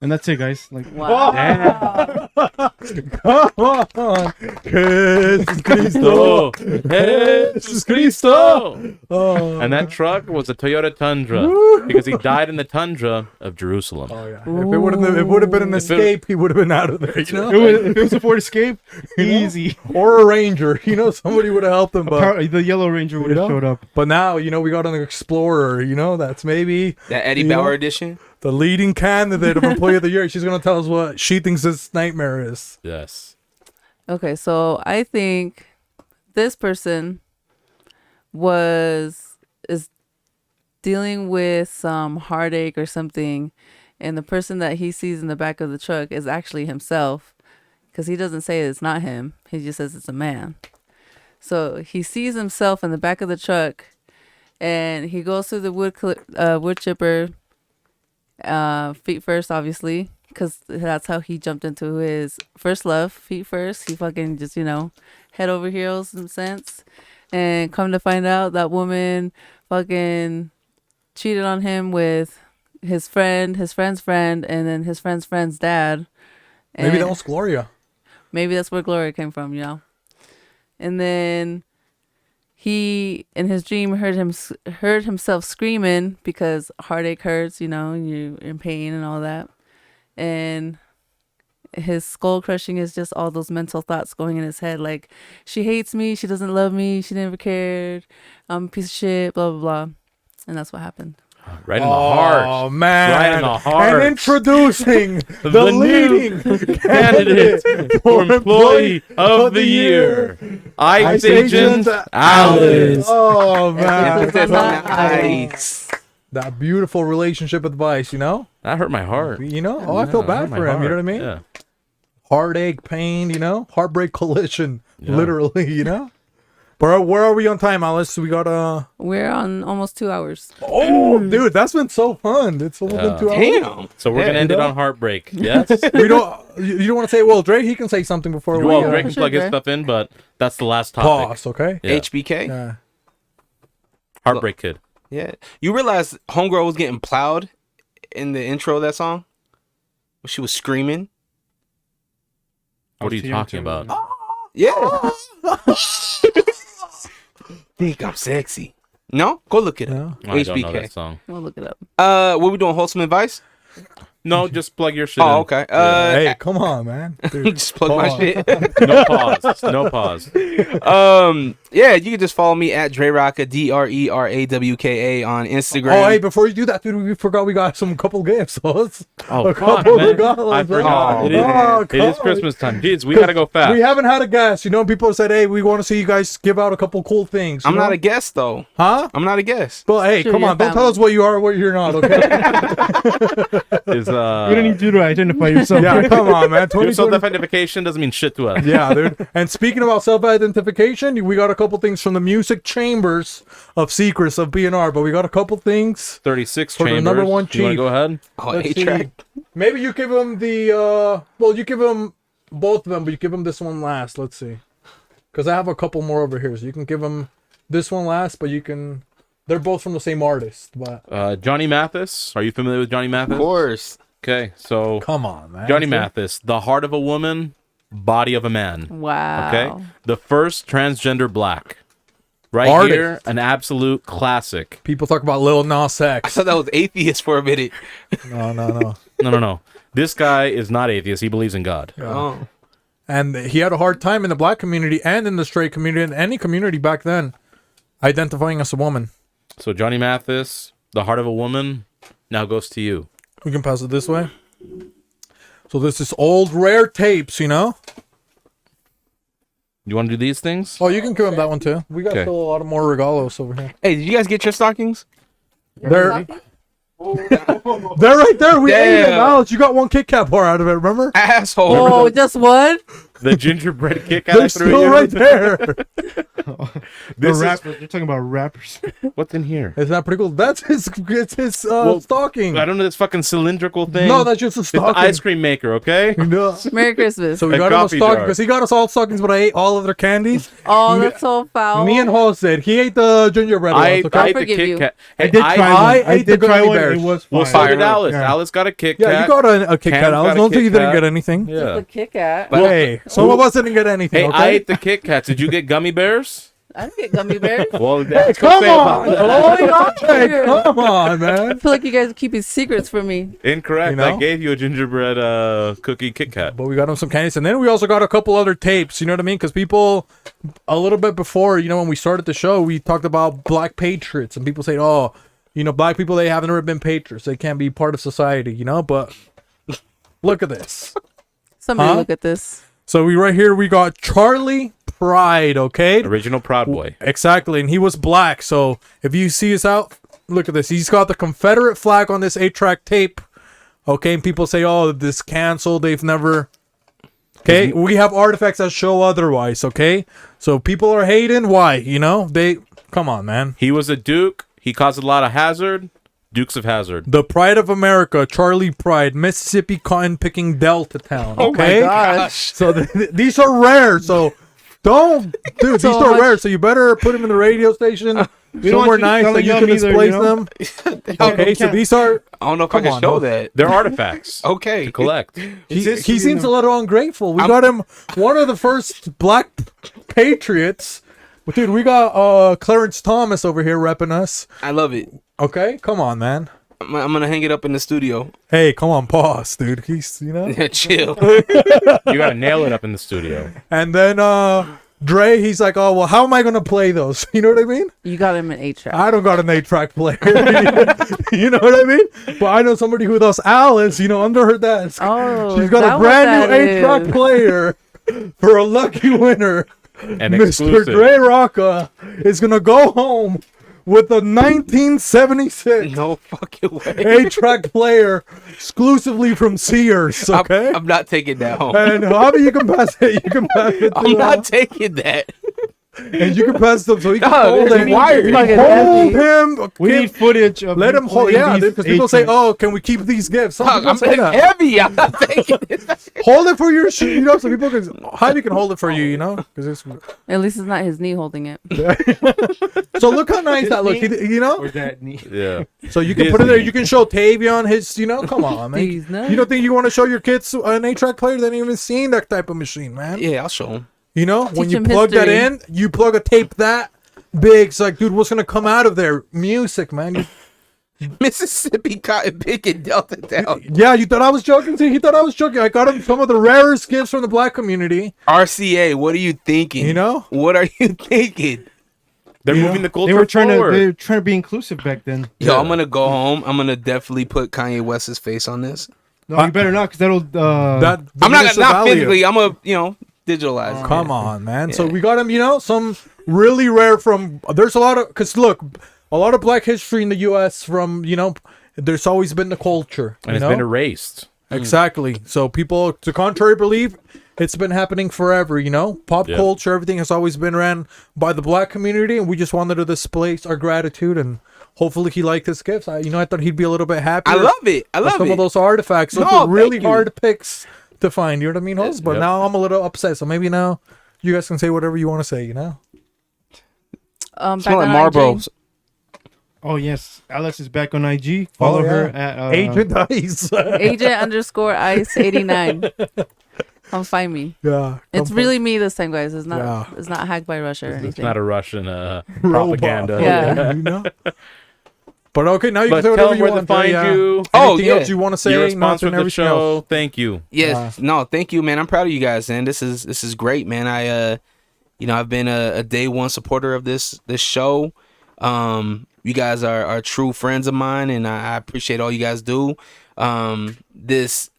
And that's it, guys. Like, Wow. Come on. Jesus Cristo. Jesus Cristo. Oh. And that truck was a Toyota Tundra because he died in the tundra of Jerusalem. Oh yeah. If it would have been an escape, he would have been out of there. You know. if it was a Ford Escape, easy. Or a Ranger. You know, somebody would have helped him. But The Yellow Ranger would have know? showed up. but now, you know, we got an Explorer. You know, that's maybe That Eddie You Bauer know? edition. the leading candidate of Employee of the Year. She's gonna tell us what she thinks this nightmare is. Yes. Okay, so I think this person is dealing with some heartache or something, and the person that he sees in the back of the truck is actually himself, because he doesn't say it's not him. He just says it's a man. So he sees himself in the back of the truck, and he goes through the wood chipper, feet first, obviously, because that's how he jumped into his first love, feet first. He fucking just, head over heels in a sense. And come to find out, that woman fucking cheated on him with his friend's friend, and then his friend's friend's dad. Maybe And that was Gloria. maybe that's where Gloria came from, And then he, in his dream, heard himself screaming because heartache hurts, and you're in pain and all that. And his skull crushing is just all those mental thoughts going in his head, like, she hates me, she doesn't love me, she never cared, I'm a piece of shit, blah blah blah. And that's what happened. Right in the heart. Oh man! Right in the heart. And introducing the new leading candidate for Employee of the Year, Ice Agent Alice. Oh man! Nice. That beautiful relationship advice, That hurt my heart. I feel Yeah, bad hurt my for him. You know heart. what I mean? Yeah. Heartache, pain, heartbreak collision, Yeah. literally, But where are we on time, Alice? We got We're on almost 2 hours. Oh, dude, that's been so fun. It's only been 2 hours. Damn. So we're gonna end it on heartbreak. Yes. We don't. You don't want to say? Well, Dre, he can say something before we. Well, Drake can Sure, plug his Dre. stuff in, but that's the last topic. pause. Okay. Yeah. HBK. Yeah. Heartbreak Kid. Yeah. You realize Homegirl was getting plowed in the intro of that song? When she was screaming? What are you talking about? Yeah. Think I'm sexy. No? Go look it up. No. I don't know HBK. that song. We'll look it up. What we doing? Wholesome advice? No, just plug your shit. Oh, in. okay. Hey, come on, man. Dude, just plug my pause. shit. No pause. No pause. Yeah, you can just follow me at DreRocka, DRERAWKA on Instagram. Oh, hey, before you do that, dude, we forgot we got some couple gifts. So Oh, a fuck, couple man. of dollars, I forgot. man. It is, Oh, it is come Christmas time. Jeez, we gotta go fast. We haven't had a guest. People said, hey, we want to see you guys give out a couple cool things. I'm not a guest, though. Huh? I'm not a guest. Well, hey, Sure, come your on. Don't tell family. us what you are or what you're not, okay? Is We don't need you to identify yourself. Yeah, come on, man. your 2020. self-identification doesn't mean shit to us. Yeah, dude. And speaking about self-identification, we got a couple things from the music chambers of Secrets of BNR, but we got a couple things. 36 For the chambers. number one You wanna chief. go ahead? Oh, Let's see. A-track. Maybe you give him the, you give him both of them, but you give him this one last. Let's see. Because I have a couple more over here, so you can give him this one last, but they're both from the same artist, but Johnny Mathis. Are you familiar with Johnny Mathis? Of course. Okay, so come on, man. Johnny Mathis, The Heart of a Woman, Body of a Man. Wow. Okay, the first transgender black. Right Artist. here, an absolute classic. People talk about Lil Nas I X. thought that was atheist for a minute. No. No. This guy is not atheist. He believes in God. Oh. And he had a hard time in the black community and in the straight community and any community back then identifying as a woman. So Johnny Mathis, the heart of a woman, now goes to you. We can pass it this way. So this is old rare tapes, you know? You want to do these things? Oh, you can give him that one too. We got Okay. still a lot of more regalos over here. Hey, did you guys get your stockings? They're right there. We ate them, Alex. You got one Kit Kat bar out of it, remember? Asshole. Oh, just one? The gingerbread Kit Kat I They're threw still you? right there. This is- rappers. You're talking about rappers. What's in here? Isn't that pretty cool? That's his stocking. I don't know this fucking cylindrical thing. No, that's just a it's the stocking. ice cream maker, okay? No. Merry Christmas. So we A got him a coffee stocking jar. because he got us all stockings, but I ate all of their candies. Oh, that's so foul. Me and Hall said he ate the gingerbread I ones, ate, okay? I ate the forgive Kit you. Kat. I Hey, did try one. I I ate the did try gummy one. bears. It was Well, fire. so did Alice. Yeah. Alice got a Kit Yeah, Kat. you got a Kit Cam Kat. I got a don't think you Kit didn't Kat. get anything. Yeah. The Kit Kat. Hey, some of us didn't get anything, Hey, okay? I ate the Kit Kats. Did you get gummy bears? I didn't get gummy bears. Well, Hey, come on! Going on Hey, here? come on, man. I feel like you guys are keeping secrets from me. Incorrect. You know? I gave you a gingerbread cookie Kit Kat. But we got him some candies, and then we also got a couple other tapes. You know what I mean? Because people, a little bit before, you know, when we started the show, we talked about black patriots, and people say, "Oh, you know, black people, they haven't ever been patriots. They can't be part of society." You know, but look at this. Somebody Huh? look at this. So right here we got Charlie Pride. Okay, Original Proud Boy. exactly, and he was black. So if you see his out, look at this. He's got the Confederate flag on this 8-track tape. Okay, and people say, "Oh, this canceled. They've never." Okay, we have artifacts that show otherwise. Okay, so people are hating. Why? You know, they come on, man. He was a Duke. He caused a lot of hazard. Dukes of Hazard. The pride of America, Charlie Pride, Mississippi cotton picking Delta town. Okay, Gosh. so these are rare. So don't, dude. So these are much- rare. So you better put them in the radio station We don't somewhere want you nice that selling you them can either, display you know? them. Okay, so these are. I don't know if Come I can on, show no. that. They're artifacts Okay. to collect. He seems a little ungrateful. We got him one of the first black patriots. But dude, we got Clarence Thomas over here repping us. I love it. Okay, come on, man. I'm gonna hang it up in the studio. Hey, come on, pause, dude. He's Chill. You gotta nail it up in the studio. And then Dre, he's like, "Oh well, how am I gonna play those?" You know what I mean? You got him an 8-track. I don't got an 8-track player. You know what I mean? But I know somebody who does Alice, you know, under her desk. Oh, She's is got that a what brand new that 8-track is? player for a lucky winner. And Mr. exclusive. Dre Rocca is gonna go home with a 1976 No fucking way. 8-track player exclusively from Sears. Okay, I'm not taking that home. and Javi, you can pass it. You can pass it. To, I'm not taking that. and you can pass them so he can Dog, hold it's it. wired. Fucking Hold heavy. him. We need footage of Let him hold. holding Yeah, these because people say, 8-tracks. "Oh, can we keep these gifts?" Some Dog, people I'm say that. heavy. I'm not taking it. Hold it for your shoe, you know, so people can. Javi can hold it for you, you know, because it's. At least it's not his knee holding it. So look how nice that looks. You know, Or that knee. Yeah. so you can put it there. You can show Tavion his. You know, come on, man. These nuts. You don't think you want to show your kids an 8-track player? They ain't even seen that type of machine, man. Yeah, I'll show him. You know, when Teach you him plug that history. in, you plug a tape that big. It's like, dude, what's gonna come out of there? Music, man. Mississippi cotton picking Delta Town. Yeah, you thought I was joking? See, he thought I was joking. I got him some of the rarest gifts from the black community. RCA, what are you thinking? You know? What are you thinking? They're Yeah. moving the culture They were trying forward. to be inclusive back then. Yo, Yeah. I'm gonna go home. I'm gonna definitely put Kanye West's face on this. No, you better not, because that'll. That I'm not diminish the not value. physically. I'm a digitalize. it. Come on, man. So Yeah. we got him, you know, some really rare from. There's a lot of, because look, a lot of black history in the U.S. from, you know, there's always been the culture. And you it's know? been erased. Exactly. So people, to contrary belief, it's been happening forever, you know? Pop Yeah. culture, everything has always been ran by the black community, and we just wanted to display our gratitude, and hopefully he liked his gifts. I thought he'd be a little bit happier. I love it. I with love some it. of those artifacts. Those No, were really thank you. hard picks to find, you know what I mean, Host? But Yep. now I'm a little upset, so maybe now you guys can say whatever you want to say, you know? Back Smell like on Marlboros. Oh yes, Alex is back on IG. Follow Oh, yeah. her at Agent Ice. Agent_Ice89. Come find me. Yeah. It's come really me this time, guys. It's not. Yeah. It's not hacked by Russia or It's anything. not a Russian Robot. propaganda. Yeah. You know? But okay, now you But can say tell whatever them you where want. to find yeah. you. Oh, Anything yeah. else you want to say? You're a sponsor Nothing, of the everything show. else. Thank you. Yes, no, thank you, man. I'm proud of you guys, man. This is great, man. I've been a day one supporter of this show. You guys are true friends of mine, and I appreciate all you guys do. This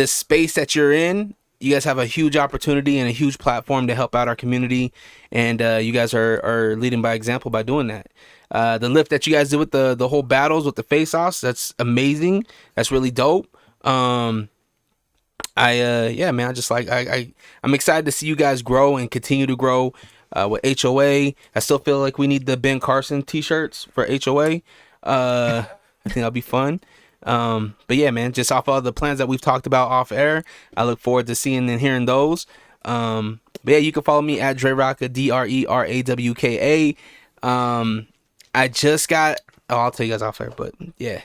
space that you're in, you guys have a huge opportunity and a huge platform to help out our community, and you guys are leading by example by doing that. The lift that you guys did with the whole battles with the face-offs, that's amazing. That's really dope. Yeah, man, I'm excited to see you guys grow and continue to grow with HOA. I still feel like we need the Ben Carson t-shirts for HOA. I think that'll be fun. But yeah, man, just off of the plans that we've talked about off air, I look forward to seeing and hearing those. But yeah, you can follow me at Dre DRERAWKA. I just got, I'll tell you guys off air, but yeah,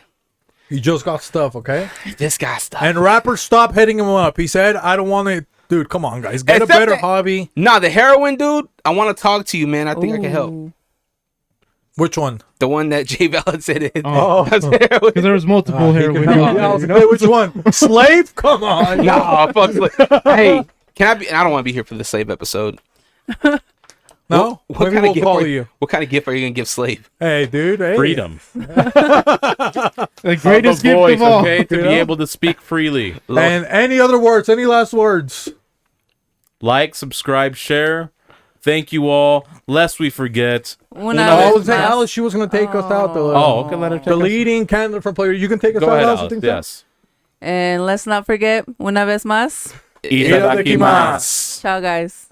You just got stuff, okay? just got stuff. And rappers, stop hitting him up. He said, I don't want to. Dude, come on, guys. Get Except a better that- hobby. Nah, the heroin dude, I want to talk to you, man. I think I can help. Ooh. Which one? The one that Jay Valid said it. Oh. That's heroin. Because there was multiple He heroin. can help. Yeah, I was like, which one? Slave? Come on. Nah, fuck Slave. Hey, can I be? I don't want to be here for the Slave episode. No? What Maybe kind we'll of gift call are you. What kind of gift are you gonna give Slave? Hey, dude. Hey. Freedom. The greatest Of a gift voice, of all. okay, to You be know? able to speak freely. And any other words? Any last words? Like, subscribe, share. Thank you all. Lest we forget. Una I vez was saying, más. Alice, she was going to take us out. Oh, okay, let her take The us. leading candidate for player. You can take us Go out, ahead, Alice. Alice. you think so? Yes. And let's not forget, una vez más. Itadakimasu. Ciao, guys.